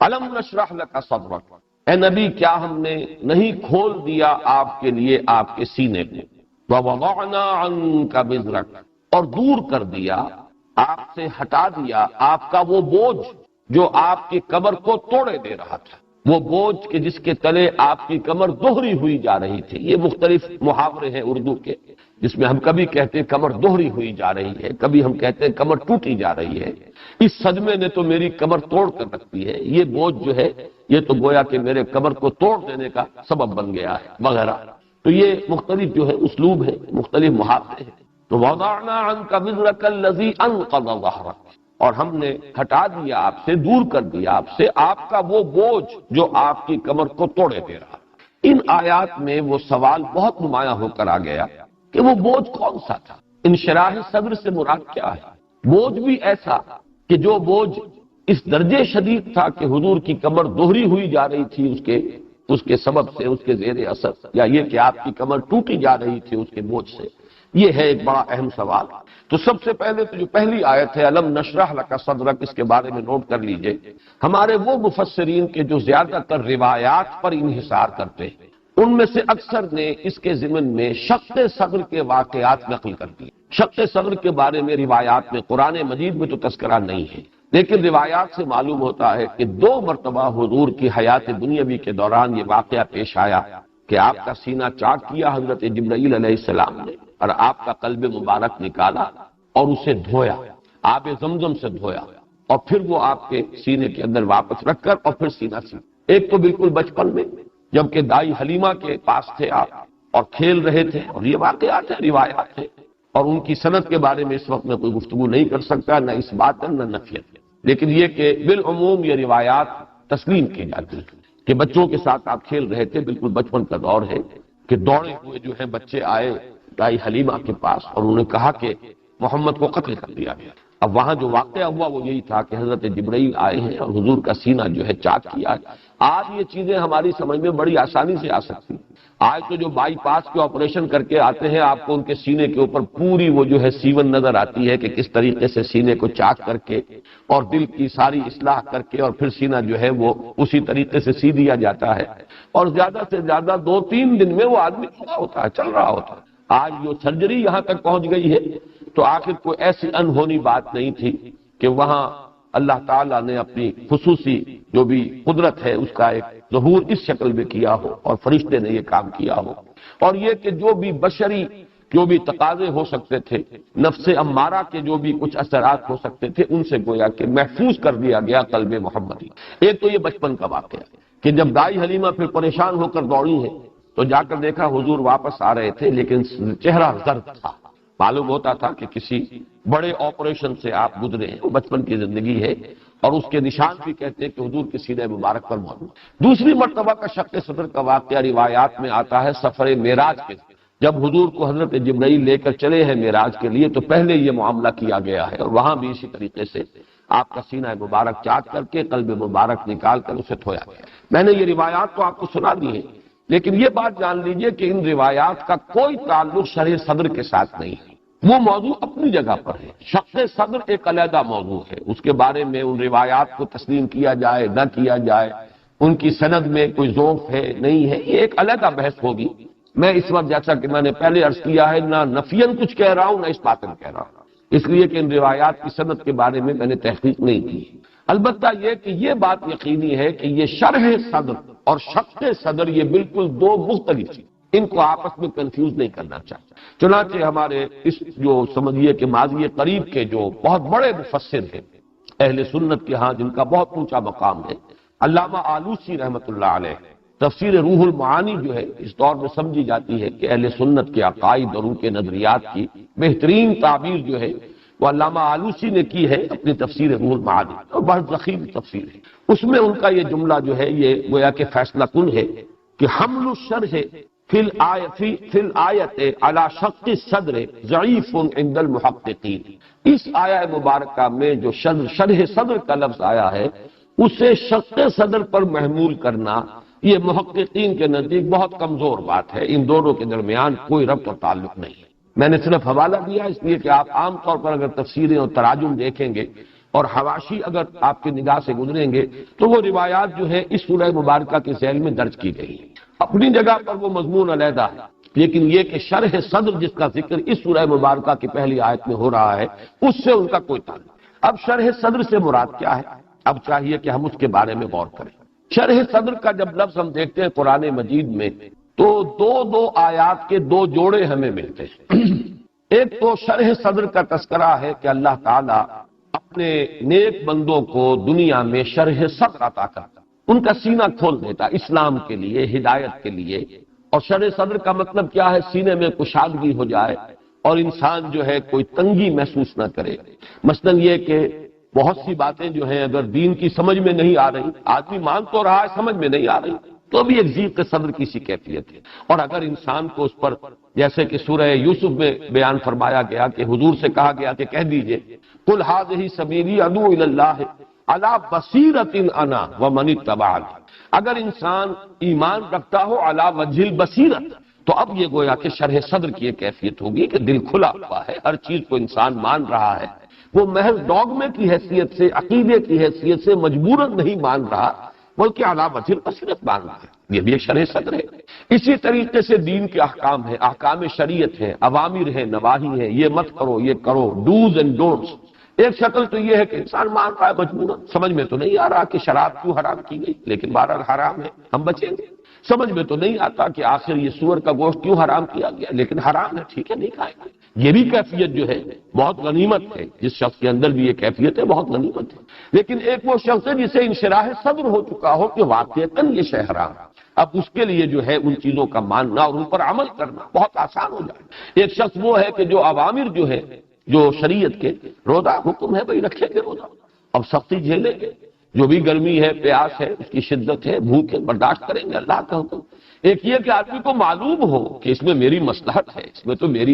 الم نشرح لک صدرک، اے نبی کیا ہم نے نہیں کھول دیا آپ کے لیے آپ کے سینے کو، ووضعنا عنک وزرک، اور دور کر دیا، آپ سے ہٹا دیا آپ کا وہ بوجھ جو آپ کی کمر کو توڑے دے رہا تھا، وہ بوجھ کہ جس کے تلے آپ کی کمر دوہری ہوئی جا رہی تھی۔ یہ مختلف محاورے ہیں اردو کے، جس میں ہم کبھی کہتے ہیں کمر دوہری ہوئی جا رہی ہے، کبھی ہم کہتے ہیں کمر ٹوٹی جا رہی ہے، اس صدمے نے تو میری کمر توڑ کر رکھ دی ہے، یہ بوجھ جو ہے یہ تو گویا کہ میرے کمر کو توڑ دینے کا سبب بن گیا ہے وغیرہ۔ تو یہ مختلف جو ہے اسلوب ہے، مختلف محاورے ہیں۔ تو وضعنا عنک وزرک الذی انقض ظہرک، اور ہم نے ہٹا دیا آپ سے، دور کر دیا آپ سے آپ کا وہ بوجھ جو آپ کی کمر کو توڑے دے رہا۔ ان آیات میں وہ سوال بہت نمایاں ہو کر آ گیا کہ وہ بوجھ کون سا تھا؟ انشراح صدر سے مراد کیا ہے؟ بوجھ بھی ایسا کہ جو بوجھ اس درجے شدید تھا کہ حضور کی کمر دوہری ہوئی جا رہی تھی اس کے سبب سے، اس کے زیر اثر، یا یہ کہ آپ کی کمر ٹوٹی جا رہی تھی اس کے بوجھ سے؟ یہ ہے ایک بڑا اہم سوال۔ تو سب سے پہلے تو جو پہلی آیت ہے الم نشرح لک صدرک، اس کے بارے میں نوٹ کر لیجئے، ہمارے وہ مفسرین کے جو زیادہ تر روایات پر انحصار کرتے ہیں، ان میں سے اکثر نے اس کے ضمن میں شق صدر کے واقعات نقل کر دیے۔ شق صدر کے بارے میں روایات میں قرآن مجید میں تو تذکرہ نہیں ہے، لیکن روایات سے معلوم ہوتا ہے کہ 2 مرتبہ حضور کی حیات دنیاوی کے دوران یہ واقعہ پیش آیا کہ آپ کا سینہ چاک کیا حضرت جبرائیل علیہ السلام نے، اور آپ کا قلب مبارک نکالا اور اسے دھویا، آب زمزم سے دھویا، اور پھر وہ آپ کے سینے کے اندر واپس رکھ کر اور پھر سینہ سی۔ ایک تو بالکل بچپن میں جبکہ دائی حلیمہ کے پاس تھے آپ اور کھیل رہے تھے، اور یہ واقعات ہیں، روایات ہیں، اور ان کی سند کے بارے میں اس وقت میں کوئی گفتگو نہیں کر سکتا، نہ اس بات نہ نفیت، لیکن یہ کہ بالعموم یہ روایات تسلیم کی جاتی ہیں کہ بچوں کے ساتھ آپ کھیل رہے تھے، بالکل بچپن کا دور ہے کہ دوڑے ہوئے جو ہیں بچے آئے دائی حلیمہ کے پاس اور انہوں نے کہا کہ محمد کو قتل کر دیا گیا۔ اب وہاں جو واقعہ ہوا وہ یہی تھا کہ حضرت جبرائیل آئے ہیں اور حضور کا سینہ جو ہے چاک کیا ہے۔ آج یہ چیزیں ہماری سمجھ میں بڑی آسانی سے آ سکتی ہیں۔ آج تو جو بائی پاس کے آپریشن کر کے آتے ہیں، آپ کو ان کے سینے کے اوپر پوری وہ جو ہے سیون نظر آتی ہے کہ کس طریقے سے سینے کو چاک کر کے اور دل کی ساری اصلاح کر کے اور پھر سینہ جو ہے وہ اسی طریقے سے سی دیا جاتا ہے، اور زیادہ سے زیادہ 2-3 دن میں وہ آدمی کھڑا ہوتا ہے، چل رہا ہوتا ہے۔ آج جو سرجری یہاں تک پہنچ گئی ہے، تو آخر کوئی ایسی انہونی بات نہیں تھی کہ وہاں اللہ تعالیٰ نے اپنی خصوصی جو بھی قدرت ہے اس کا ایک ظہور اس شکل میں کیا ہو اور فرشتے نے یہ کام کیا ہو۔ اور یہ کہ جو بھی بشری جو بھی تقاضے ہو سکتے تھے، نفس امارہ کے جو بھی کچھ اثرات ہو سکتے تھے، ان سے گویا کہ محفوظ کر دیا گیا قلب محمدی۔ ایک تو یہ بچپن کا واقعہ کہ جب دائی حلیمہ پھر پریشان ہو کر دوڑی ہیں تو جا کر دیکھا حضور واپس آ رہے تھے، لیکن چہرہ زرد تھا، معلوم ہوتا تھا کہ کسی بڑے آپریشن سے آپ گزرے ہیں، وہ بچپن کی زندگی ہے، اور اس کے نشان بھی کہتے ہیں کہ حضور کے سینہ مبارک پر موجود۔ دوسری مرتبہ کا شق صدر کا واقعہ روایات میں آتا ہے سفر معراج کے، جب حضور کو حضرت جبرائیل لے کر چلے ہیں معراج کے لیے، تو پہلے یہ معاملہ کیا گیا ہے، اور وہاں بھی اسی طریقے سے آپ کا سینہ مبارک چاک کر کے قلب مبارک نکال کر اسے دھویا گیا۔ میں نے یہ روایات تو آپ کو سنا دی ہیں، لیکن یہ بات جان لیجئے کہ ان روایات کا کوئی تعلق شرح صدر کے ساتھ نہیں ہے، وہ موضوع اپنی جگہ پر ہے۔ شق صدر ایک علیحدہ موضوع ہے، اس کے بارے میں ان روایات کو تسلیم کیا جائے نہ کیا جائے، ان کی سند میں کوئی ضعف ہے نہیں ہے، یہ ایک علیحدہ بحث ہوگی۔ میں اس وقت جیسا کہ میں نے پہلے عرض کیا ہے، نہ نفین کچھ کہہ رہا ہوں نہ اثباتاً کہہ رہا ہوں، اس لیے کہ ان روایات کی سند کے بارے میں میں نے تحقیق نہیں کی۔ البتہ یہ کہ یہ بات یقینی ہے کہ یہ شرح صدر اور شق صدر یہ بالکل 2 مختلف چیز، ان کو آپس میں کنفیوز نہیں کرنا چاہتا۔ چنانچہ ہمارے اس جو سمجھیے کہ ماضی قریب کے جو بہت بڑے مفسر ہیں اہل سنت کے ہاں، جن کا بہت اونچا مقام ہے، علامہ آلوسی رحمۃ اللہ علیہ، تفسیر روح المعانی جو ہے اس دور میں سمجھی جاتی ہے کہ اہل سنت کے عقائد اور ان کے نظریات کی بہترین تعبیر جو ہے وہ علامہ آلوسی نے کی ہے اپنی تفسیر روح المعانی، اور بہت ذخیر تفسیر ہے۔ اس میں ان کا یہ جملہ جو ہے یہ گویا کہ فیصلہ کن ہے کہ حمل الشرح فی الآیت علی شق الصدر ضعیف عند المحققین، اس آیہ مبارکہ میں جو شرح صدر کا لفظ آیا ہے اسے شق صدر پر محمول کرنا یہ محققین کے نزدیک بہت کمزور بات ہے، ان دونوں کے درمیان کوئی ربط اور تعلق نہیں ہے۔ میں نے صرف حوالہ دیا اس لیے کہ آپ عام طور پر اگر تفسیریں اور تراجم دیکھیں گے اور حواشی اگر آپ کی نگاہ سے گزریں گے تو وہ روایات جو ہے اس سورہ مبارکہ کے ذیل میں درج کی گئی ہیں، اپنی جگہ پر وہ مضمون علیحدہ ہے، لیکن یہ کہ شرح صدر جس کا ذکر اس سورہ مبارکہ کی پہلی آیت میں ہو رہا ہے اس سے ان کا کوئی تعلق۔ اب شرح صدر سے مراد کیا ہے؟ اب چاہیے کہ ہم اس کے بارے میں غور کریں۔ شرح صدر کا جب لفظ ہم دیکھتے ہیں قرآن مجید میں تو دو آیات کے دو جوڑے ہمیں ملتے ہیں۔ ایک تو شرح صدر کا تذکرہ ہے کہ اللہ تعالیٰ اپنے نیک بندوں کو دنیا میں شرح صدر عطا کرتا، ان کا سینہ کھول دیتا اسلام کے لیے، ہدایت کے لیے۔ اور شرح صدر کا مطلب کیا ہے؟ سینے میں کشادگی ہو جائے اور انسان جو ہے کوئی تنگی محسوس نہ کرے۔ مثلا یہ کہ بہت سی باتیں جو ہیں اگر دین کی سمجھ میں نہیں آ رہی، آدمی مان تو رہا ہے سمجھ میں نہیں آ رہی، تو بھی ایک ضیق صدر کی سی کیفیت ہے۔ اور اگر انسان کو اس پر، جیسے کہ سورہ یوسف میں بیان فرمایا گیا کہ حضور سے کہا گیا کہ کہہ دیجئے قل ھذہ سبیلی ادعو الی اللہ علی بصیرۃ انا ومن اتبعنی، اگر انسان ایمان رکھتا ہو علی وجہ البصیرت، تو اب یہ گویا کہ شرح صدر کی ایک کیفیت ہوگی کہ دل کھلا ہوا ہے، ہر چیز کو انسان مان رہا ہے، وہ محض ڈوگمے کی حیثیت سے، عقیدے کی حیثیت سے مجبوراً نہیں مان رہا بلکہ علی وجہ البصیرت مان رہا ہے۔ یہ بھی ایک شرح صدر ہے۔ اسی طریقے سے دین کے احکام ہیں، احکام شریعت ہیں، اوامر ہیں، نواہی ہیں، یہ مت کرو یہ کرو، ڈوز اینڈ ڈونٹس۔ ایک شکل تو یہ ہے کہ انسان مان رہا ہے مجبوراً، سمجھ میں تو نہیں آ رہا کہ شراب کیوں حرام کی گئی، لیکن بہرحال حرام ہے، ہم بچیں گے۔ سمجھ میں تو نہیں آتا کہ آخر یہ سور کا گوشت کیوں حرام کیا گیا، لیکن حرام ہے، ٹھیک ہے نہیں کھائیں گے۔ یہ بھی کیفیت جو ہے بہت غنیمت ہے، جس شخص کے اندر بھی یہ کیفیت ہے بہت غنیمت ہے۔ لیکن ایک وہ شخص ہے جسے انشراح صدر ہو چکا ہو کہ واقعتاً یہ شے حرام ہے، اب اس کے لیے جو ہے ان چیزوں کا ماننا اور ان پر عمل کرنا بہت آسان ہو جائے۔ ایک شخص وہ ہے کہ جو عوامر جو ہے، جو شریعت کے روزہ حکم ہے بھئی رکھیں گے روزہ، اب سختی جھیلیں گے، جو بھی گرمی ہے، پیاس ہے، اس کی شدت ہے، بھوک ہے، برداشت کریں گے اللہ کا حکم۔ ایک یہ کہ آدمی کو معلوم ہو کہ اس میں میری مصلحت ہے، اس میں تو میرے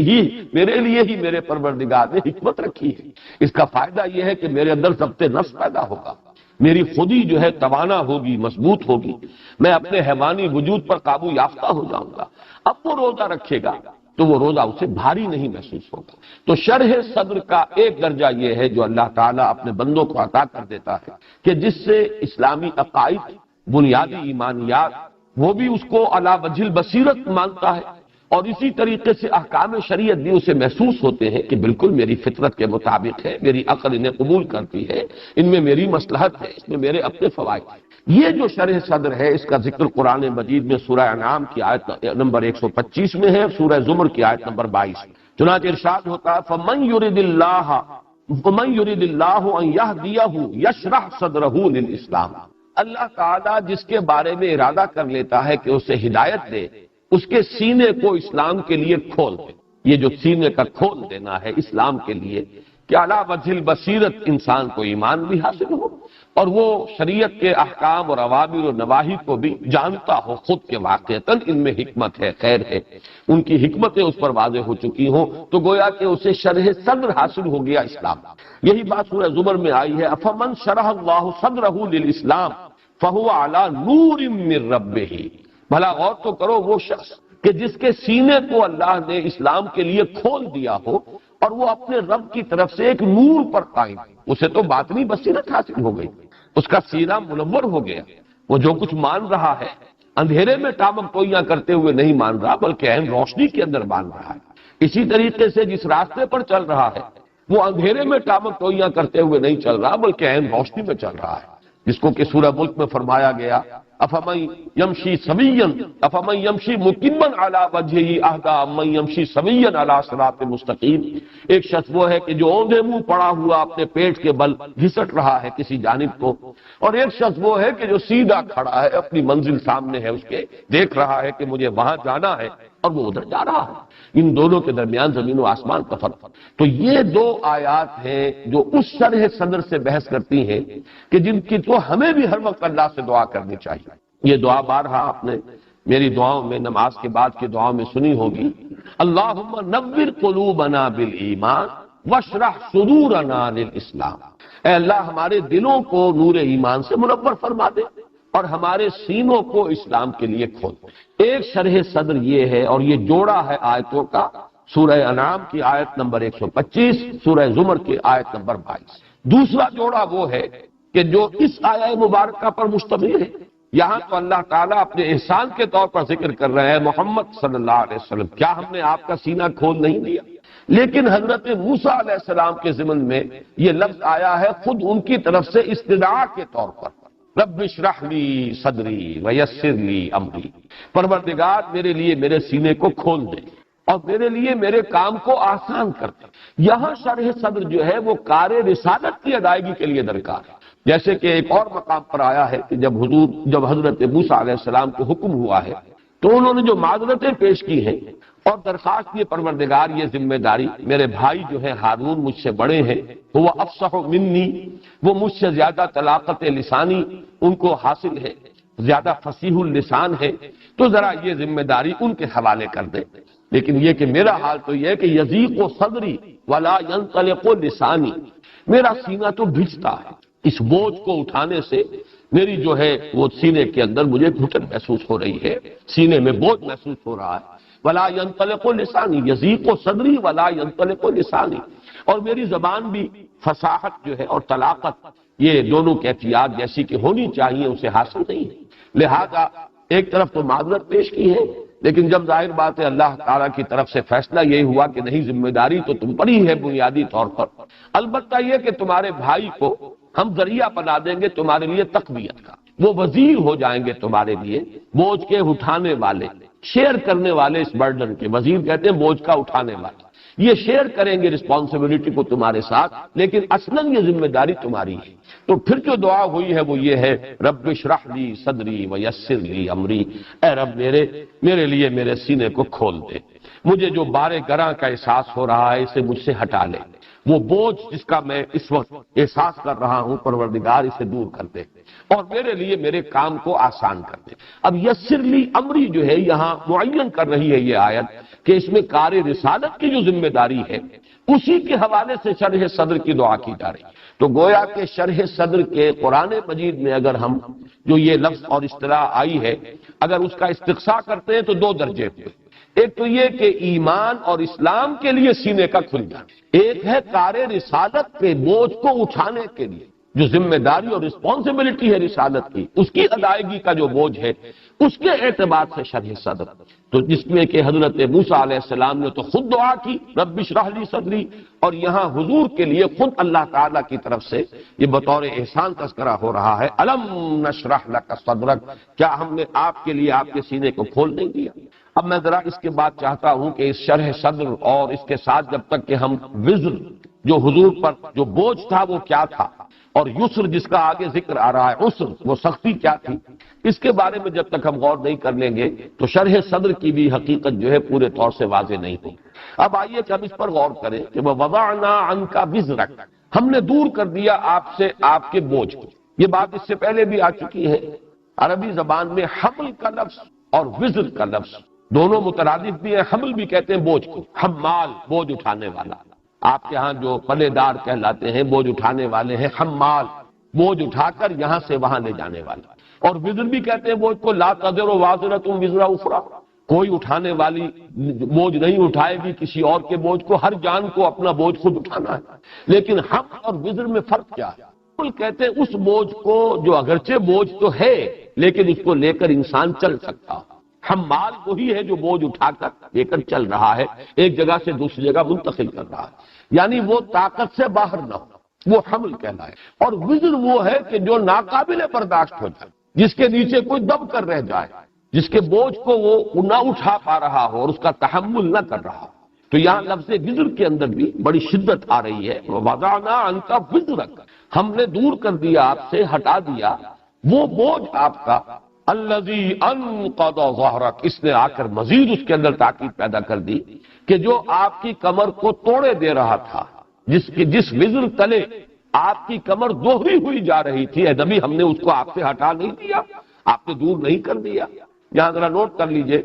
لیے ہی میرے پروردگار نے حکمت رکھی ہے، اس کا فائدہ یہ ہے کہ میرے اندر ضبط نفس پیدا ہوگا، میری خودی جو ہے توانا ہوگی، مضبوط ہوگی، میں اپنے حیوانی وجود پر قابو یافتہ ہو جاؤں گا۔ اب وہ روزہ رکھے گا تو وہ روزہ اسے بھاری نہیں محسوس ہوگا۔ تو شرح صدر کا ایک درجہ یہ ہے جو اللہ تعالیٰ اپنے بندوں کو عطا کر دیتا ہے کہ جس سے اسلامی عقائد، بنیادی ایمانیات، وہ بھی اس کو علی وجہ البصیرت مانتا ہے، اور اسی طریقے سے احکام شریعت بھی اسے محسوس ہوتے ہیں کہ بالکل میری فطرت کے مطابق ہے، میری عقل انہیں قبول کرتی ہے، ان میں میری مصلحت ہے، اس میں میرے اپنے فوائد ہیں۔ یہ جو شرح صدر ہے اس کا ذکر قرآن مجید میں سورہ انعام کی آیت نمبر 125 میں ہے، سورہ زمر کی آیت نمبر 22 میں۔ چنانچہ ارشاد ہوتا ہے فَمَن يُرِدِ اللَّهُ أَن يَهْدِيَهُ يَشْرَحْ صَدْرَهُ لِلْإِسْلَامِ، اللہ تعالیٰ جس کے بارے میں ارادہ کر لیتا ہے کہ اسے ہدایت دے، اس کے سینے کو اسلام کے لیے کھول دے۔ یہ جو سینے کا کھول دینا ہے اسلام کے لیے کہ علی وجہ البصیرت انسان کو ایمان بھی حاصل ہو اور وہ شریعت کے احکام اور اوامر و نواہی کو بھی جانتا ہو خود کے واقعتاً ان میں حکمت ہے، خیر ہے، ان کی حکمتیں اس پر واضح ہو چکی ہوں، تو گویا کہ اسے شرح صدر حاصل ہو گیا اسلام۔ یہی بات سورہ زمر میں آئی ہے افمن شرح اللہ صدرہ للاسلام فہو علی نور من ربہ، بھلا غور تو کرو وہ شخص کہ جس کے سینے کو اللہ نے اسلام کے لیے کھول دیا ہو اور وہ اپنے رب کی طرف سے ایک نور پر قائم، اسے تو باطنی بصیرت حاصل ہو گئی، اس کا سینہ منور ہو گیا، وہ جو کچھ مان رہا ہے اندھیرے میں ٹامک ٹوئیاں کرتے ہوئے نہیں مان رہا بلکہ اہم روشنی کے اندر مان رہا ہے۔ اسی طریقے سے جس راستے پر چل رہا ہے وہ اندھیرے میں ٹامک ٹوئیاں کرتے ہوئے نہیں چل رہا بلکہ اہم روشنی میں چل رہا ہے، جس کو کہ سورہ ملک میں فرمایا گیا افمن یمشی سویا افمن یمشی مقیما علی وجہہ اہدی من یمشی سویا علی صراط مستقیم، ایک شخص وہ ہے کہ جو اوندھے منہ پڑا ہوا اپنے پیٹ کے بل گھسٹ رہا ہے کسی جانب کو، اور ایک شخص وہ ہے کہ جو سیدھا کھڑا ہے، اپنی منزل سامنے ہے اس کے، دیکھ رہا ہے کہ مجھے وہاں جانا ہے اور وہ ادھر جا رہا ہے، ان دونوں کے درمیان زمین و آسمان کا فرق۔ تو یہ دو آیات ہیں جو اس شرح صدر سے بحث کرتی ہیں کہ جن کی تو ہمیں بھی ہر وقت اللہ سے دعا کرنی چاہیے۔ یہ دعا بارہا آپ نے میری دعاؤں میں، نماز کے بعد کی دعاؤں میں سنی ہوگی، اللہم نور قلوبنا بالایمان واشرح صدورنا للاسلام، اے اللہ ہمارے دلوں کو نور ایمان سے منور فرما دے اور ہمارے سینوں کو اسلام کے لیے کھول دے۔ ایک شرح صدر یہ ہے، اور یہ جوڑا ہے آیتوں کا، سورہ انعام کی آیت نمبر 125، سورہ زمر کی آیت نمبر 22۔ دوسرا جوڑا وہ ہے کہ جو اس آیہ مبارکہ پر مشتمل ہے۔ یہاں تو اللہ تعالیٰ اپنے احسان کے طور پر ذکر کر رہے ہیں محمد صلی اللہ علیہ وسلم، کیا ہم نے آپ کا سینہ کھول نہیں دیا؟ لیکن حضرت موسیٰ علیہ السلام کے ضمن میں یہ لفظ آیا ہے خود ان کی طرف سے استدعا کے طور پر، رب اشرح لی صدری ویسر لی امری، پروردگار میرے لیے میرے سینے کو کھول دے اور میرے لیے میرے کام کو آسان کر دے۔ یہاں شرح صدر جو ہے وہ کار رسالت کی ادائیگی کے لیے درکار ہے، جیسے کہ ایک اور مقام پر آیا ہے کہ جب حضرت موسیٰ علیہ السلام کو حکم ہوا ہے تو انہوں نے جو معذرتیں پیش کی ہیں اور درخواست کی پروردگار یہ ذمہ داری میرے بھائی جو ہیں ہارون مجھ سے بڑے ہیں، وہ افصح منی، وہ مجھ سے زیادہ طلاقت لسانی ان کو حاصل ہے، زیادہ فصیح اللسان ہے، تو ذرا یہ ذمہ داری ان کے حوالے کر دے۔ لیکن یہ کہ میرا حال تو یہ ہے کہ یضیق صدری ولا ينطلق لسانی، میرا سینہ تو بھجتا ہے، اس بوجھ کو اٹھانے سے میری جو ہے وہ سینے کے اندر مجھے گھٹن محسوس ہو رہی ہے، سینے میں بوجھ محسوس ہو رہا ہے۔ ولا ينطلق لسانی، یضیق صدری ولا ينطلق لسانی، اور میری زبان بھی فصاحت جو ہے اور طلاقت، یہ دونوں کیفیات جیسی کہ ہونی چاہیے اسے حاصل نہیں ہے۔ لہذا ایک طرف تو معذرت پیش کی ہے، لیکن جب ظاہر بات ہے اللہ تعالیٰ کی طرف سے فیصلہ یہی ہوا کہ نہیں، ذمہ داری تو تم پر ہی ہے بنیادی طور پر، البتہ یہ کہ تمہارے بھائی کو ہم ذریعہ بنا دیں گے تمہارے لیے تقویت کا، وہ وزیر ہو جائیں گے تمہارے لیے، بوجھ کے اٹھانے والے، شیئر کرنے والے، اس برڈن کے وزیر کہتے ہیں بوجھ کا اٹھانے والے، یہ شیئر کریں گے رسپانسبلٹی کو تمہارے ساتھ، لیکن اصلاً یہ ذمہ داری تمہاری ہے۔ تو پھر جو دعا ہوئی ہے وہ یہ ہے رب اشرح لی صدری ویسر لی امری، اے رب میرے لیے میرے سینے کو کھول دے، مجھے جو بارے گراں کا احساس ہو رہا ہے اسے مجھ سے ہٹا لے، وہ بوجھ جس کا میں اس وقت احساس کر رہا ہوں پروردگار اسے دور کر دے اور میرے لیے میرے کام کو آسان کر دے۔ اب یسر لی امری جو ہے یہاں معین کر رہی ہے یہ آیت کہ اس میں کار رسالت کی جو ذمہ داری ہے اسی کے حوالے سے شرح صدر کی دعا کی جا رہی ہے۔ تو گویا کہ شرح صدر کے قرآن مجید میں اگر ہم جو یہ لفظ اور اصطلاح آئی ہے اگر اس کا استقصاء کرتے ہیں تو دو درجے ہوئے، ایک تو یہ کہ ایمان اور اسلام کے لیے سینے کا کھل جانا، ایک ہے کار رسالت کے بوجھ کو اٹھانے کے لیے جو ذمہ داری اور رسپانسبلٹی ہے رسالت کی، اس کی ادائیگی کا جو بوجھ ہے اس کے اعتبار سے شرح صدر، تو جس میں کہ حضرت موسیٰ علیہ السلام نے تو خود دعا کی رب اشرح لی صدری، اور یہاں حضور کے لیے خود اللہ تعالیٰ کی طرف سے یہ بطور احسان تذکرہ ہو رہا ہے، الم نشرح لک صدرک، کیا ہم نے آپ کے لیے آپ کے سینے کو کھول نہیں دیا۔ اب میں ذرا اس کے بعد چاہتا ہوں کہ اس شرح صدر اور اس کے ساتھ جب تک کہ ہم وزر جو حضور پر جو بوجھ تھا وہ کیا تھا، اور یسر جس کا آگے ذکر آ رہا ہے عسر وہ سختی کیا تھی، اس کے بارے میں جب تک ہم غور نہیں کر لیں گے تو شرح صدر کی بھی حقیقت جو ہے پورے طور سے واضح نہیں ہوگی۔ اب آئیے کہ ہم اس پر غور کریں کہ وَوَضَعْنَا عَنْكَ وِزْرَكَ، ہم نے دور کر دیا آپ سے آپ کے بوجھ کو۔ یہ بات اس سے پہلے بھی آ چکی ہے، عربی زبان میں حمل کا لفظ اور وزر کا لفظ دونوں مترادف بھی ہیں، حمل بھی کہتے ہیں بوجھ کو، حمال بوجھ اٹھانے والا، آپ کے ہاں جو پلے دار کہلاتے ہیں بوجھ اٹھانے والے ہیں حمال، بوجھ اٹھا کر یہاں سے وہاں لے جانے والا، اور وزر بھی کہتے ہیں بوجھ کو، لا تزر وازرۃ وزر اخری، کوئی اٹھانے والی بوجھ نہیں اٹھائے گی کسی اور کے بوجھ کو، ہر جان کو اپنا بوجھ خود اٹھانا ہے۔ لیکن حمل اور وزر میں فرق کیا ہے؟ حمل کہتے ہیں اس بوجھ کو جو اگرچہ بوجھ تو ہے لیکن اس کو لے کر انسان چل سکتا، حمال وہی ہے جو بوجھ اٹھا کر لے کر چل رہا ہے، ایک جگہ سے دوسری جگہ منتقل کر رہا ہے، یعنی وہ طاقت سے باہر نہ ہو، وہ حمل کہلائے۔ اور وزر وہ ہے کہ جو ناقابل برداشت ہو جائے، جس کے نیچے کوئی دب کر رہ جائے، جس کے بوجھ کو وہ نہ اٹھا پا رہا ہو اور اس کا تحمل نہ کر رہا ہو۔ تو یہاں لفظ وزر کے اندر بھی بڑی شدت آ رہی ہے، وَوَضَعْنَا عَنْكَ وِزْرَكَ، ہم نے دور کر دیا آپ سے، ہٹا دیا وہ بوجھ آپ کا، الذی انقض ظہرک، اس نے آ کر مزید اس کے اندر تاکید پیدا کر دی کہ جو آپ کی کمر کو توڑے دے رہا تھا، جس وزر تلے آپ کی کمر دوہری ہوئی جا رہی تھی، اے نبی ہم نے اس کو آپ سے ہٹا نہیں دیا، آپ نے دور نہیں کر دیا۔ یہاں ذرا نوٹ کر لیجئے،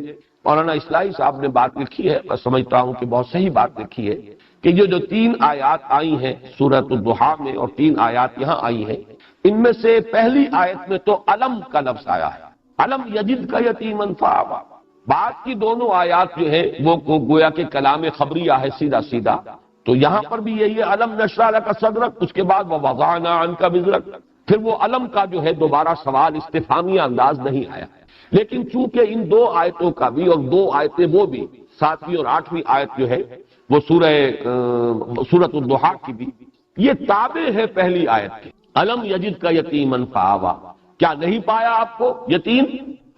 مولانا اصلاحی صاحب نے بات لکھی ہے، میں سمجھتا ہوں کہ بہت صحیح بات لکھی ہے، کہ یہ جو 3 آیات آئی ہیں سورۃ الضحیٰ میں اور 3 آیات یہاں آئی ہیں، ان میں سے پہلی آیت میں تو علم کا لفظ آیا ہے، علم یجد کا یتیما فآویٰ، بعد کی دونوں آیات جو ہے وہ گویا کہ کلام خبریہ ہے سیدھا سیدھا، تو یہاں پر بھی یہی ہے الم نشرح لک صدرک، اس کے بعد ووضعنا عنک وزرک، پھر وہ علم کا جو ہے دوبارہ سوال استفہامیہ انداز نہیں آیا. لیکن چونکہ ان دو آیتوں کا بھی اور دو آیتیں وہ بھی 7ویں اور 8ویں آیت جو ہے وہ سورۃ الضحیٰ کی بھی یہ تابع ہے پہلی آیت کے. الم یجدک یتیما فآویٰ، کیا نہیں پایا آپ کو یتیم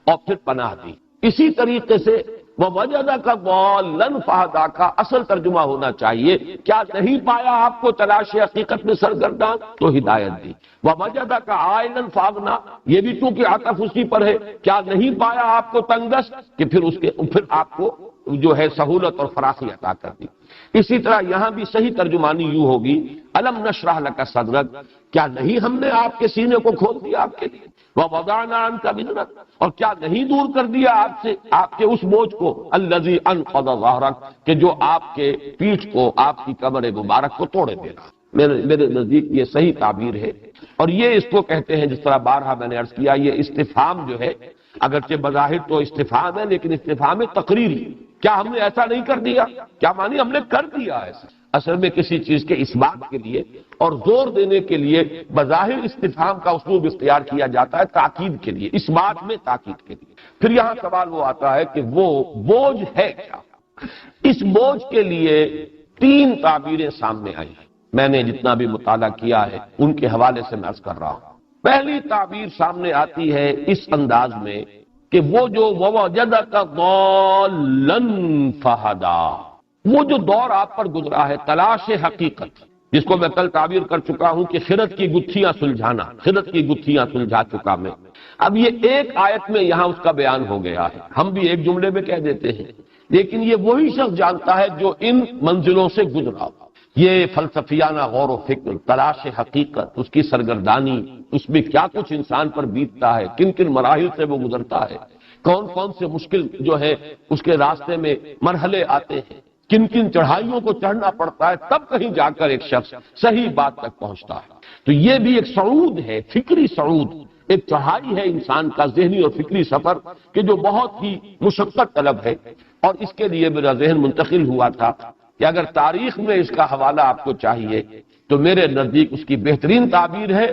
اور پھر پناہ دی. اسی طریقے سے ووجدک ضالا فہدیٰ کا اصل ترجمہ ہونا چاہیے کیا نہیں پایا آپ کو تلاش حقیقت میں سرگرداں تو ہدایت دی. ووجدک عائلا فاغنیٰ، یہ بھی چونکہ عطف اسی پر ہے، کیا نہیں پایا آپ کو تنگدست کہ پھر آپ کو جو ہے سہولت اور فراخی عطا کر دی. اسی طرح یہاں بھی صحیح ترجمانی یوں ہوگی الم نشرح لک صدرک، کیا نہیں ہم نے آپ کے سینے کو کھول دیا آپ کے لیے. ووضعنا عنک وزرک، اور کیا نہیں دور کر دیا آپ سے آپ کے اس بوجھ کو الذی انقض ظہرک، کہ جو آپ کے پیٹھ کو آپ کی کمر مبارک کو توڑے دے رہا. میرے نزدیک یہ صحیح تعبیر ہے. اور یہ اس کو کہتے ہیں جس طرح بارہا میں نے عرض کیا یہ استفہام جو ہے اگرچہ بظاہر تو استفہام ہے لیکن استفہام تقریری. کیا ہم نے ایسا نہیں کر دیا، کیا مانی ہم نے کر دیا ایسا. اصل میں کسی چیز کے اس بات کے لیے اور زور دینے کے لیے بظاہر استفہام کا اسلوب اختیار کیا جاتا ہے تاکید کے لیے، اس بات میں تاکید کے لیے. پھر یہاں سوال وہ آتا ہے کہ وہ بوجھ ہے کیا. اس بوجھ کے لیے 3 تعبیریں سامنے آئی ہیں. میں نے جتنا بھی مطالعہ کیا ہے ان کے حوالے سے میں عرض کر رہا ہوں. پہلی تعبیر سامنے آتی ہے اس انداز میں کہ وہ جو ووجدک ضالا فہدیٰ، وہ جو دور آپ پر گزرا ہے تلاش حقیقت، جس کو میں کل تعبیر کر چکا ہوں کہ خرد کی گتھیاں سلجھانا، خرد کی گتھیاں سلجھا چکا میں. اب یہ ایک آیت میں یہاں اس کا بیان ہو گیا ہے، ہم بھی ایک جملے میں کہہ دیتے ہیں، لیکن یہ وہی شخص جانتا ہے جو ان منزلوں سے گزرا. یہ فلسفیانہ غور و فکر، تلاش حقیقت، اس کی سرگردانی، اس میں کیا کچھ انسان پر بیتتا ہے، کن کن مراحل سے وہ گزرتا ہے، کون کون سے مشکل جو ہے اس کے راستے میں مرحلے آتے ہیں، کن کن چڑھائیوں کو چڑھنا پڑتا ہے، تب کہیں جا کر ایک شخص صحیح بات تک پہنچتا ہے. تو یہ بھی ایک صعود ہے، فکری صعود، ایک چڑھائی ہے انسان کا ذہنی اور فکری سفر کہ جو بہت ہی مشقت طلب ہے. اور اس کے لیے میرا ذہن منتقل ہوا تھا کہ اگر تاریخ میں اس کا حوالہ آپ کو چاہیے تو میرے نزدیک اس کی بہترین تعبیر ہے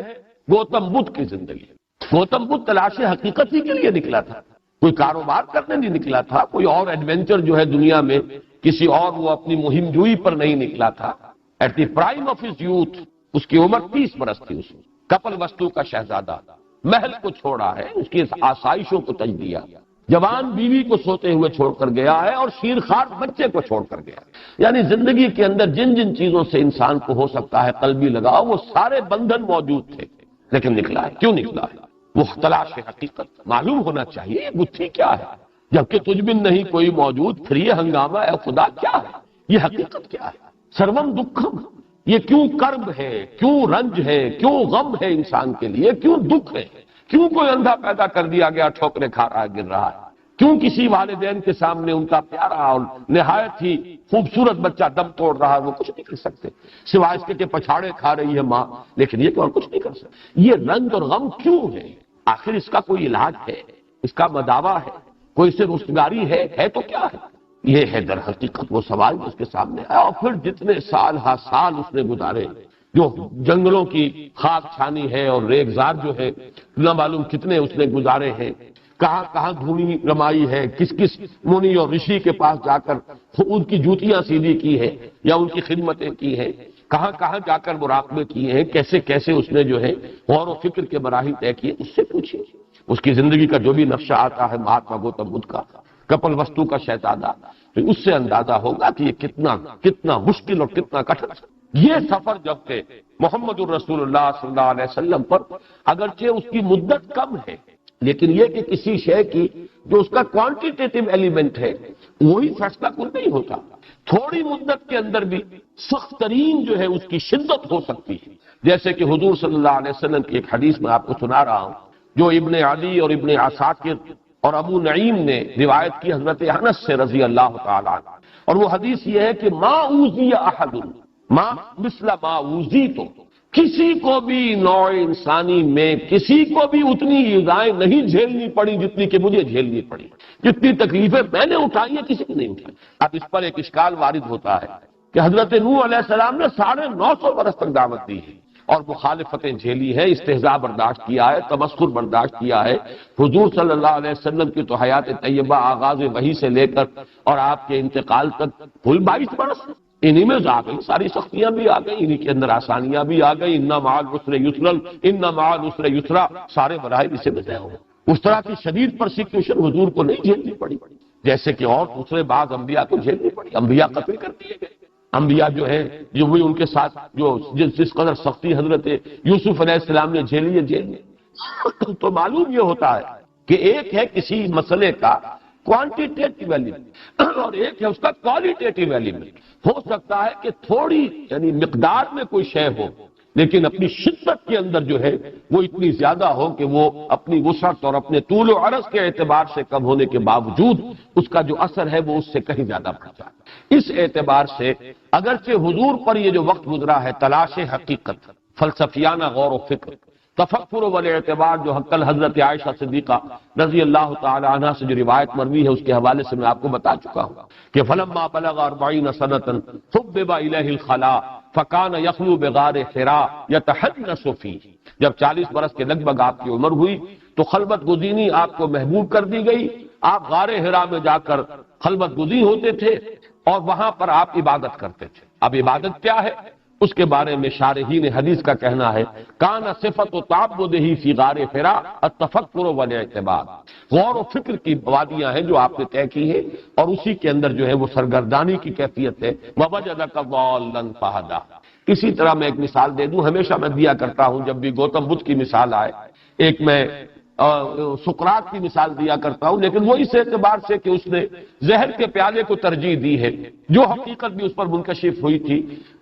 گوتم بدھ کی زندگی. گوتم بدھ تلاش حقیقت ہی کے لیے نکلا تھا، کوئی کاروبار کرنے نہیں نکلا تھا، کوئی اور ایڈونچر جو ہے دنیا میں کسی اور وہ اپنی مہم جوئی پر نہیں نکلا تھا. At the prime of his youth, اس کی عمر 30 برس تھی. اس کپل وستو کا شہزادہ محل کو چھوڑا ہے، اس کی آسائشوں کو تج دیا، جوان بیوی کو سوتے ہوئے چھوڑ کر گیا ہے اور شیرخوار بچے کو چھوڑ کر گیا. یعنی زندگی کے اندر جن جن چیزوں سے انسان کو ہو سکتا ہے قلبی لگاؤ وہ سارے بندھن موجود تھے، لیکن نکلا ہے. کیوں نکلا ہے؟ وہ تلاش حقیقت. معلوم ہونا چاہیے یہ گتھی کیا ہے، جبکہ تجھ بن نہیں کوئی موجود، پھر یہ ہنگامہ اے خدا کیا ہے، یہ حقیقت کیا ہے. سروم دکھم، یہ کیوں کرب ہے، کیوں رنج ہے، کیوں غم ہے انسان کے لیے، کیوں دکھ ہے، کیوں کوئی اندھا پیدا کر دیا گیا ٹھوکریں کھا رہا ہے گر رہا ہے، کیوں کسی والدین کے سامنے ان کا پیارا اور نہایت ہی خوبصورت بچہ دم توڑ رہا ہے، وہ کچھ نہیں کر سکتے سوائے اس کے کہ پچھاڑے کھا رہی ہے ماں، لیکن یہ اور کچھ نہیں کر سکتے. یہ رنج اور غم کیوں ہے؟ آخر اس کا کوئی علاج ہے، اس کا مداوا ہے، کوئی سے رستگاری ہے تو کیا ہے؟ یہ ہے در حقیقت وہ سوال جو اس کے سامنے آیا. اور پھر جتنے سال ہا سال اس نے گزارے، جو جنگلوں کی خاک چھانی ہے اور ریگزار جو ہے نہ معلوم کتنے اس نے گزارے ہیں، کہاں کہاں دھونی رمائی ہے، کس کس منی اور رشی کے پاس جا کر ان کی جوتیاں سیدھی کی ہے یا ان کی خدمتیں کی ہیں، کہاں کہاں جا کر مراقبے کیے ہیں، کیسے کیسے اس نے جو ہے غور و فکر کے مراحل طے کیے. اس سے پوچھیے اس کی زندگی کا جو بھی نقشہ آتا ہے مہاتما گوتم بدھ کا، کپل وستو کا شہزادہ، تو اس سے اندازہ ہوگا کہ یہ کتنا مشکل اور کتنا کٹھن. یہ سفر جب کہ محمد الرسول اللہ صلی اللہ علیہ وسلم پر اگرچہ اس کی مدت کم ہے، لیکن یہ کہ کسی شے کی جو اس کا کوانٹیٹیو ایلیمنٹ ہے وہی فیصلہ کن نہیں ہوتا. تھوڑی مدت کے اندر بھی سخت ترین جو ہے اس کی شدت ہو سکتی ہے. جیسے کہ حضور صلی اللہ علیہ وسلم کی ایک حدیث میں آپ کو سنا رہا ہوں جو ابن عدی اور ابن عساکر اور ابو نعیم نے روایت کی حضرت انس سے رضی اللہ تعالی عنہ. اور وہ حدیث یہ ہے کہ ما اوذی احد ما مثل ما اوذیت، کسی کو بھی نوع انسانی میں کسی کو بھی اتنی ایذائیں نہیں جھیلنی پڑی جتنی کہ مجھے جھیلنی پڑی. جتنی تکلیفیں میں نے اٹھائی ہیں کسی نے نہیں اٹھائی. اب اس پر ایک اشکال وارد ہوتا ہے کہ حضرت نوح علیہ السلام نے 950 برس تک دعوت دی ہے اور مخالفتیں جھیلی ہیں، استہزاء برداشت کیا ہے، تمسخر برداشت کیا ہے۔ حضور صلی اللہ علیہ وسلم کی تو حیات طیبہ آغاز وحی سے لے کر اور آپ کے انتقال تک کل 22 برس، انہی میں آ گئی ساری سختیاں بھی آ گئی، انہی کے اندر آسانیاں بھی آ گئی، ان مع العسر یسرا، ان مع العسر یسرا، سارے مراحل اسے میں طے ہو گئے۔ اس طرح کی شدید پرسیکیوشن حضور کو نہیں جھیلنی پڑی، جیسے کہ اور دوسرے بعض انبیاء کو جھیلنی پڑی، انبیاء قتل کر دیے گئے، انبیاء جو ہیں جو بھی ان کے ساتھ جو جس قدر سختی حضرت یوسف علیہ السلام نے جھیلی ہے تو معلوم یہ ہوتا ہے کہ ایک ہے کسی مسئلے کا کوانٹیٹیو ایلیمنٹ اور ایک ہے اس کا کوالیٹیٹیو ایلیمنٹ۔ ہو سکتا ہے کہ تھوڑی یعنی مقدار میں کوئی شے ہو لیکن اپنی شدت کے اندر جو ہے وہ اتنی زیادہ ہو کہ وہ اپنی وسعت اور اپنے طول و عرض کے اعتبار سے کم ہونے کے باوجود اس کا جو اثر ہے وہ اس سے کہیں زیادہ بڑھ جاتا ہے۔ اس اعتبار سے اگرچہ حضور پر یہ جو وقت گزرا ہے تلاش حقیقت، فلسفیانہ غور و فکر، تفکر والاعتبار، جو کل حضرت عائشہ صدیقہ رضی اللہ تعالی عنہا سے جو روایت مروی ہے اس کے حوالے سے میں آپ کو بتا چکا ہوں کہ فلما بلغ 40 سنة حبب الیہ الخلاء فکان یخلو بغار حراء یتحنث فیہ، جب 40 برس کے لگ بھگ آپ کی عمر ہوئی تو خلوت گزینی آپ کو محبوب کر دی گئی، آپ غار حراء میں جا کر خلوت گزین ہوتے تھے اور وہاں پر آپ عبادت کرتے تھے۔ اب عبادت کیا ہے اس کے بارے میں شارحین حدیث کا کہنا ہے کان صفت و تعبدہ فی غار حراء التفکر والاعتبار، غور و فکر کی وادیاں ہیں جو آپ نے طے کی ہیں اور اسی کے اندر جو ہے وہ سرگردانی کی کیفیت ہے۔ ووجدک ضالا فہدی۔ اسی طرح میں ایک مثال دے دوں، ہمیشہ میں دیا کرتا ہوں جب بھی گوتم بدھ کی مثال آئے، ایک میں سقراط کی مثال دیا کرتا ہوں، لیکن وہ اس اعتبار سے کہ اس نے زہر کے پیالے کو ترجیح دی ہے، جو حقیقت بھی اس پر منکشف ہوئی تھی،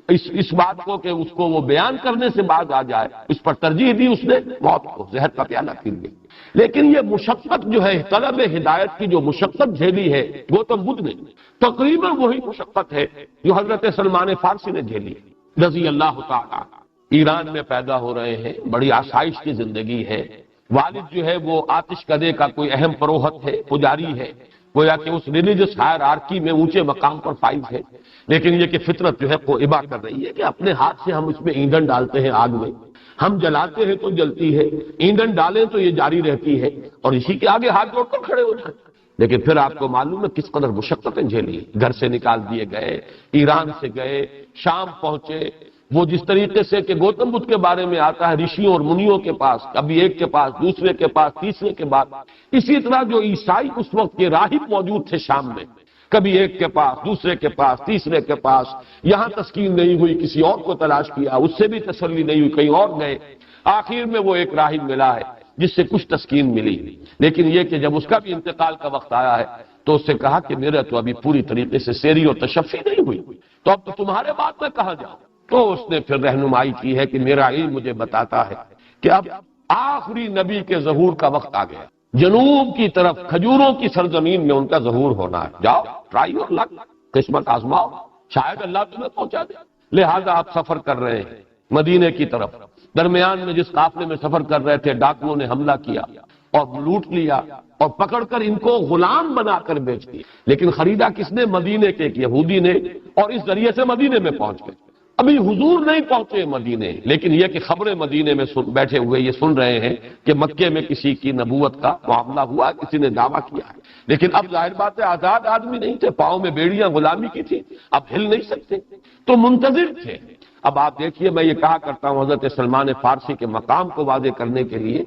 اس بات کو کہ اس کو وہ بیان کرنے سے باز آ جائے، اس پر ترجیح دی اس نے موت کو، زہر کا پیالہ پی لیا۔ لیکن یہ مشقت جو ہے طلب ہدایت کی جو مشقت جھیلی ہے گوتم بدھ نے، تقریباً وہی مشقت ہے جو حضرت سلمان فارسی نے جھیلی رضی اللہ تعالی۔ ایران میں پیدا ہو رہے ہیں، بڑی آسائش کی زندگی ہے، والد جو ہے وہ آتش کدے کا کوئی اہم پروہت ہے، پجاری ہے، گویا کہ اس ریلیجس ہائرارکی میں اونچے مقام پر فائز ہے، لیکن یہ کہ فطرت جو ہے وہ ابا کر رہی ہے کہ اپنے ہاتھ سے ہم اس میں ایندھن ڈالتے ہیں، آگ میں ہم جلاتے ہیں تو جلتی ہے، ایندھن ڈالیں تو یہ جاری رہتی ہے اور اسی کے آگے ہاتھ جوڑ کر کھڑے ہو جائیں۔ لیکن پھر آپ کو معلوم ہے کس قدر مشقتیں جھیلی، گھر سے نکال دیے گئے، ایران سے گئے، شام پہنچے، وہ جس طریقے سے کہ گوتم بدھ کے بارے میں آتا ہے رشیوں اور منیوں کے پاس، کبھی ایک کے پاس، دوسرے کے پاس، تیسرے کے بعد، اسی طرح جو عیسائی اس وقت کے راہب موجود تھے شام میں، کبھی ایک کے پاس، دوسرے کے پاس، تیسرے کے پاس، یہاں تسکین نہیں ہوئی کسی اور کو تلاش کیا، اس سے بھی تسلی نہیں ہوئی کہیں اور گئے، آخر میں وہ ایک راہب ملا ہے جس سے کچھ تسکین ملی، لیکن یہ کہ جب اس کا بھی انتقال کا وقت آیا ہے تو اس سے کہا کہ میرا تو ابھی پوری طریقے سے سیری اور تشفی نہیں ہوئی، تو اب تو تمہارے بات میں کہاں جاؤں؟ تو اس نے پھر رہنمائی کی ہے کہ میرا علم مجھے بتاتا ہے کہ اب آخری نبی کے ظہور کا وقت آ گیا، جنوب کی طرف کھجوروں کی سرزمین میں ان کا ظہور ہونا ہے، جاؤ ٹرائی یور لک، قسمت آزماؤ، شاید اللہ تمہیں پہنچا دے۔ لہذا آپ سفر کر رہے ہیں مدینے کی طرف، درمیان میں جس قافلے میں سفر کر رہے تھے ڈاکوؤں نے حملہ کیا اور لوٹ لیا اور پکڑ کر ان کو غلام بنا کر بیچ دیا، لیکن خریدا کس نے؟ مدینے کے ایک یہودی نے، اور اس ذریعے سے مدینے میں پہنچ گئے۔ ابھی حضور نہیں پہنچے مدینے، لیکن یہ کہ خبریں مدینے میں بیٹھے ہوئے یہ سن رہے ہیں کہ مکے میں کسی کی نبوت کا معاملہ ہوا، کسی نے دعویٰ کیا ہے، لیکن اب ظاہر بات ہے آزاد آدمی نہیں تھے، پاؤں میں بیڑیاں غلامی کی تھی، اب ہل نہیں سکتے، تو منتظر تھے۔ اب آپ دیکھیے، میں یہ کہا کرتا ہوں حضرت سلمان فارسی کے مقام کو واضح کرنے کے لیے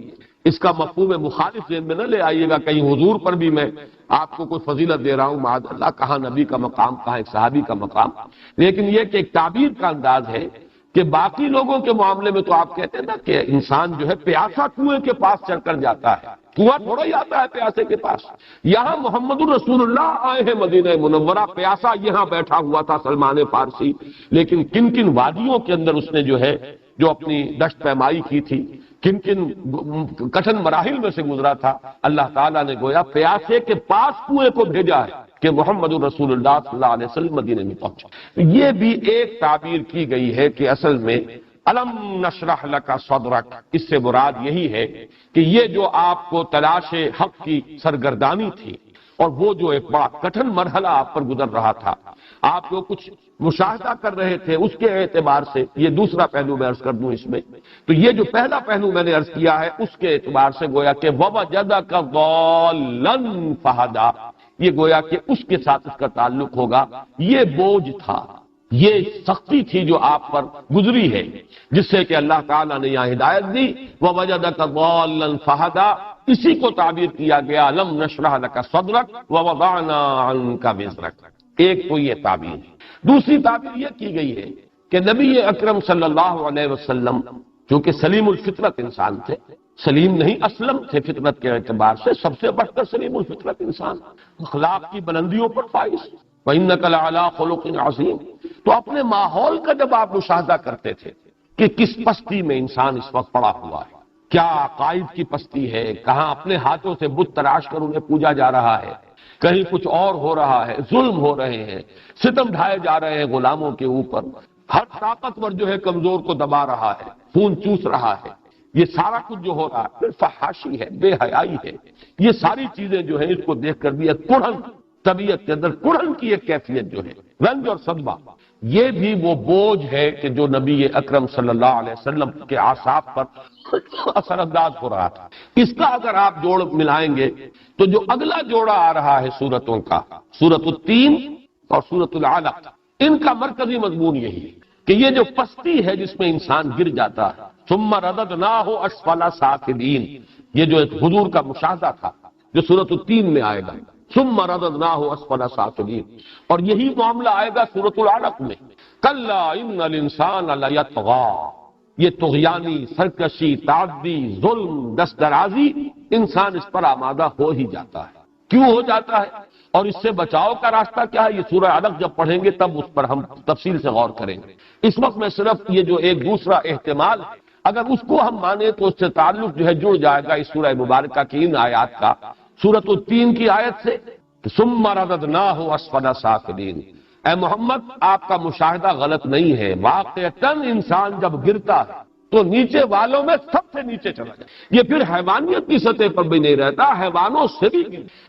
اس کا مفہوم مخالف ذہن میں نہ لے آئیے گا کہیں حضور پر بھی میں آپ کو کوئی فضیلت دے رہا ہوں، معاذ اللہ، کہاں نبی کا مقام، کہاں ایک صحابی کا مقام، لیکن یہ کہ ایک تعبیر کا انداز ہے کہ باقی لوگوں کے معاملے میں تو آپ کہتے ہیں نا کہ انسان جو ہے پیاسا کنویں کے پاس چڑھ کر جاتا ہے، کنواں تھوڑا ہی آتا ہے پیاسے کے پاس۔ یہاں محمد الرسول اللہ آئے ہیں مدینہ منورہ، پیاسا یہاں بیٹھا ہوا تھا سلمان فارسی، لیکن کن کن وادیوں کے اندر اس نے جو ہے جو اپنی دشت پیمائی کی تھی، کن کن کٹھن مراحل میں سے گزرا تھا، اللہ تعالیٰ نے گویا پیاسے کے پاس کنویں کو بھیجا ہے کہ محمد الرسول اللہ صلی اللہ علیہ وسلم مدینے میں پہنچا۔ یہ بھی ایک تعبیر کی گئی ہے کہ اصل میں الم نشرح لک صدرک، اس سے مراد یہی ہے کہ یہ جو آپ کو تلاش حق کی سرگردانی تھی اور وہ جو ایک بڑا کٹھن مرحلہ آپ پر گزر رہا تھا، آپ کو کچھ مشاہدہ کر رہے تھے اس کے اعتبار سے، یہ دوسرا پہلو میں عرض کر دوں اس میں، تو یہ جو پہلا پہلو میں نے عرض کیا ہے اس کے اعتبار سے گویا کہ وَوَجَدَكَ ضَالًّا فَهَدَىٰ، یہ گویا کہ اس کے ساتھ اس کا تعلق ہوگا، یہ بوجھ تھا، یہ سختی تھی جو آپ پر گزری ہے، جس سے کہ اللہ تعالیٰ نے یہاں ہدایت دی، وَوَجَدَكَ ضَالًّا فَهَدَىٰ، اسی کو تعبیر کیا گیا لَمْ نَشْرَحْ لَكَ صَدْرَكَ وَوَضَعْنَا عَنكَ وِزْرَكَ، ایک تو یہ تعبیر ہے۔ دوسری تعبیر یہ کی گئی ہے کہ نبی اکرم صلی اللہ علیہ وسلم چونکہ سلیم الفطرت انسان تھے، سلیم نہیں اسلم تھے فطرت کے اعتبار سے، سب سے بڑھ کر سلیم الفطرت انسان، اخلاق کی بلندیوں پر فائز، وَإِنَّكَ لَعَلَىٰ خُلُقٍ عَظِيمٍ، تو اپنے ماحول کا جب آپ مشاہدہ کرتے تھے کہ کس پستی میں انسان اس وقت پڑا ہوا ہے، کیا عقائد کی پستی ہے، کہاں اپنے ہاتھوں سے بت تراش کر انہیں پوجا جا رہا ہے، کہیں کچھ اور ہو رہا ہے، ظلم ہو رہے ہیں، ستم ڈھائے جا رہے ہیں غلاموں کے اوپر، ہر طاقتور جو ہے کمزور کو دبا رہا ہے، خون چوس رہا ہے، یہ سارا کچھ جو ہو رہا ہے پھر فحاشی ہے، بے حیائی ہے، یہ ساری چیزیں جو ہیں اس کو دیکھ کر بھی ایک کڑھن، طبیعت کے اندر کڑھن کی ایک کیفیت جو ہے، رنج اور صدمہ، یہ بھی وہ بوجھ ہے کہ جو نبی اکرم صلی اللہ علیہ وسلم کے اعصاب پر اثر انداز ہو رہا تھا۔ اس کا اگر آپ جوڑ ملائیں گے تو جو اگلا جوڑا آ رہا ہے سورتوں کا، سورۃ التین اور سورۃ العلق، ان کا مرکزی مضمون یہی ہے کہ یہ جو پستی ہے جس میں انسان گر جاتا ہے، ثم رددناہ اسفل سافلین، یہ جو ایک حضور کا مشاہدہ تھا جو سورۃ التین میں آئے گا، ثم رددناہ اسفل سافلین، اور یہی معاملہ آئے گا سورۃ العلق میں، کلا ان الانسان لیطغی، یہ طغیانی، سرکشی، تعدی، ظلم، دست درازی، انسان اس پر آمادہ ہو ہی جاتا ہے۔ کیوں ہو جاتا ہے اور اس سے بچاؤ کا راستہ کیا ہے، یہ سورہ علق جب پڑھیں گے تب اس پر ہم تفصیل سے غور کریں گے۔ اس وقت میں صرف یہ جو ایک دوسرا احتمال ہے اگر اس کو ہم مانیں تو اس سے تعلق جو ہے جڑ جائے گا اس سورہ مبارکہ کی ان آیات کا، سورۃ التین کی آیت سے، ثم رددناہ اسفل سافلین۔ اے محمد آپ کا مشاہدہ غلط نہیں ہے، واقعتاً انسان جب گرتا ہے تو نیچے والوں میں سب سے نیچے چلا جائے، یہ پھر حیوانیت کی سطح پر بھی نہیں رہتا، حیوانوں سے بھی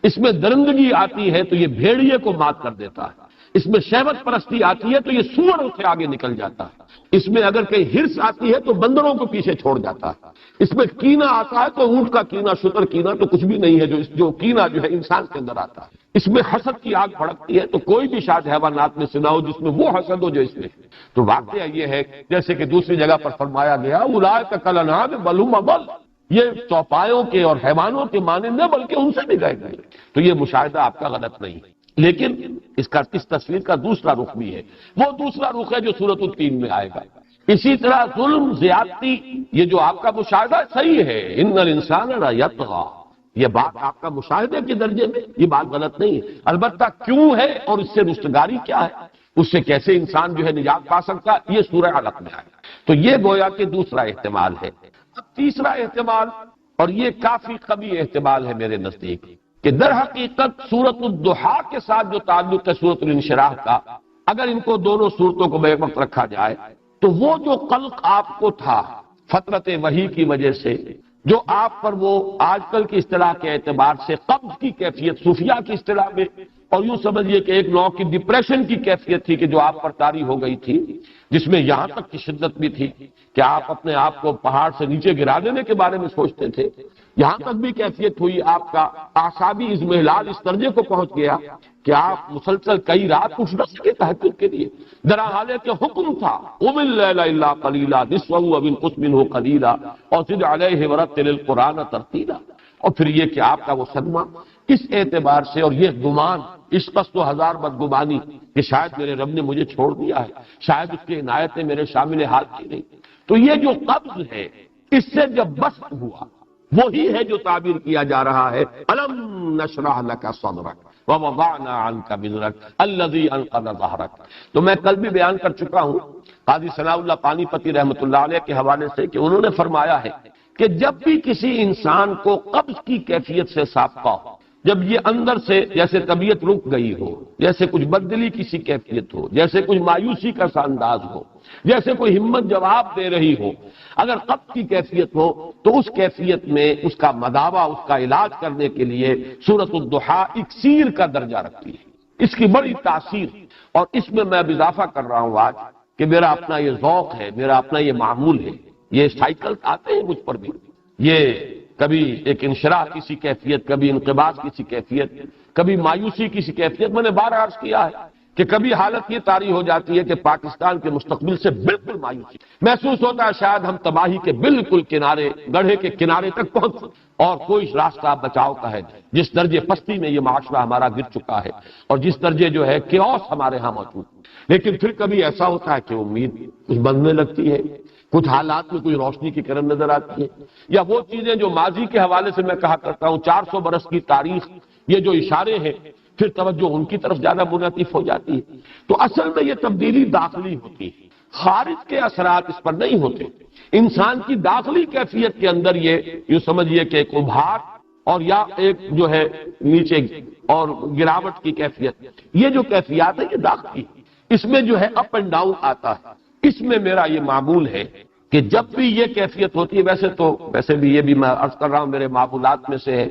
اس میں درندگی آتی ہے تو یہ بھیڑیے کو مات کر دیتا ہے، اس میں شہوت پرستی آتی ہے تو یہ سور سے آگے نکل جاتا ہے، اس میں اگر کہیں ہرس آتی ہے تو بندروں کو پیچھے چھوڑ جاتا ہے، اس میں کینہ آتا ہے تو اونٹ کا کینہ، شتر کینہ تو کچھ بھی نہیں ہے جو کینہ جو ہے انسان کے اندر آتا ہے، اس میں حسد کی آگ بھڑکتی ہے تو کوئی بھی شاید حیوانات میں سے نہ ہو جس میں وہ حسد ہو جو اس میں، تو واقعہ یہ ہے جیسے کہ دوسری جگہ پر فرمایا گیا اولئک کالانعام بل هم اضل، یہ چوپایوں کے اور حیوانوں کے مانند نہ بلکہ ان سے بھی گئے گئے، تو یہ مشاہدہ آپ کا غلط نہیں ہے، لیکن اس تصویر کا دوسرا رخ بھی ہے، وہ دوسرا رخ ہے جو سورۃ التین میں آئے گا۔ اسی طرح ظلم، زیادتی، یہ جو آپ کا مشاہدہ صحیح ہے، ان الانسان لیطغی، یہ بات آپ کا مشاہدے کے درجے میں، یہ بات غلط نہیں ہے، البتہ کیوں ہے اور اس سے رستگاری کیا ہے، اس سے کیسے انسان جو ہے نجات پا سکتا، یہ سورہ علق میں آئے گا، تو یہ گویا کہ دوسرا احتمال ہے۔ اب تیسرا احتمال، اور یہ کافی قوی احتمال ہے میرے نزدیک، کہ در حقیقت سورۃ الضحیٰ کے ساتھ جو تعلق ہے سورۃ الانشراح کا، اگر ان کو دونوں صورتوں کو بیک وقت رکھا جائے تو وہ جو قلق آپ کو تھا فطرت وحی کی وجہ سے، جو آپ پر وہ آج کل کی اصطلاح کے اعتبار سے قبض کی کیفیت، صوفیہ کی اصطلاح میں، اور یوں سمجھیے کہ ایک نوع کی ڈپریشن کی کیفیت تھی کہ جو آپ پر طاری ہو گئی تھی، جس میں یہاں تک کی شدت بھی تھی کہ آپ اپنے آپ کو پہاڑ سے نیچے گرا دینے کے بارے میں سوچتے تھے، یہاں تک بھی کیفیت ہوئی آپ کا اعصابی اضمحلال اس درجے کو پہنچ گیا کہ آپ مسلسل کئی رات اٹھ نہ سکے تہجد کے لیے، درحالے کہ حکم تھا قم اللیل الا قلیلا نصفہ او انقص منہ قلیلا اور زد علیہ ورتل القرآن ترتیلا، اور پھر یہ کہ آپ کا وہ صدمہ اس اعتبار سے، اور یہ گمان، اس قصد و ہزار بدگمانی کہ شاید میرے رب نے مجھے چھوڑ دیا ہے، شاید اس کی عنایتیں میرے شامل حال کی نہیں، تو یہ جو قبض ہے اس سے جب بست ہوا، وہی ہے جو تعبیر کیا جا رہا ہے الم نشرح لک صدرک ووضعنا عنک وزرک الذی انقض ظہرک۔ تو میں کل بھی بیان کر چکا ہوں قاضی ثناء اللہ پانی پتی رحمۃ اللہ علیہ کے حوالے سے کہ انہوں نے فرمایا ہے کہ جب بھی کسی انسان کو قبض کی کیفیت سے سابقہ ہو، جب یہ اندر سے جیسے طبیعت رک گئی ہو، جیسے کچھ بددلی کی سی کیفیت ہو، جیسے کچھ مایوسی کا سا انداز ہو، جیسے کوئی ہمت جواب دے رہی ہو، اگر قبض کی کیفیت ہو تو اس کیفیت میں اس کا مداوع، اس کا علاج کرنے کے لیے سورۃ الضحیٰ اکسیر کا درجہ رکھتی ہے، اس کی بڑی تاثیر، اور اس میں میں اضافہ کر رہا ہوں آج کہ میرا اپنا یہ ذوق ہے، میرا اپنا یہ معمول ہے، یہ سائیکل آتے ہیں مجھ پر بھی، یہ کبھی ایک انشراح کی سی کیفیت، کبھی انقباض کی سی کیفیت، کبھی مایوسی کی سی کیفیت. میں نے بار عرض کیا ہے کہ کبھی حالت یہ طاری ہو جاتی ہے کہ پاکستان کے مستقبل سے بالکل مایوسی محسوس ہوتا ہے، شاید ہم تباہی کے بالکل کنارے، گڑھے کے کنارے تک پہنچ اور کوئی راستہ بچاؤ کا ہے. جس درجے پستی میں یہ معاشرہ ہمارا گر چکا ہے اور جس درجے جو ہے کیوس ہمارے ہاں موجود. لیکن پھر کبھی ایسا ہوتا ہے کہ امید کچھ بننے لگتی ہے، کچھ حالات میں کوئی روشنی کی کرن نظر آتی ہے، یا وہ چیزیں جو ماضی کے حوالے سے میں کہا کرتا ہوں 400 برس کی تاریخ، یہ جو اشارے ہیں، پھر توجہ ان کی طرف زیادہ منعطف ہو جاتی ہے. تو اصل میں یہ تبدیلی داخلی ہوتی ہے، خارج کے اثرات اس پر نہیں ہوتے. انسان کی داخلی کیفیت کے اندر یہ یوں سمجھیے کہ ایک ابھار اور یا ایک جو ہے نیچے اور گراوٹ کی کیفیت، یہ جو کیفیات ہے یہ داخلی، اس میں جو ہے اپ اینڈ ڈاؤن آتا ہے. اس میں میرا یہ معمول ہے کہ جب بھی یہ کیفیت ہوتی ہے، ویسے بھی یہ بھی میں عرض کر رہا ہوں میرے معمولات میں سے ہے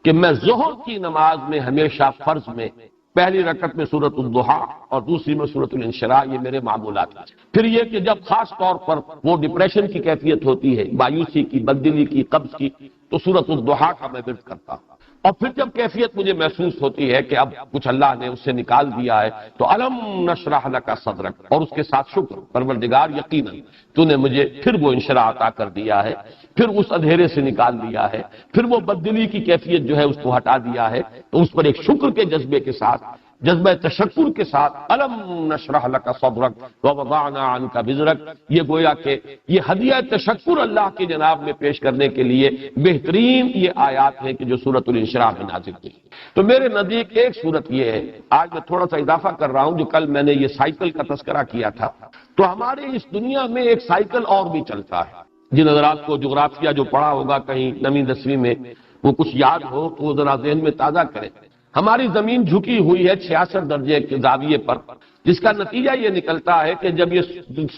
کہ میں ظہر کی نماز میں ہمیشہ فرض میں پہلی رکعت میں سورۃ الضحیٰ اور دوسری میں سورۃ الانشراح، یہ میرے معمولات ہیں. پھر یہ کہ جب خاص طور پر وہ ڈپریشن کی کیفیت ہوتی ہے، مایوسی کی، بددلی کی، قبض کی، تو سورۃ الضحیٰ کا میں ورد کرتا ہوں. اور پھر جب کیفیت مجھے محسوس ہوتی ہے کہ اب کچھ اللہ نے اس سے نکال دیا ہے، تو الم نشرح لک صدرک، اور اس کے ساتھ شکر، پروردگار یقیناً تو نے مجھے پھر وہ انشراح عطا کر دیا ہے، پھر اس اندھیرے سے نکال دیا ہے، پھر وہ بددلی کی کیفیت جو ہے اس کو ہٹا دیا ہے. تو اس پر ایک شکر کے جذبے کے ساتھ، جذبہ تشکر کے ساتھ الم نشرح لک صدرک ووضعنا عنک وزرک، یہ گویا کہ یہ ہدیہ تشکر اللہ کی جناب میں پیش کرنے کے لیے بہترین یہ آیات ہیں کہ جو سورۃ الانشراح میں نازل ہوئی. تو میرے نزدیک ایک صورت یہ ہے، آج میں تھوڑا سا اضافہ کر رہا ہوں، جو کل میں نے یہ سائیکل کا تذکرہ کیا تھا، تو ہمارے اس دنیا میں ایک سائیکل اور بھی چلتا ہے. جن حضرات کو جغرافیہ جو پڑھا ہوگا کہیں 9ویں 10ویں میں، وہ کچھ یاد ہو تو وہ ذرا ذہن میں تازہ کریں. ہماری زمین جھکی ہوئی ہے 66 درجے کے زاویے پر، جس کا نتیجہ یہ نکلتا ہے کہ جب یہ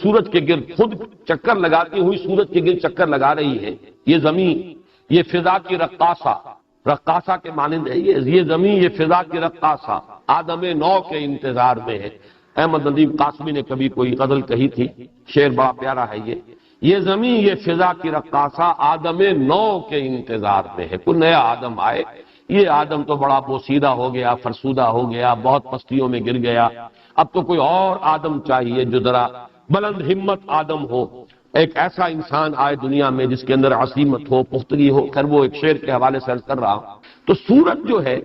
سورج کے گرد خود چکر لگاتی ہوئی سورج کے گرد چکر لگا رہی ہے، یہ زمین، یہ فضا کی رقاصہ کے مانند ہے. یہ زمین، یہ فضا کی رقاصہ آدم نو کے انتظار میں ہے. احمد ندیم قاسمی نے کبھی کوئی غزل کہی تھی، شعر بڑا پیارا ہے. یہ زمین، یہ فضا کی رقاصہ آدم نو کے انتظار میں ہے. کوئی نیا آدم آئے. یہ آدم تو بڑا بوسیدہ ہو گیا، فرسودہ ہو گیا، بہت پستیوں میں گر گیا. اب تو کوئی اور آدم چاہیے جو ذرا بلند ہمت آدم ہو، ایک ایسا انسان آئے دنیا میں جس کے اندر عصیمت ہو، پختگی ہو. خیر وہ ایک شعر کے حوالے سے عرض کر رہا ہوں. تو سورج جو ہے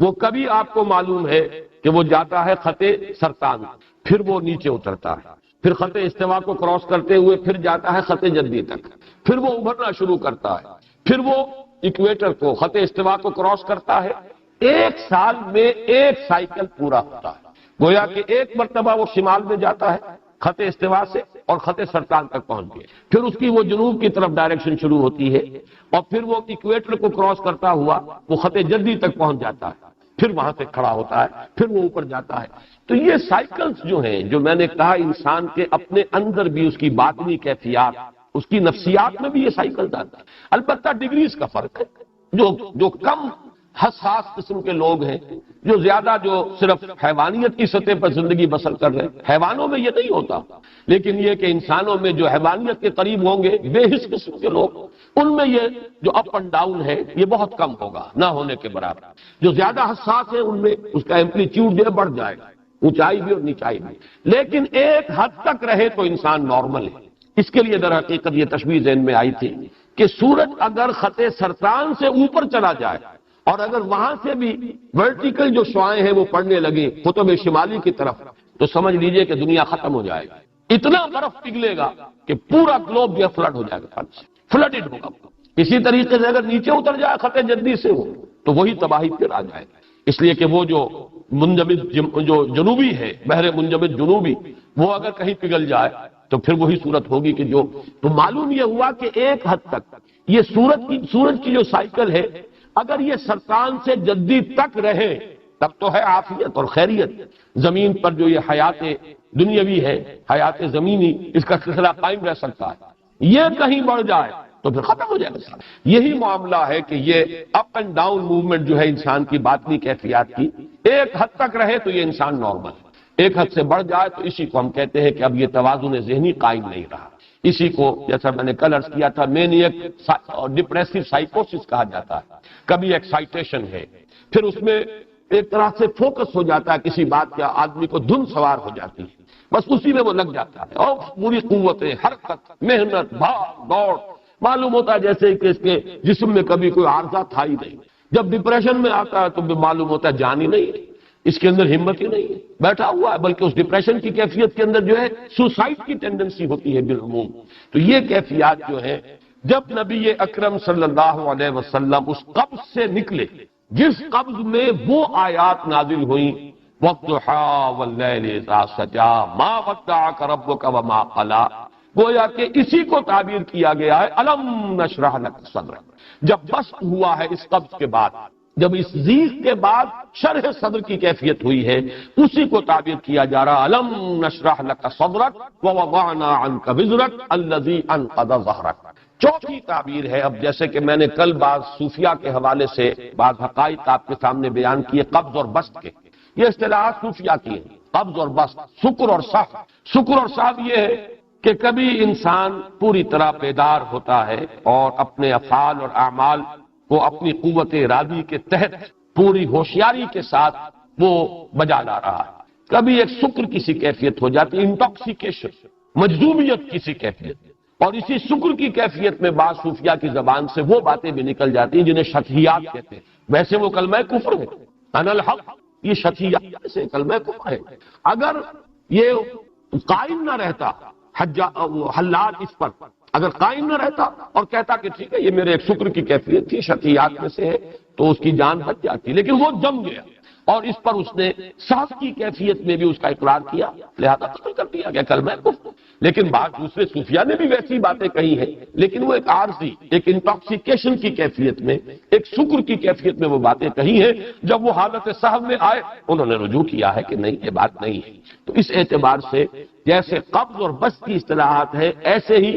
وہ کبھی آپ کو معلوم ہے کہ وہ جاتا ہے خط سرطان، پھر وہ نیچے اترتا ہے، پھر خط استوا کو کراس کرتے ہوئے پھر جاتا ہے خط جدی تک، پھر وہ ابھرنا شروع کرتا ہے، پھر وہ ایکویٹر کو، خط استوا کو کراس کرتا ہے. ایک سال میں ایک سائیکل پورا ہوتا ہے. گویا کہ ایک مرتبہ وہ شمال میں جاتا ہے خط استوا سے اور خط سرطان تک پہنچ گئے، پھر اس کی وہ جنوب کی طرف ڈائریکشن شروع ہوتی ہے، اور پھر وہ ایکویٹر کو کراس کرتا ہوا وہ خط جدی تک پہنچ جاتا ہے، پھر وہاں سے کھڑا ہوتا ہے، پھر وہ اوپر جاتا ہے. تو یہ سائیکلز جو ہیں، جو میں نے کہا انسان کے اپنے اندر بھی اس کی باطنی کیفیات، اس کی نفسیات میں بھی یہ سائیکل آتا ہے. البتہ ڈگریز کا فرق ہے. جو کم حساس قسم کے لوگ ہیں، جو زیادہ جو صرف حیوانیت کی سطح پر زندگی بسر کر رہے ہیں، حیوانوں میں یہ نہیں ہوتا، لیکن یہ کہ انسانوں میں جو حیوانیت کے قریب ہوں گے بے حس قسم کے لوگ، ان میں یہ جو اپ اینڈ ڈاؤن ہے یہ بہت کم ہوگا، نہ ہونے کے برابر. جو زیادہ حساس ہے ان میں اس کا ایمپلیٹیوڈ جو ہے بڑھ جائے گا، اونچائی بھی اور نیچائی بھی. لیکن ایک حد تک رہے تو انسان نارمل ہے. اس کے لیے در حقیقت یہ تشبیہ ذہن میں آئی تھی کہ سورج اگر خط سرطان سے اوپر چلا جائے اور اگر وہاں سے بھی ورٹیکل جو شعاعیں ہیں وہ پڑنے لگیں قطب شمالی کی طرف، تو سمجھ لیجئے کہ دنیا ختم ہو جائے گی. اتنا برف پگھلے گا کہ پورا گلوب جو فلڈ ہو جائے گا، فلڈڈ ہوگا. اسی طریقے سے اگر نیچے اتر جائے خط جدی سے ہو تو وہی تباہی پھر آ جائے گا. اس لیے کہ وہ جو منجمد جو جنوبی ہے، بحر منجمد جنوبی، وہ اگر کہیں پگھل جائے تو پھر وہی صورت ہوگی کہ جو. تو معلوم یہ ہوا کہ ایک حد تک یہ سورج کی جو سائیکل ہے، اگر یہ سرطان سے جدی تک رہے تب تو ہے عافیت اور خیریت. زمین پر جو یہ حیات دنیاوی ہے، حیات زمینی، اس کا سلسلہ قائم رہ سکتا ہے. یہ کہیں بڑھ جائے تو پھر ختم ہو جائے گا سارا۔ یہی معاملہ ہے کہ یہ اپ اینڈ ڈاؤن موومنٹ جو ہے انسان کی باطنی کیفیات کی، ایک حد تک رہے تو یہ انسان نارمل ہے، ایک حد سے بڑھ جائے تو اسی کو ہم کہتے ہیں کہ اب یہ توازن ذہنی قائم نہیں رہا۔ اسی کو جیسا میں نے کل عرض کیا تھا مینیک اور ڈپریسو سائیکوسس کہا جاتا ہے۔ کبھی ایکسائٹیشن ہے، پھر اس میں ایک طرح سے فوکس ہو جاتا ہے کسی بات کا، آدمی کو دھن سوار ہو جاتی ہے، بس اسی میں وہ لگ جاتا ہے اور پوری قوتیں، حرکت، محنت، بھاگ دوڑ، معلوم ہوتا ہے جیسے کہ اس کے جسم میں کبھی کوئی عارضہ تھا ہی نہیں۔ جب ڈپریشن میں آتا ہے تو معلوم ہوتا ہے جان ہی نہیں ہے، اس کے اندر ہمت ہی نہیں ہے، بیٹھا ہوا ہے، بلکہ اس ڈپریشن کی کیفیت کے اندر جو ہے سوسائڈ کی ٹینڈنسی ہوتی ہے بالعموم۔ تو یہ کیفیات جو ہیں، جب نبی اکرم صلی اللہ علیہ وسلم اس قبض سے نکلے جس قبض میں وہ آیات نازل ہوئیں وَالضُّحَىٰ وَاللَّيْلِ إِذَا سَجَىٰ مَا وَدَّعَكَ رَبُّكَ وَمَا قَلَىٰ، گویا کہ اسی کو تعبیر کیا گیا ہے الم نشرح لک صدرک۔ جب بسط ہوا ہے اس قبض کے بعد، جب اس ضیق کے بعد شرح صدر کی کیفیت ہوئی ہے، اسی کو تعبیر کیا جا رہا الم نشرح لک صدرک ووضعنا عنک وزرک الذی انقض ظہرک۔ چوتھی تعبیر ہے، اب جیسے کہ میں نے کل بعض صوفیہ کے حوالے سے بعض حقائق آپ کے سامنے بیان کیے قبض اور بسط کے، یہ اصطلاحات صوفیہ کی ہیں، قبض اور بسط، شکر اور صحو۔ شکر اور صحو یہ ہے کہ کبھی انسان پوری طرح بیدار ہوتا ہے اور اپنے افعال اور اعمال کو اپنی قوت ارادی کے تحت پوری ہوشیاری کے ساتھ وہ بجا لا رہا ہے، کبھی ایک شکر کسی کیفیت ہو جاتی ہے، انٹاکسیکیشن، مجذوبیت کسی کیفیت، اور اسی شکر کی کیفیت میں بعض صوفیہ کی زبان سے وہ باتیں بھی نکل جاتی ہیں جنہیں شطحیات کہتے ہیں۔ ویسے وہ کلمہ کفر ہے، انا الحق، یہ شطحیات سے کلمہ کفر ہے۔ اگر یہ قائم نہ رہتا حلال اس پر، اگر قائم نہ رہتا اور کہتا کہ ٹھیک ہے یہ میرے ایک شکر کی کیفیت تھی، شطحیات میں سے ہے، تو اس کی جان بچ جاتی، لیکن وہ جم گیا اور اس پر اس نے صحو کی کیفیت میں بھی اس کا اقرار کیا، لہذا قتل کر دیا گیا کلمہ کفر۔ لیکن بعض دوسرے صوفیہ نے بھی ویسی باتیں کہی ہیں، لیکن وہ ایک عارضی، ایک انٹاکسیکیشن کی کیفیت میں، ایک شکر کی کیفیت میں وہ باتیں کہی ہیں۔ جب وہ حالت صحو میں آئے انہوں نے رجوع کیا ہے کہ نہیں یہ بات نہیں ہے۔ تو اس اعتبار سے جیسے قبض اور بسط کی اصطلاحات ہے، ایسے ہی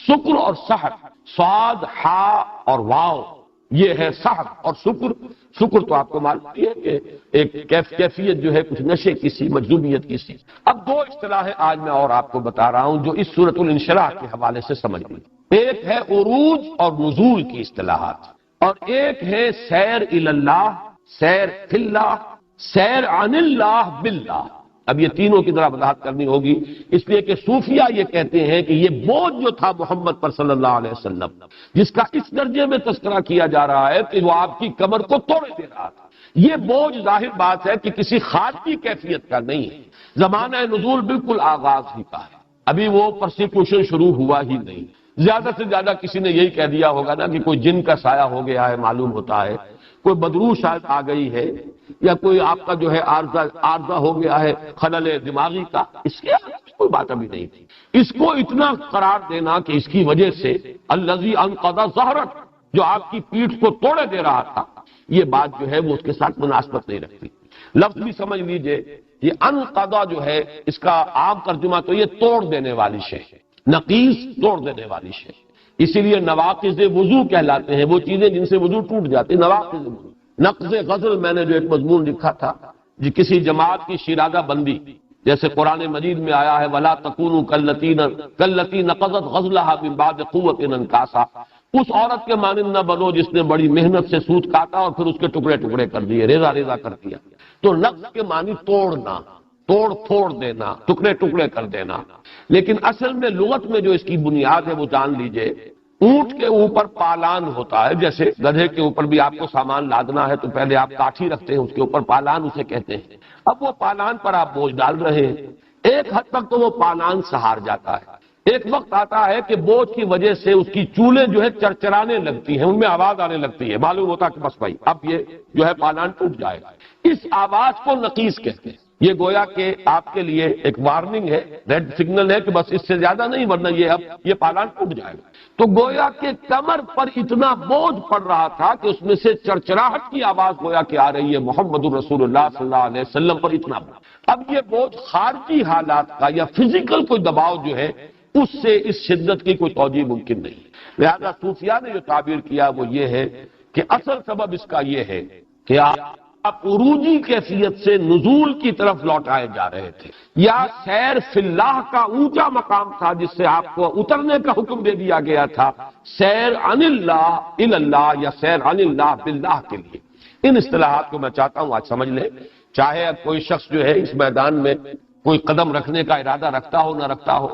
شکر اور صحو، صاد، ہا اور واو، یہ ہے صحو اور شکر۔ شکر تو آپ کو معلوم ہے کہ ایک کیفیت جو ہے کچھ نشے کی سی، مجذوبیت کی سی۔ اب دو اصطلاحیں آج میں اور آپ کو بتا رہا ہوں جو اس سورۃ الانشراح کے حوالے سے سمجھ لیں۔ ایک ہے عروج اور نزول کی اصطلاحات، اور ایک ہے سیر الی اللہ، سیر فی اللہ، سیر عن اللہ باللہ۔ اب یہ تینوں کی طرح وضاحت کرنی ہوگی، اس لیے کہ صوفیہ یہ کہتے ہیں کہ یہ بوجھ جو تھا محمد پر صلی اللہ علیہ وسلم، جس کا اس درجے میں تذکرہ کیا جا رہا ہے کہ وہ آپ کی کمر کو توڑ دے رہا تھا، یہ بوجھ ظاہر بات ہے کہ کسی خارجی کیفیت کا نہیں ہے۔ زمانہ نزول بالکل آغاز ہی کا ہے، ابھی وہ پرسیکیوشن شروع ہوا ہی نہیں۔ زیادہ سے زیادہ کسی نے یہی کہہ دیا ہوگا نا کہ کوئی جن کا سایہ ہو گیا ہے، معلوم ہوتا ہے کوئی بدرو شاید آ گئی ہے، یا کوئی آپ کا جو ہے عارضہ ہو گیا ہے خلل دماغی کا، اس کے کوئی بات ابھی نہیں تھی۔ اس کو اتنا قرار دینا کہ اس کی وجہ سے الذی انقض ظہرک، جو آپ کی پیٹھ کو توڑے دے رہا تھا، یہ بات جو ہے وہ اس کے ساتھ مناسبت نہیں رکھتی۔ لفظ بھی سمجھ لیجئے، یہ انقضا جو ہے اس کا عام ترجمہ تو یہ توڑ دینے والی شے، نقیض توڑ دینے والی شے، اسی لیے نواقض وضو کہلاتے ہیں، وہ چیزیں جن سے وضو ٹوٹ جاتے ہیں، نواقض وضو۔ نقض غزل میں نے جو ایک مضمون لکھا تھا، کسی جماعت کی شیرازہ بندی، جیسے قرآن مجید میں آیا ہے وَلَا تَكُونُوا كَالَّتِي نَقَضَتْ غَزْلَهَا مِن بَعْدِ قُوَّةٍ أَنْكَاثًا، اس عورت کے مانند نہ بنو جس نے بڑی محنت سے سوت کاٹا اور پھر اس کے ٹکڑے ٹکڑے کر دیے، ریزہ ریزہ کر دیا۔ تو نقض کے معنی توڑنا، توڑ پھوڑ دینا، ٹکڑے ٹکڑے کر دینا۔ لیکن اصل میں لغت میں جو اس کی بنیاد ہے وہ جان لیجئے، اونٹ کے اوپر پالان ہوتا ہے، جیسے گدھے کے اوپر بھی آپ کو سامان لادنا ہے تو پہلے آپ کاٹھی رکھتے ہیں، اس کے اوپر پالان اسے کہتے ہیں۔ اب وہ پالان پر آپ بوجھ ڈال رہے ہیں، ایک حد تک تو وہ پالان سہار جاتا ہے، ایک وقت آتا ہے کہ بوجھ کی وجہ سے اس کی چولیں جو ہے چرچرانے لگتی ہیں، ان میں آواز آنے لگتی ہے، معلوم ہوتا کہ بس بھائی اب یہ جو ہے پالان ٹوٹ جائے گا۔ اس آواز کو نقیض کہتے ہیں۔ یہ گویا کہ آپ کے لیے ایک وارننگ ہے، ریڈ سگنل ہے کہ بس اس سے زیادہ نہیں، ورنہ یہ پالان ٹوٹ جائے گا۔ تو گویا کہ کمر پر اتنا بوجھ پڑ رہا تھا کہ اس میں سے چرچراہٹ کی آواز گویا کہ آ رہی ہے محمد الرسول اللہ صلی اللہ علیہ وسلم پر، اتنا بوجھ۔ اب یہ بوجھ خارجی حالات کا یا فزیکل کوئی دباؤ جو ہے اس سے اس شدت کی کوئی توجیہ ممکن نہیں۔ لہذا صوفیاء نے جو تعبیر کیا وہ یہ ہے کہ اصل سبب اس کا یہ ہے کہ آپ عروجی کیفیت سے نزول کی طرف لوٹائے جا رہے تھے، یا سیر فی اللہ کا اونچا مقام تھا جس سے آپ کو اترنے کا حکم دے دیا گیا تھا، سیر عن اللہ الی اللہ یا سیر عن اللہ باللہ کے لیے۔ ان اصطلاحات کو میں چاہتا ہوں آج سمجھ لیں، چاہے اب کوئی شخص جو ہے اس میدان میں کوئی قدم رکھنے کا ارادہ رکھتا ہو نہ رکھتا ہو،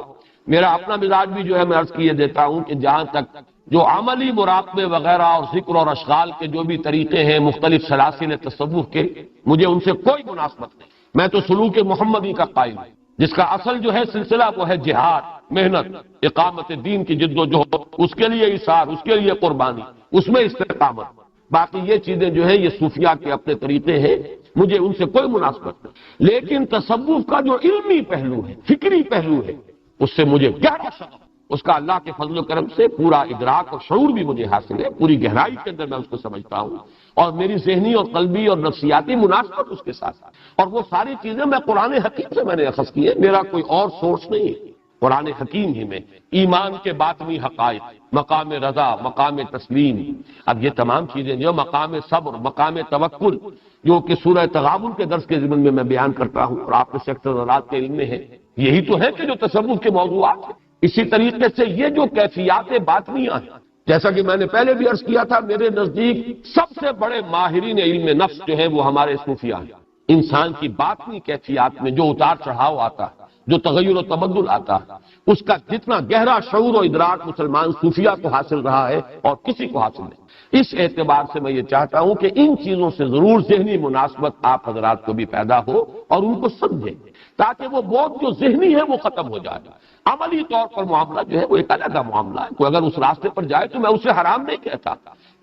میرا اپنا مزاج بھی جو ہے میں عرض کیے دیتا ہوں کہ جہاں تک جو عملی مراقبے وغیرہ اور ذکر اور اشغال کے جو بھی طریقے ہیں مختلف سلاسل تصوف کے، مجھے ان سے کوئی مناسبت نہیں۔ میں تو سلوک محمدی کا قائل ہوں، جس کا اصل جو ہے سلسلہ وہ ہے جہاد، محنت، اقامت دین کی جد و جہد، اس کے لیے ایثار، اس کے لیے قربانی، اس میں استقامت۔ باقی یہ چیزیں جو ہے یہ صوفیاء کے اپنے طریقے ہیں، مجھے ان سے کوئی مناسبت نہیں۔ لیکن تصوف کا جو علمی پہلو ہے، فکری پہلو ہے، اس سے مجھے گہرا شغف، اس کا اللہ کے فضل و کرم سے پورا ادراک اور شعور بھی مجھے حاصل ہے، پوری گہرائی کے اندر میں اس کو سمجھتا ہوں، اور میری ذہنی اور قلبی اور نفسیاتی مناسبت اس کے ساتھ، اور وہ ساری چیزیں میں قرآن حکیم سے میں نے اخذ کی ہے، میرا کوئی اور سورس نہیں ہے، قرآن حکیم ہی میں ایمان کے باطنی حقائق، مقام رضا، مقام تسلیم، اب یہ تمام چیزیں جو مقام صبر، مقام توکل، جو کہ سورہ تغابن کے درس کے ضمن میں میں بیان کرتا ہوں اور آپ کے سیکٹر رات کے علم میں ہے، یہی تو ہے کہ جو تصوف کے موضوعات ہیں۔ اسی طریقے سے یہ جو کیفیات باطنیہ ہیں، جیسا کہ میں نے پہلے بھی عرض کیا تھا، میرے نزدیک سب سے بڑے ماہرین علم نفس جو ہے وہ ہمارے صوفیاء ہیں۔ انسان کی باطنی کیفیات میں جو اتار چڑھاؤ آتا ہے، جو تغیر و تبدل آتا ہے، اس کا جتنا گہرا شعور و ادراک مسلمان صوفیاء کو حاصل رہا ہے اور کسی کو حاصل نہیں۔ اس اعتبار سے میں یہ چاہتا ہوں کہ ان چیزوں سے ضرور ذہنی مناسبت آپ حضرات کو بھی پیدا ہو اور ان کو سمجھیں، تاکہ وہ بہت جو ذہنی ہے وہ ختم ہو جائے۔ عملی طور پر معاملہ جو ہے وہ ایک الگ معاملہ ہے، کوئی اگر اس راستے پر جائے تو میں اسے حرام نہیں کہتا،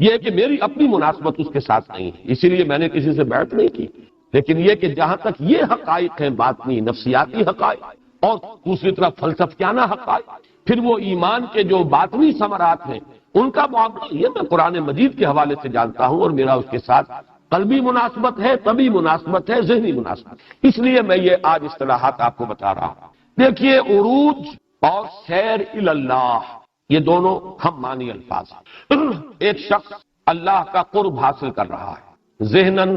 یہ ہے کہ میری اپنی مناسبت اس کے ساتھ نہیں ہے، اسی لیے میں نے کسی سے بیعت نہیں کی۔ لیکن یہ کہ جہاں تک یہ حقائق ہیں باطنی نفسیاتی حقائق اور دوسری طرف فلسفیانہ حقائق، پھر وہ ایمان کے جو باطنی ثمرات ہیں ان کا معاملہ یہ میں قرآن مجید کے حوالے سے جانتا ہوں، اور میرا اس کے ساتھ قلبی مناسبت ہے، طبی مناسبت ہے، ذہنی مناسبت، اس لیے میں یہ آج اصطلاحات آپ کو بتا رہا ہوں۔ دیکھیے، عروج اور سیر الی اللہ یہ دونوں ہم معنی الفاظ ہیں۔ ایک شخص اللہ کا قرب حاصل کر رہا ہے، ذہناً،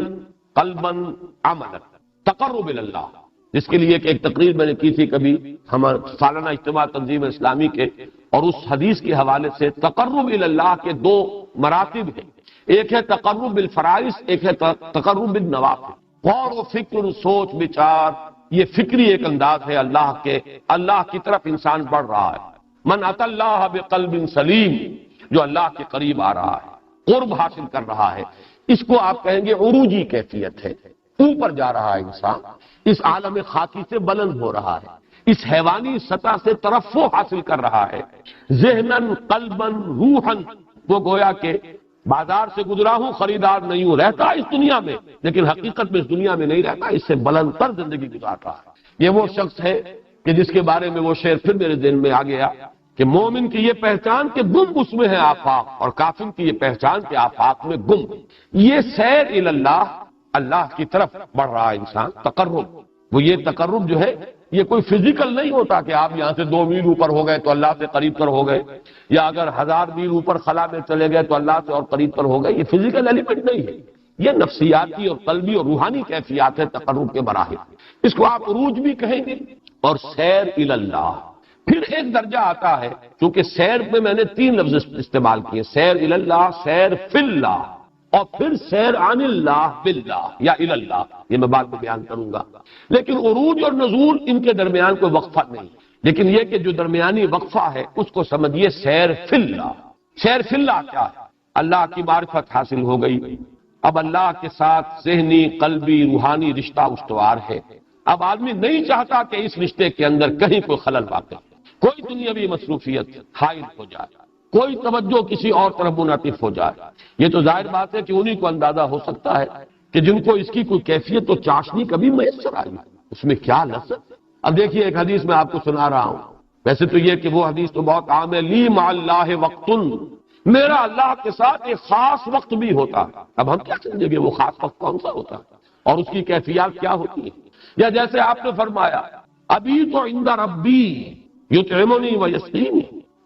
قلباً، عملاً، تقرب الی اللہ، جس کے لیے ایک تقریر میں نے کی تھی کبھی ہمارے سالانہ اجتماع تنظیم اسلامی کے، اور اس حدیث کے حوالے سے تقرب الی اللہ کے دو مراتب ہیں، ایک ہے تقرب بالفرائض، ایک ہے تقرب بالنوافل۔ غور و فکر، سوچ بچار، یہ فکری ایک انداز ہے اللہ کی طرف انسان بڑھ رہا ہے۔ من اتی اللہ بقلب سلیم، جو اللہ کے قریب آ رہا ہے، قرب حاصل کر رہا ہے، اس کو آپ کہیں گے عروجی کیفیت ہے، اوپر جا رہا ہے انسان، اس عالم خاکی سے بلند ہو رہا ہے، اس حیوانی سطح سے ترفع حاصل کر رہا ہے، ذہناً، قلباً، روحاً، وہ گویا کہ بازار سے گزرا ہوں، خریدار نہیں ہوں، رہتا اس دنیا میں لیکن حقیقت میں اس دنیا میں نہیں رہتا، اس سے بلند تر زندگی گزارتا ہے۔ یہ وہ شخص ہے کہ جس کے بارے میں وہ شعر پھر میرے ذہن میں آ گیا کہ مومن کی یہ پہچان کہ گم اس میں ہے آفاق، اور کافر کی یہ پہچان کہ آفاق میں گم۔ یہ سیر الی اللہ، اللہ کی طرف بڑھ رہا ہے انسان، تقرب، وہ یہ تقرب جو ہے یہ کوئی فزیکل نہیں ہوتا کہ آپ یہاں سے 2 میل اوپر ہو گئے تو اللہ سے قریب تر ہو گئے، یا اگر 1000 میل اوپر خلا میں چلے گئے تو اللہ سے اور قریب تر ہو گئے، یہ فزیکل ایلیمنٹ نہیں ہے، یہ نفسیاتی اور قلبی اور روحانی کیفیات ہے تقرب کے مراحل، اس کو آپ عروج بھی کہیں گے۔ اور سیر الی اللہ، پھر ایک درجہ آتا ہے، چونکہ سیر میں میں نے 3 لفظ استعمال کیے، سیر الی اللہ، سیر فی اللہ، اور پھر سیر عن اللہ باللہ یا الی اللہ، یہ میں بعد میں بیان کروں گا۔ لیکن عروج اور نزول ان کے درمیان کوئی وقفہ نہیں، لیکن یہ کہ جو درمیانی وقفہ ہے اس کو سمجھیے سیر فی اللہ۔ سیر فی اللہ کیا ہے؟ اللہ کی معرفت حاصل ہو گئی، اب اللہ کے ساتھ ذہنی، قلبی، روحانی رشتہ استوار ہے، اب آدمی نہیں چاہتا کہ اس رشتے کے اندر کہیں کوئی خلل واقع ہو، کوئی دنیاوی مصروفیت حائل ہو جائے، کوئی توجہ کسی اور طرف منعطف ہو جائے۔ یہ تو ظاہر بات ہے کہ انہی کو اندازہ ہو سکتا ہے کہ جن کو اس کی کوئی کیفیت و چاشنی کبھی میسر آئی، اس میں کیا لذت۔ اب دیکھیے، ایک حدیث میں آپ کو سنا رہا ہوں، ویسے تو یہ کہ وہ حدیث تو بہت عام ہے، لی مع اللہ وقت، میرا اللہ کے ساتھ ایک خاص وقت بھی ہوتا ہے۔ اب ہم کیا سمجھیں گے وہ خاص وقت کون سا ہوتا ہے اور اس کی کیفیات کیا ہوتی ہے؟ یا جیسے آپ نے فرمایا ابھی تو عند ربی، یطعمنی و یسقینی،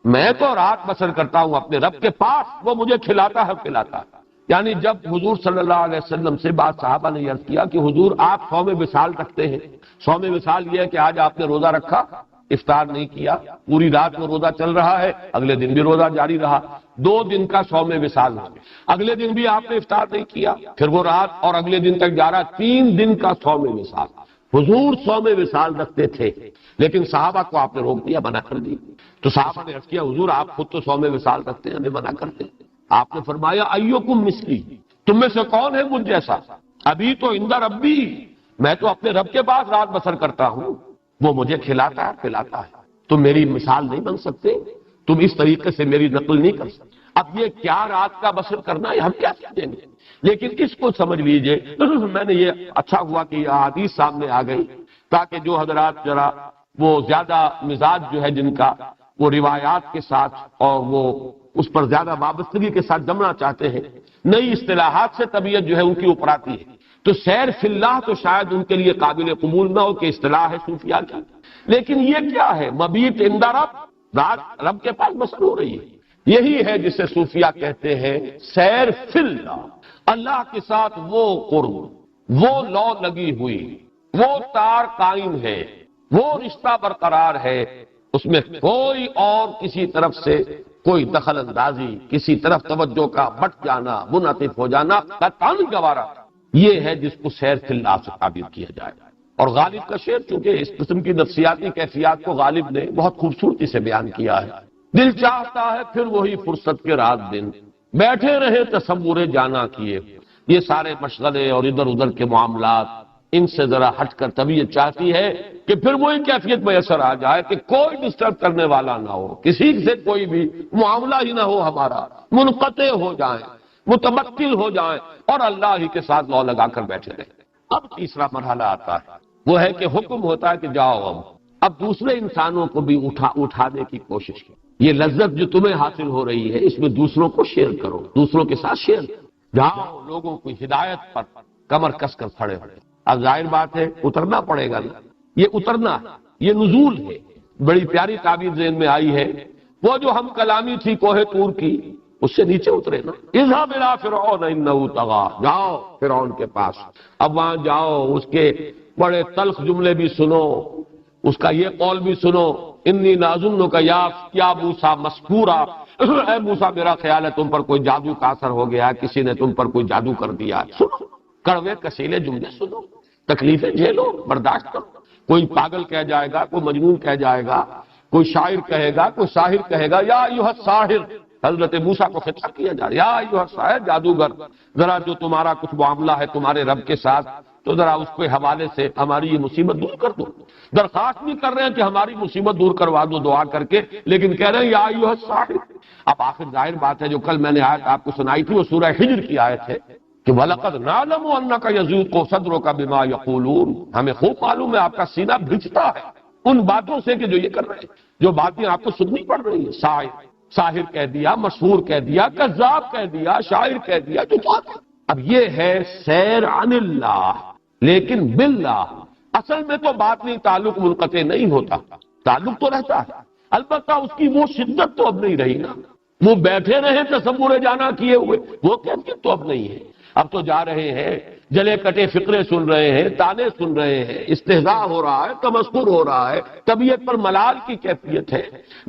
میں تو رات بسر کرتا ہوں اپنے رب کے پاس، وہ مجھے کھلاتا ہے پلاتا ہے۔ یعنی جب حضور صلی اللہ علیہ وسلم سے بعض صحابہ نے عرض کیا کہ حضور آپ صوم وصال رکھتے ہیں، صوم وصال یہ ہے کہ آج آپ نے روزہ رکھا، افطار نہیں کیا، پوری رات میں روزہ چل رہا ہے، اگلے دن بھی روزہ جاری رہا، 2 دن کا صوم وصال ہو گیا، اگلے دن بھی آپ نے افطار نہیں کیا، پھر وہ رات اور اگلے دن تک جا رہا، 3 دن کا صوم وصال۔ حضور صوم وصال رکھتے تھے، لیکن صحابہ کو آپ نے روک دیا، منع کر دی۔ تو صحابہ نے عرض کیا حضور آپ خود تو صوم وصال رکھتے ہیں، ہمیں منع کرتے ہیں۔ آپ نے فرمایا ایکم مثلی، تم میں سے کون ہے مجھ جیسا؟ ابھی تو عند ربی، میں تو اپنے رب کے پاس رات بسر کرتا ہوں، وہ مجھے کھلاتا ہے پلاتا ہے، تم میری مثال نہیں بن سکتے، تم اس طریقے سے میری نقل نہیں کر سکتے۔ اب یہ کیا رات کا بسر کرنا ہے، ہم کیا دیں گے؟ لیکن اس کو سمجھ لیجئے، میں نے یہ اچھا ہوا کہ یہ احادیث سامنے آ گئی تاکہ جو حضرات ذرا وہ زیادہ مزاج جو ہے جن کا وہ روایات کے ساتھ اور وہ اس پر زیادہ وابستگی کے ساتھ جمنا چاہتے ہیں، نئی اصطلاحات سے طبیعت جو ہے ان کی اوپر آتی ہے، تو سیر فی اللہ تو شاید ان کے لیے قابل قبول نہ ہو کہ اصطلاح ہے صوفیاء کی، لیکن یہ کیا ہے؟ مبیت عند رب، رات رب کے پاس بسر ہو رہی ہے، یہی ہے جسے صوفیاء کہتے ہیں سیر فی اللہ، اللہ کے ساتھ وہ قرب، وہ لو لگی ہوئی، وہ تار قائم ہے، وہ رشتہ برقرار ہے، اس میں کوئی اور کسی طرف سے کوئی دخل اندازی، کسی طرف توجہ کا بٹ جانا، منعطف ہو جانا قطعاً گوارا، یہ ہے جس کو سیر فی اللہ سے تعبیر کیا جائے۔ اور غالب کا شعر چونکہ اس قسم کی نفسیاتی کیفیات کو غالب نے بہت خوبصورتی سے بیان کیا ہے، دل چاہتا ہے پھر وہی فرصت کے رات دن، بیٹھے رہے تصور جانا کیے، یہ سارے مشغلے اور ادھر ادھر کے معاملات، ان سے ذرا ہٹ کر طبیعت چاہتی ہے کہ پھر وہی کیفیت میسر آ جائے کہ کوئی ڈسٹرب کرنے والا نہ ہو، کسی سے کوئی بھی معاملہ ہی نہ ہو، ہمارا منقطع ہو جائیں، متمکن ہو جائیں اور اللہ ہی کے ساتھ لو لگا کر بیٹھے رہیں۔ اب تیسرا مرحلہ آتا ہے، وہ ہے کہ حکم ہوتا ہے کہ جاؤ اب دوسرے انسانوں کو بھی اٹھانے کی کوشش کرو، یہ لذت جو تمہیں حاصل ہو رہی ہے اس میں دوسروں کو شیئر کرو، دوسروں کے ساتھ شیئر کرو، جاؤ لوگوں کو ہدایت پر کمر کس کر کھڑے ہو۔ اب ظاہر بات ہے اترنا پڑے گا نا، یہ اترنا، یہ نزول ہے۔ بڑی پیاری تعبیر ذہن میں آئی ہے، وہ جو ہم کلامی تھی کوہ طور کی، اس سے نیچے اترے نا، اذهب الى فرعون انه طغى، جاؤ فرعون کے پاس، اب وہاں جاؤ، اس کے بڑے تلخ جملے بھی سنو، اس کا یہ قول بھی سنو، انی لاظنک یا موسیٰ مسحورا، اے موسیٰ میرا خیال ہے تم پر کوئی جادو کا اثر ہو گیا، کسی نے تم پر کوئی جادو کر دیا، سنو کڑوے کسیلے جملے سنو، تکلیفیں جھیلو، برداشت کرو، کوئی پاگل کہہ جائے گا، کوئی مجنون کہہ جائے گا، کوئی شاعر کہے گا، کوئی ساحر کہے گا، یا ایھا الساحر، حضرت موسیٰ کو خطاب کیا جا رہا ہے، یا ایھا الساحر، جادوگر، ذرا جو تمہارا کچھ معاملہ ہے تمہارے رب کے ساتھ تو ذرا اس کے حوالے سے ہماری یہ مصیبت دور کر دو۔ درخواست نہیں کر رہے ہیں کہ ہماری مصیبت دور کروا دو دعا کر کے، لیکن کہہ رہے ہیں یا ایھا الساحر۔ اب آخر ظاہر بات ہے جو کل میں نے آیت آپ کو سنائی تھی وہ سورہ ہجر کی آیت ہے کہ وَلَقَدْ نَعْلَمُ أَنَّكَ يَضِيقُ صَدْرُكَ بِمَا يَقُولُونَ، ہمیں خوب معلوم ہے آپ کا سینہ بھیجتا ہے ان باتوں سے کہ جو یہ کر رہے ہیں، جو باتیں آپ کو سننی پڑ رہی ہیں، ساحر کہہ دیا، مسحور کہہ دیا، کذاب کہہ دیا، شاعر کہہ دیا، جو چاہتے ہیں۔ اب یہ ہے سیر عن اللہ، لیکن باللہ اصل میں تو بات نہیں، تعلق منقطع نہیں ہوتا، تعلق تو رہتا ہے، البتہ اس کی وہ شدت تو اب نہیں رہی نا، وہ بیٹھے رہے تصور جانا کیے ہوئے، وہ کیفیت تو اب نہیں ہے۔ اب تو جا رہے ہیں، جلے کٹے فقرے سن رہے ہیں، تانے سن رہے ہیں، استہزاء ہو رہا ہے، تمسخر ہو رہا ہے، طبیعت پر ملال کی کیفیت ہے،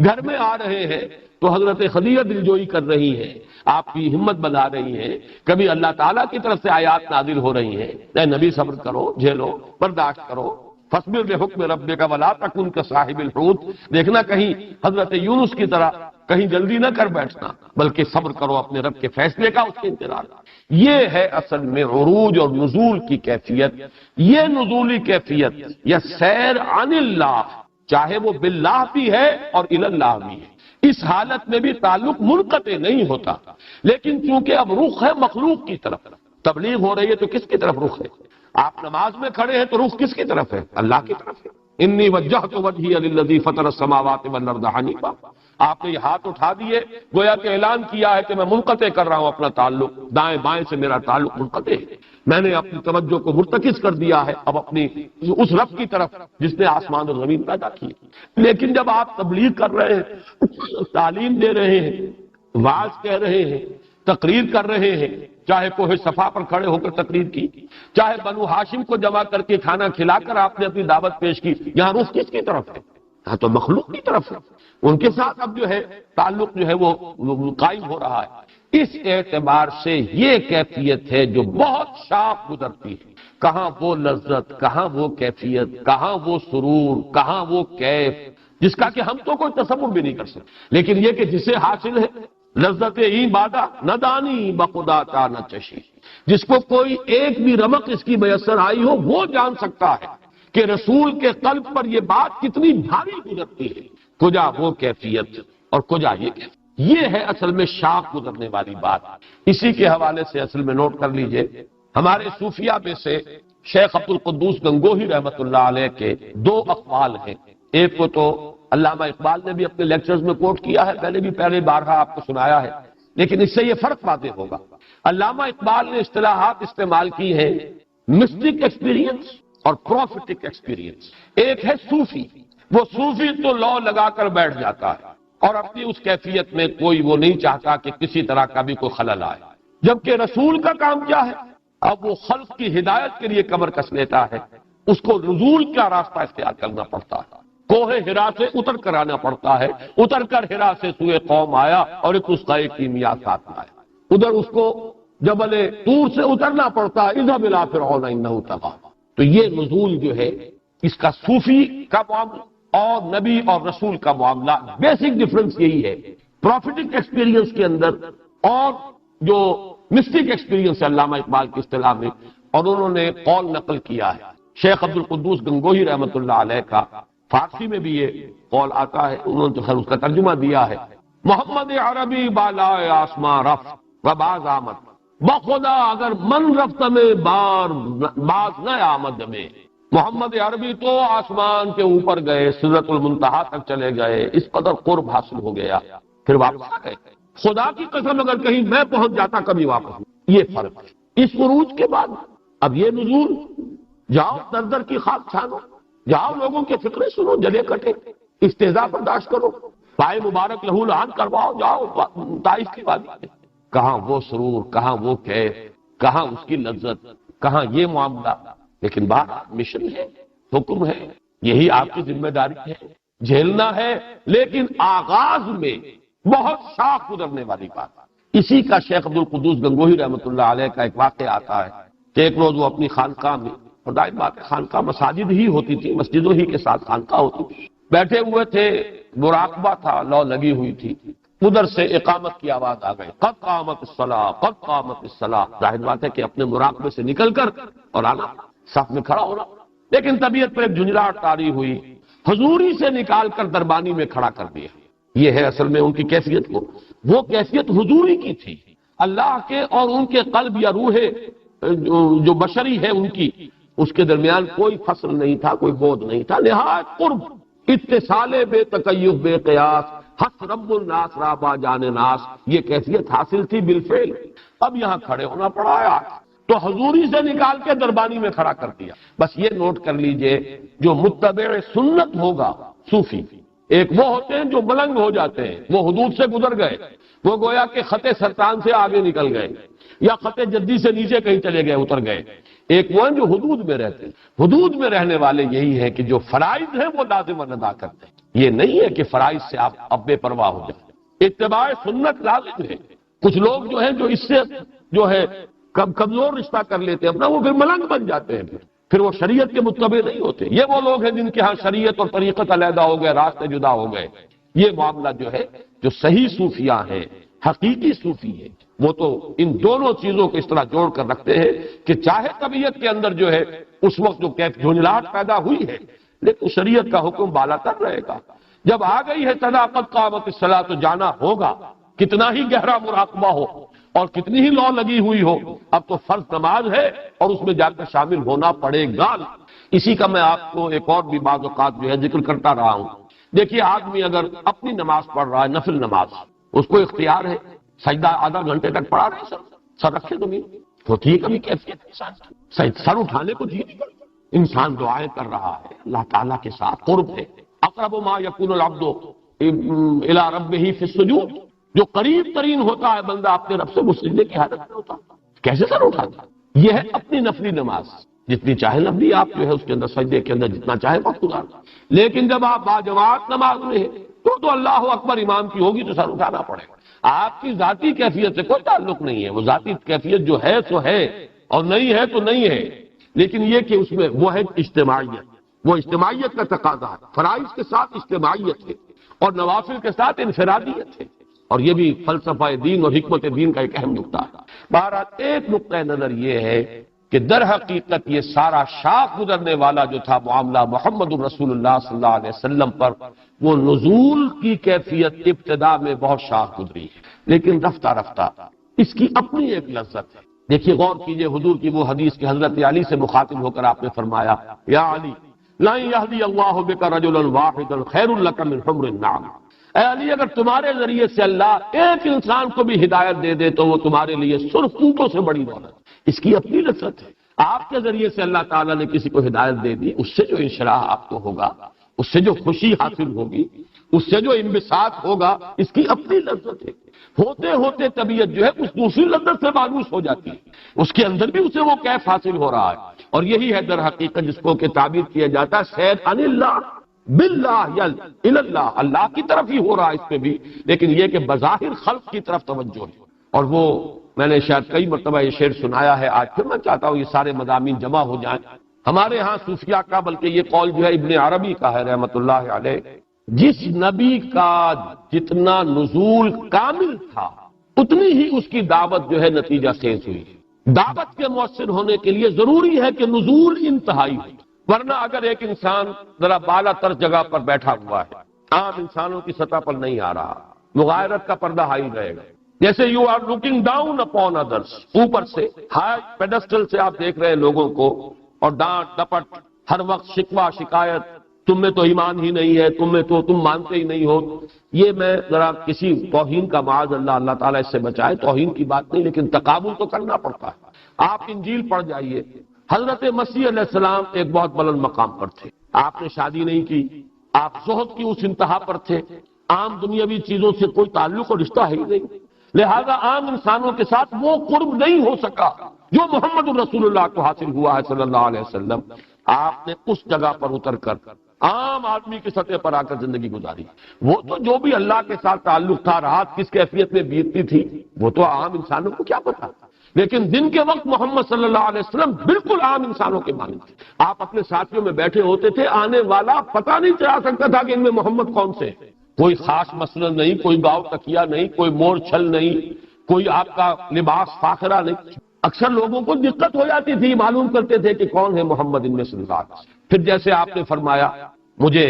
گھر میں آ رہے ہیں تو حضرت خدیجہ دلجوئی کر رہی ہیں، آپ کی ہمت بنا رہی ہیں، کبھی اللہ تعالیٰ کی طرف سے آیات نازل ہو رہی ہیں، اے نبی صبر کرو، جھیلو، برداشت کرو، فاصبر لحکم ربک ولا تکن کصاحب الحوت، دیکھنا کہیں حضرت یونس کی طرح کہیں جلدی نہ کر بیٹھنا، بلکہ صبر کرو اپنے رب کے فیصلے کا، اس کے انتظار۔ یہ ہے اصل میں عروج اور نزول کی کیفیت، یہ نزولی کیفیت یا سیر عن اللہ، چاہے وہ باللہ بھی ہے اور الی اللہ بھی ہے، اس حالت میں بھی تعلق منقطع نہیں ہوتا، لیکن چونکہ اب رخ ہے مخلوق کی طرف، تبلیغ ہو رہی ہے تو کس کی طرف رخ ہے؟ آپ نماز میں کھڑے ہیں تو رخ کس کی طرف ہے؟ اللہ کی طرف ہے۔ انی وجہت وجہی للذی فطر السماوات والارض حنیفا، آپ نے یہ ہاتھ اٹھا دیے، گویا کہ اعلان کیا ہے کہ میں منقطع کر رہا ہوں اپنا تعلق، دائیں بائیں سے میرا تعلق منقطع ہے، میں نے اپنی توجہ کو مرتکز کر دیا ہے اب اپنی اس رب کی طرف جس نے آسمان اور زمین پیدا کی۔ لیکن جب آپ تبلیغ کر رہے ہیں، تعلیم دے رہے ہیں، وعظ کہہ رہے ہیں، تقریر کر رہے ہیں، چاہے کوہ صفا پر کھڑے ہو کر تقریر کی، چاہے بنو ہاشم کو جمع کر کے کھانا کھلا کر آپ نے اپنی دعوت پیش کی، یہاں رخ کس کی طرف ہے؟ یہاں تو مخلوق کی طرف ہے، ان کے ساتھ اب جو ہے تعلق جو ہے وہ قائم ہو رہا ہے۔ اس اعتبار سے یہ کیفیت ہے جو بہت شاپ گزرتی ہے، کہاں وہ لذت، کہاں وہ کیفیت، کہاں وہ سرور، کہاں وہ کیف جس کا کہ ہم تو کوئی تصور بھی نہیں کر سکتے، لیکن یہ کہ جسے حاصل ہے لذت ای بادہ نہ دانی بخدا تا نہ چشی، جس کو کوئی ایک بھی رمق اس کی میسر آئی ہو وہ جان سکتا ہے کہ رسول کے قلب پر یہ بات کتنی بھاری گزرتی ہے، کجا وہ کیفیت اور کجا یہ کیفیت۔ یہ ہے اصل میں شاخ گزرنے والی بات۔ اسی کے حوالے سے اصل میں نوٹ کر لیجئے، ہمارے صوفیہ میں سے شیخ عبد القدوس گنگوہی رحمۃ اللہ علیہ کے دو اقوال ہیں، ایک کو تو علامہ اقبال نے بھی اپنے لیکچرز میں کوٹ کیا ہے، پہلے بھی بارہا آپ کو سنایا ہے، لیکن اس سے یہ فرق واضح ہوگا۔ علامہ اقبال نے اصطلاحات استعمال کی ہیں مسٹک ایکسپیرینس اور پروفیٹک ایکسپیرینس۔ ایک ہے صوفی، وہ صوفی تو لو لگا کر بیٹھ جاتا ہے اور اپنی اس کیفیت میں کوئی وہ نہیں چاہتا کہ کسی طرح کا بھی کوئی خلل آئے، جبکہ رسول کا کام کیا ہے؟ اب وہ خلق کی ہدایت کے لیے کمر کس لیتا ہے، اس کو نزول کا راستہ اختیار کرنا پڑتا ہے، کوہ ہرا سے اتر کر آنا پڑتا ہے، اتر کر ہرا سے سوئے قوم آیا اور ایک نسخہ کیمیا ساتھ آیا، ادھر اس کو جبل طور سے اترنا پڑتا ہے، اذهب الى فرعون انه طغى۔ تو یہ نزول جو ہے اس کا صوفی کا معاملہ اور نبی اور رسول کا معاملہ بیسک ڈفرنس یہی ہے۔ پروفیٹک ایکسپیرینس کے اندر اور جو مسٹک ایکسپیرینس ہے علامہ اقبال کی اصطلاح میں، اور انہوں نے قول نقل کیا ہے شیخ عبد القدوس گنگوہی رحمۃ اللہ علیہ کا، فارسی میں بھی یہ قول آتا ہے، انہوں نے تو خیر اس کا ترجمہ دیا ہے، محمد عربی بالا آسماں رفت و باز آمد، بخدا اگر من رفت میں باز نہ آمد میں۔ محمد عربی تو آسمان کے اوپر گئے، سدرۃ المنتہا تک چلے گئے، اس قدر قرب حاصل ہو گیا، پھر واپس آ گئے۔ خدا کی قسم اگر کہیں میں پہنچ جاتا کبھی واپس نہیں۔ یہ فرق ہے اس عروج کے بعد۔ اب یہ نزول، جاؤ در در کی خاک چھانو، جاؤ لوگوں کے فکرے سنو، جلے کٹے، استہزاء برداشت کرو، پائے مبارک لہو لہان کرواؤ، جاؤ طائف کی وادی میں۔ کہاں وہ سرور، کہاں وہ کیف، کہاں اس کی لذت، کہاں یہ معاملہ۔ لیکن بات مشن ہے، حکم ہے، یہی آپ کی ذمہ داری ہے، جھیلنا ہے، لیکن آغاز میں بہت شاخ گزرنے والی بات۔ اسی کا شیخ عبد القدوس گنگوہی رحمۃ اللہ علیہ کا ایک واقعہ آتا ہے کہ ایک روز وہ اپنی خانقاہ میں، اور ظاہر بات ہے خانقاہ مساجد ہی ہوتی تھی، مسجدوں ہی کے ساتھ خانقاہ ہوتی تھی، بیٹھے ہوئے تھے، مراقبہ تھا، لو لگی ہوئی تھی، ادھر سے اقامت کی آواز آ گئی، قد قامت الصلاۃ قد قامت الصلاۃ۔ ظاہر بات ہے کہ اپنے مراقبے سے نکل کر اور آنا، صف میں کھڑا ہونا، لیکن طبیعت پر ایک جھنجھلاہٹ طاری ہوئی، حضوری سے نکال کر دربانی میں کھڑا کر دیا۔ یہ ہے اصل میں ان کی کیفیت کو، وہ کیفیت حضوری کی تھی، اللہ کے اور ان کے قلب یا روح جو بشری ہے ان کی، اس کے درمیان کوئی فصل نہیں تھا، کوئی بود نہیں تھا، نہایت قرب، اتصال بے تکیف بے قیاس، حق رب الناس رابا جان ناس، یہ کیفیت حاصل تھی بالفعل۔ اب یہاں کھڑے ہونا پڑا ہے، تو حضوری سے نکال کے دربانی میں کھڑا کر دیا۔ بس یہ نوٹ کر لیجئے، جو متبع سنت ہوگا صوفی، ایک وہ ہوتے ہیں جو ملنگ ہو جاتے ہیں، وہ حدود سے گزر گئے، وہ گویا کہ خط سرطان سے آگے نکل گئے یا خط جدی سے نیچے کہیں چلے گئے، اتر گئے۔ ایک وہ ہیں جو حدود میں رہتے ہیں۔ حدود میں رہنے والے یہی ہیں کہ جو فرائض ہیں وہ لازماً ادا کرتے ہیں، یہ نہیں ہے کہ فرائض سے آپ اب بے پرواہ ہو جائیں، اتباع سنت لازم ہے۔ کچھ لوگ جو ہیں جو اس سے جو ہے کمزور رشتہ کر لیتے ہیں اپنا، وہ پھر ملنگ بن جاتے ہیں، پھر وہ شریعت کے متبع نہیں ہوتے۔ یہ وہ لوگ ہیں جن کے ہاں شریعت اور طریقت علیحدہ ہو گئے، راستے جدا ہو گئے۔ یہ معاملہ جو ہے، جو صحیح صوفیاء ہیں، حقیقی صوفی ہیں، وہ تو ان دونوں چیزوں کو اس طرح جوڑ کر رکھتے ہیں کہ چاہے طبیعت کے اندر جو ہے اس وقت جو جھنجھلاہٹ پیدا ہوئی ہے، لیکن شریعت کا حکم بالا تر رہے گا۔ جب آ گئی ہے صداقت قامت الصلاۃ، تو جانا ہوگا، کتنا ہی گہرا مراقبہ ہو اور کتنی ہی لو لگی ہوئی ہو، اب تو فرض نماز ہے اور اس میں جا کر شامل ہونا پڑے گا۔ اسی کا میں آپ کو ایک اور بھی بعض اوقات جو ہے ذکر کرتا رہا ہوں دیکھیے آدمی اگر اپنی نماز پڑھ رہا ہے، نفل نماز، اس کو اختیار ہے، سجدہ آدھا گھنٹے تک پڑھا رہے، سر رکھے زمین، ہوتی ہے کبھی کیفیت انسان کی، سر اٹھانے کو جی نہیں کرتا، انسان دعائیں کر رہا ہے، اللہ تعالیٰ کے ساتھ قرب ہے، اقرب ما یکون العبد الی ربہ فی السجود، جو قریب ترین ہوتا ہے بندہ اپنے رب سے، وہ سجدے کی حالت میں ہوتا ہے، کیسے سر اٹھاتا ہے؟ یہ ہے اپنی نفلی نماز، جتنی چاہے نفلی آپ جو ہے اس کے اندر سجدے کے اندر جتنا چاہے وقت گزارنا، لیکن جب آپ باجماعت نماز میں ہیں تو اللہ اکبر امام کی ہوگی تو سر اٹھانا پڑے گا۔ آپ کی ذاتی کیفیت سے کوئی تعلق نہیں ہے، وہ ذاتی کیفیت جو ہے تو ہے اور نہیں ہے تو نہیں ہے، لیکن یہ کہ اس میں وہ ہے اجتماعیت، وہ اجتماعیت کا تقاضا ہے، فرائض کے ساتھ اجتماعیت ہے اور نوافل کے ساتھ انفرادیت ہے، اور یہ بھی فلسفہ دین اور حکمت دین کا ایک اہم نقطہ ہے۔ بہرحال ایک نقطہ نظر یہ ہے کہ در حقیقت یہ سارا شاخ گزرنے والا جو تھا معاملہ محمد الرسول اللہ صلی اللہ علیہ وسلم پر، وہ نزول کی کیفیت ابتدا میں بہت شاخ گزری ہے، لیکن رفتہ رفتہ اس کی اپنی ایک لذت ہے۔ دیکھیے غور کیجئے حضور کی وہ حدیث کہ حضرت علی سے مخاطب ہو کر آپ نے فرمایا، یا علی لن یہدی اللہ بک رجلا واحدا خیر لک من حمر النعم، اے علی اگر تمہارے ذریعے سے اللہ ایک انسان کو بھی ہدایت دے دے تو وہ تمہارے لیے سرخ اونٹوں سے بڑی دولت، اس کی اپنی لذت ہے۔ آپ کے ذریعے سے اللہ تعالیٰ نے کسی کو ہدایت دے دی، اس سے جو انشراح آپ کو ہوگا، اس سے جو خوشی حاصل ہوگی، اس سے جو انبساط ہوگا، اس کی اپنی لذت ہے۔ ہوتے ہوتے طبیعت جو ہے اس دوسری لذت سے مانوس ہو جاتی ہے، اس کے اندر بھی اسے وہ کیف حاصل ہو رہا ہے، اور یہی ہے در حقیقت جس کو کہ تعبیر کیا جاتا ہے سیر عن اللہ باللہ یل اللہ، اللہ کی طرف ہی ہو رہا ہے اس پہ بھی، لیکن یہ کہ بظاہر خلق کی طرف توجہ ہے۔ اور وہ میں نے شاید کئی مرتبہ یہ شعر سنایا ہے، آج پھر میں چاہتا ہوں یہ سارے مضامین جمع ہو جائیں۔ ہمارے ہاں صوفیاء کا، بلکہ یہ قول جو ہے ابن عربی کا ہے رحمت اللہ علیہ، جس نبی کا جتنا نزول کامل تھا اتنی ہی اس کی دعوت جو ہے نتیجہ خیز ہوئی۔ دعوت کے مؤثر ہونے کے لیے ضروری ہے کہ نزول انتہائی ہو، ورنہ اگر ایک انسان ذرا بالا تر جگہ پر بیٹھا ہوا ہے، عام انسانوں کی سطح پر نہیں آ رہا، مغایرت کا پردہ حائل رہے گا، جیسے you are looking down upon others, اوپر سے ہائی پیڈسٹل سے آپ دیکھ رہے ہیں لوگوں کو، اور ڈانٹ ڈپٹ، ہر وقت شکوہ شکایت، تم میں تو ایمان ہی نہیں ہے، تم مانتے ہی نہیں ہو۔ یہ میں ذرا کسی توہین کا معاذ اللہ، اللہ تعالیٰ اس سے بچائے، توہین کی بات نہیں، لیکن تقابل تو کرنا پڑتا ہے۔ آپ انجیل پڑھ جائیے، حضرت مسیح علیہ السلام ایک بہت بلند مقام پر تھے، آپ نے شادی نہیں کی، آپ زہد کی اس انتہا پر تھے، عام دنیاوی چیزوں سے کوئی تعلق اور رشتہ ہے ہی نہیں، لہذا عام انسانوں کے ساتھ وہ قرب نہیں ہو سکا جو محمد الرسول اللہ کو حاصل ہوا ہے صلی اللہ علیہ وسلم۔ آپ نے اس جگہ پر اتر کر عام آدمی کی سطح پر آ کر زندگی گزاری۔ وہ تو جو بھی اللہ کے ساتھ تعلق تھا، رات کس کیفیت میں بیتتی تھی، وہ تو عام انسانوں کو کیا پتا، لیکن دن کے وقت محمد صلی اللہ علیہ وسلم بالکل عام انسانوں کے مانند تھے۔ آپ اپنے ساتھیوں میں بیٹھے ہوتے تھے، آنے والا پتہ نہیں چلا سکتا تھا کہ ان میں محمد کون سے ہیں۔ کوئی خاص مسئلہ نہیں، کوئی گاؤ تکیہ نہیں، کوئی مور چھل نہیں، کوئی آپ کا لباس فاخرہ نہیں۔ اکثر لوگوں کو دقت ہو جاتی تھی، معلوم کرتے تھے کہ کون ہے محمد ان میں صلی اللہ علیہ وسلم۔ پھر جیسے آپ نے فرمایا، مجھے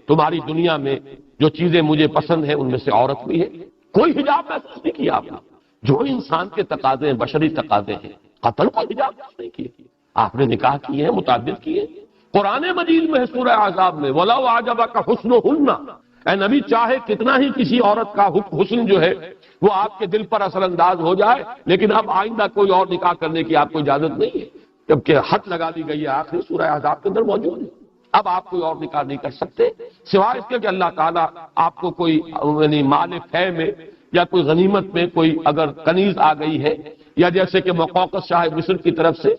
تمہاری دنیا میں جو چیزیں مجھے پسند ہیں ان میں سے عورت بھی ہے، کوئی حجاب محسوس نہیں کیا آپ نے۔ جو انسان کے تقاضے ہیں، بشری تقاضے ہیں، قتل کو حجاب محسوس نہیں کیے، آپ نے نکاح کیے ہیں، متعدد کیے ہیں۔ قرآن مجید میں ہے سورہ احزاب میں، وَلَوْ أَعْجَبَكَ حُسْنُهُنَّ، اے نبی چاہے کتنا ہی کسی عورت کا حسن جو ہے وہ آپ کے دل پر اثر انداز ہو جائے، لیکن اب آئندہ کوئی اور نکاح کرنے کی آپ کو اجازت نہیں ہے، جبکہ حد لگا دی گئی ہے، آخری سورہ احزاب کے اندر موجود ہے۔ اب آپ کوئی اور نکاح نہیں کر سکتے سوائے اس کے کہ اللہ تعالیٰ آپ کو کوئی یعنی مال فے میں یا کوئی غنیمت میں کوئی اگر کنیز آ گئی ہے، یا جیسے کہ مقوقس شاہ مصر کی طرف سے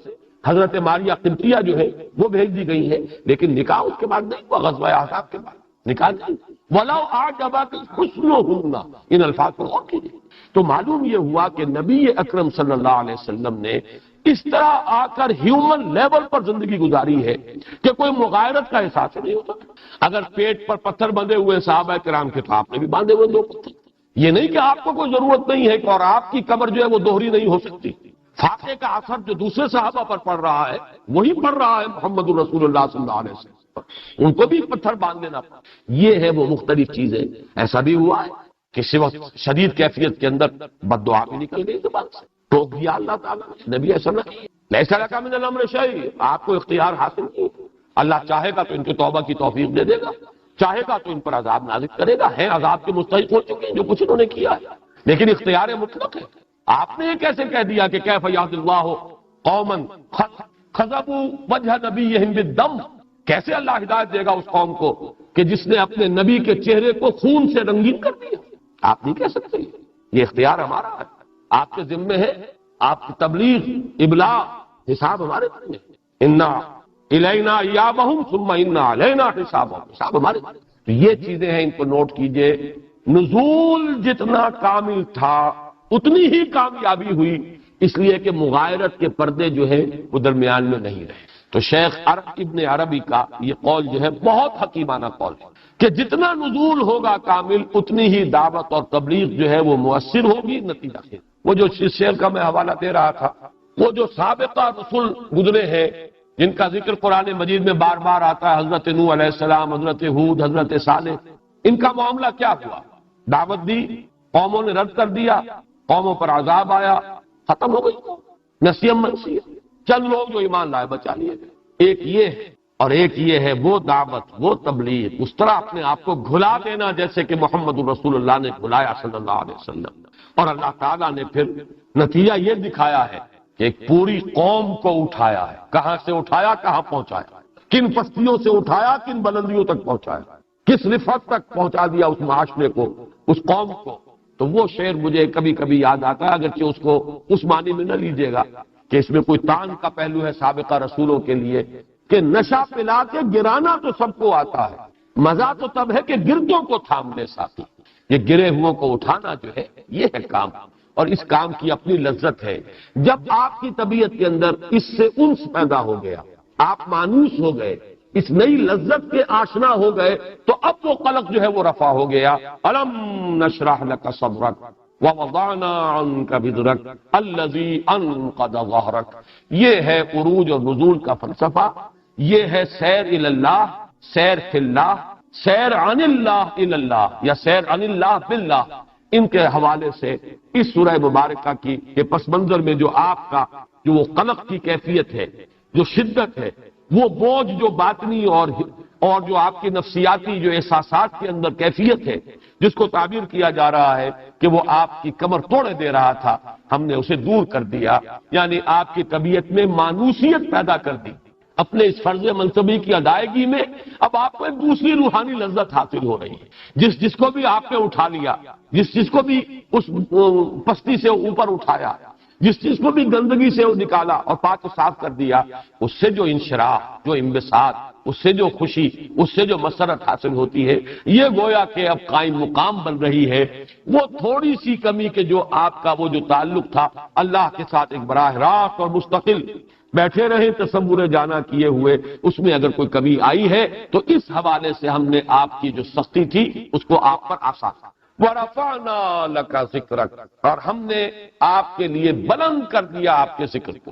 حضرت ماریہ قبطیہ جو ہے وہ بھیج دی گئی ہے، لیکن نکاح اس کے بعد نہیں ہوا، غزوہ احزاب کے بعد نکاح نہیں۔ وَلَوْ أَعْجَبَكَ حُسْنُهُنَّ، ان الفاظ کو غور کیجیے۔ تو معلوم یہ ہوا کہ نبی اکرم صلی اللہ علیہ وسلم نے اس طرح آ کر ہیومن لیول پر زندگی گزاری ہے کہ کوئی مغایرت کا احساس نہیں ہوتا۔ اگر پیٹ پر پتھر بندھے ہوئے صحابہ کرام کے تو آپ نے بھی باندھے ہوئے دو پتھر، یہ نہیں کہ آپ کو کوئی ضرورت نہیں ہے کہ اور آپ کی قبر جو ہے وہ دوہری نہیں ہو سکتی۔ فاتح کا اثر جو دوسرے صحابہ پر پڑ رہا ہے وہی پڑ رہا ہے محمد الرسول اللہ صلی اللہ علیہ وسلم، ان کو بھی پتھر باندھ دینا پڑا۔ یہ ہے وہ مختلف چیزیں۔ ایسا بھی ہوا ہے کہ شدید کیفیت کے اندر بد دعا بھی نکل گئی زبان سے، ٹوک دیا اللہ تعالیٰ نے، نبی ایسا نہ کیے، لیس لک من الامر شیء، آپ کو اختیار حاصل نہیں، اللہ چاہے گا تو ان کو توبہ کی توفیق دے دے گا، چاہے گا تو ان پر عذاب نازل کرے گا، ہیں عذاب کے مستحق ہو چکے ہیں جو کچھ انہوں نے کیا ہے، لیکن اختیار مطلق ہے۔ آپ نے یہ کیسے کہہ دیا کہ کیف یہد اللہ قوما خذبوا وجہ نبیہم بالدم، کیسے اللہ ہدایت دے گا اس قوم کو کہ جس نے اپنے نبی کے چہرے کو خون سے رنگین کر دیا؟ آپ نہیں کہہ سکتے، یہ اختیار ہمارا ہے، آپ کے ذمے ہے، آپ کی تبلیغ ابلاغ حساب ہمارے ذمے ہے۔ انا الینا ایابہم ثم انا علینا حسابہم، حساب ہمارے ذمے۔ تو یہ چیزیں ہیں، ان کو نوٹ کیجئے۔ نزول جتنا کامل تھا اتنی ہی کامیابی ہوئی، اس لیے کہ مغایرت کے پردے جو ہیں وہ درمیان میں نہیں رہے۔ تو شیخ ابن عربی کا یہ قول جو ہے بہت حکیمانہ قول ہے کہ جتنا نزول ہوگا کامل اتنی ہی دعوت اور تبلیغ جو ہے وہ مؤثر ہوگی، نتیجہ خیر۔ وہ جو شعر کا میں حوالہ دے رہا تھا، وہ جو سابقہ رسول گزرے ہیں جن کا ذکر قرآن مجید میں بار بار آتا ہے، حضرت نوح علیہ السلام، حضرت ہود، حضرت صالح، ان کا معاملہ کیا ہوا؟ دعوت دی، قوموں نے رد کر دیا، قوموں پر عذاب آیا، ختم ہو گئی نسیم منسیہ، چند لوگ جو ایمان لائے بچا لیے گئے۔ ایک یہ ہے اور ایک یہ ہے وہ دعوت، وہ تبلیغ، اس طرح اپنے آپ کو گھلا دینا جیسے کہ محمد رسول اللہ نے گھلایا صلی اللہ علیہ وسلم، اور اللہ تعالیٰ نے پھر نتیجہ یہ دکھایا ہے کہ ایک پوری قوم کو اٹھایا ہے۔ کہاں سے اٹھایا، کہاں پہنچایا، کن پستیوں سے اٹھایا، کن بلندیوں تک پہنچایا، کس رفعت تک پہنچا دیا اس معاشرے کو، اس قوم کو۔ تو وہ شعر مجھے کبھی کبھی یاد آتا ہے، اگرچہ اس کو اس معنی میں نہ لیجیے گا کہ اس میں کوئی تان کا پہلو ہے سابقہ رسولوں کے لیے کہ نشہ پلا کے گرانا تو سب کو آتا ہے، مزہ تو تب ہے کہ گردوں کو تھام لے ساتھی۔ یہ گرے ہوئوں کو اٹھانا جو ہے یہ ہے کام، اور اس کام کی اپنی لذت ہے۔ جب آپ کی طبیعت کے اندر اس سے انس پیدا ہو گیا، آپ مانوس ہو گئے، اس نئی لذت کے آشنا ہو گئے، تو اب وہ قلق جو ہے وہ رفع ہو گیا۔ الم نشرح لك صدرك ووضعنا عنك وزرك الذي انقض ظهرك۔ یہ ہے عروج اور نزول کا فلسفہ، یہ ہے سیر الی اللہ، سیر فی اللہ، سیر عن اللہ الی اللہ، یا سیر عن اللہ باللہ۔ ان کے حوالے سے اس سورہ مبارکہ کی کے پس منظر میں جو آپ کا جو وہ قلق کی کیفیت ہے، جو شدت ہے، وہ بوجھ جو باطنی اور جو آپ کی نفسیاتی جو احساسات کے اندر کیفیت ہے، جس کو تعبیر کیا جا رہا ہے کہ وہ آپ کی کمر توڑے دے رہا تھا، ہم نے اسے دور کر دیا، یعنی آپ کی طبیعت میں مانوسیت پیدا کر دی۔ اپنے اس فرض منصبی کی ادائیگی میں اب آپ کو ایک دوسری روحانی لذت حاصل ہو رہی ہے۔ جس کو بھی آپ نے اٹھا لیا، جس کو بھی اس پستی سے اوپر اٹھایا، جس چیز کو بھی گندگی سے نکالا اور پاک و صاف کر دیا، اس سے جو انشراح، جو انبساط، اس سے جو خوشی، اس سے جو مسرت حاصل ہوتی ہے، یہ گویا کہ اب قائم مقام بن رہی ہے۔ وہ تھوڑی سی کمی کہ جو آپ کا وہ جو تعلق تھا اللہ کے ساتھ ایک براہ راست اور مستقل بیٹھے رہے تصور جانا کیے ہوئے، اس میں اگر کوئی کمی آئی ہے تو اس حوالے سے ہم نے آپ کی جو سختی تھی اس کو آپ پر آسان وَرَفَعْنَا لَكَ ذِكْرَكَ، اور ہم نے آپ کے لیے بلند کر دیا آپ کے ذکر کو۔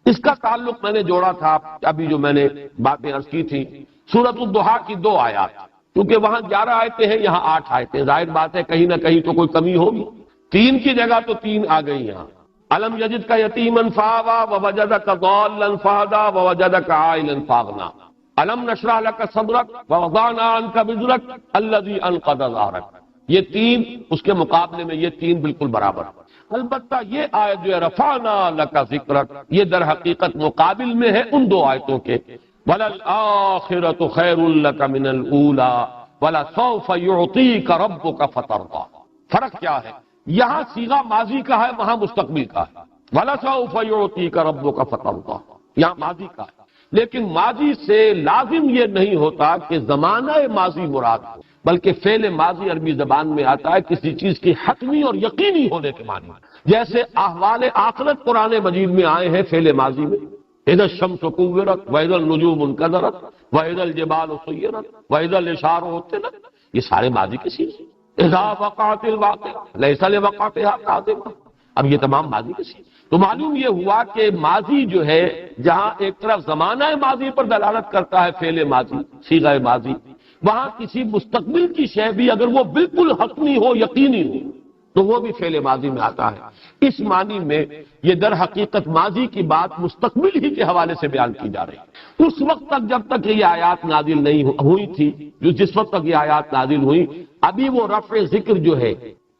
اس کا تعلق میں نے جوڑا تھا ابھی جو میں نے باتیں عرض کی تھی سورۃ الضحیٰ کی 2 آیات، کیونکہ وہاں 11 آیتیں ہیں، یہاں 8 آیتیں، ظاہر بات ہے کہیں نہ کہیں تو کوئی کمی ہوگی، 3 کی جگہ تو 3 آ گئی یہاں۔ الم یجدک یتیما فآویٰ ووجدک ضالا فہدیٰ ووجدک عائلا فاغنیٰ، الم نشرح لک صدرک ووضعنا عنک وزرک الذی انقض ظہرک۔ یہ 3 اس کے مقابلے میں یہ 3 بالکل برابر۔ البتہ یہ آیت جو ہے رفعنا لک ذکرک، یہ در حقیقت مقابل میں ہے ان 2 آیتوں کے، وَلَلْآخِرَةُ خَيْرٌ لَكَ مِنَ الْأُولَىٰ وَلَسَوْفَ يُعْطِيكَ رَبُّكَ فَتَرْضَىٰ۔ فرق کیا ہے؟ یہاں صیغہ ماضی کا ہے، وہاں مستقبل کا ہے، وَلَسَوْفَ يُعْطِيكَ رَبُّكَ فَتَرْضَىٰ، یہاں ماضی کا ہے۔ لیکن ماضی سے لازم یہ نہیں ہوتا کہ زمانہ ماضی مراد ہو، بلکہ فعل ماضی عربی زبان میں آتا ہے کسی چیز کی حتمی اور یقینی ہونے کے معنی، جیسے احوال آخرت قرآن مجید میں آئے ہیں فعل ماضی میں، اذا الشمس كورت واذا النجوم انكدرت واذا الجبال سيرت واذا العشار عطلت، یہ سارے ماضی کے سیغے، اذا وقعت الواقعہ ليس لوقعتها كاذبہ، اب یہ تمام ماضی کے سیغے۔ تو معلوم یہ ہوا کہ ماضی جو ہے جہاں ایک طرف زمانہ ماضی پر دلالت کرتا ہے فعل ماضی، صیغہ ماضی، وہاں کسی مستقبل کی شے بھی اگر وہ بالکل حتمی ہو، یقینی ہو، تو وہ بھی فعل ماضی میں آتا ہے۔ اس معنی میں یہ در حقیقت ماضی کی بات مستقبل ہی کے حوالے سے بیان کی جا رہی ہے۔ اس وقت تک جب تک یہ آیات نازل نہیں ہوئی تھی، جس وقت تک یہ آیات نازل ہوئی، ابھی وہ رفع ذکر جو ہے،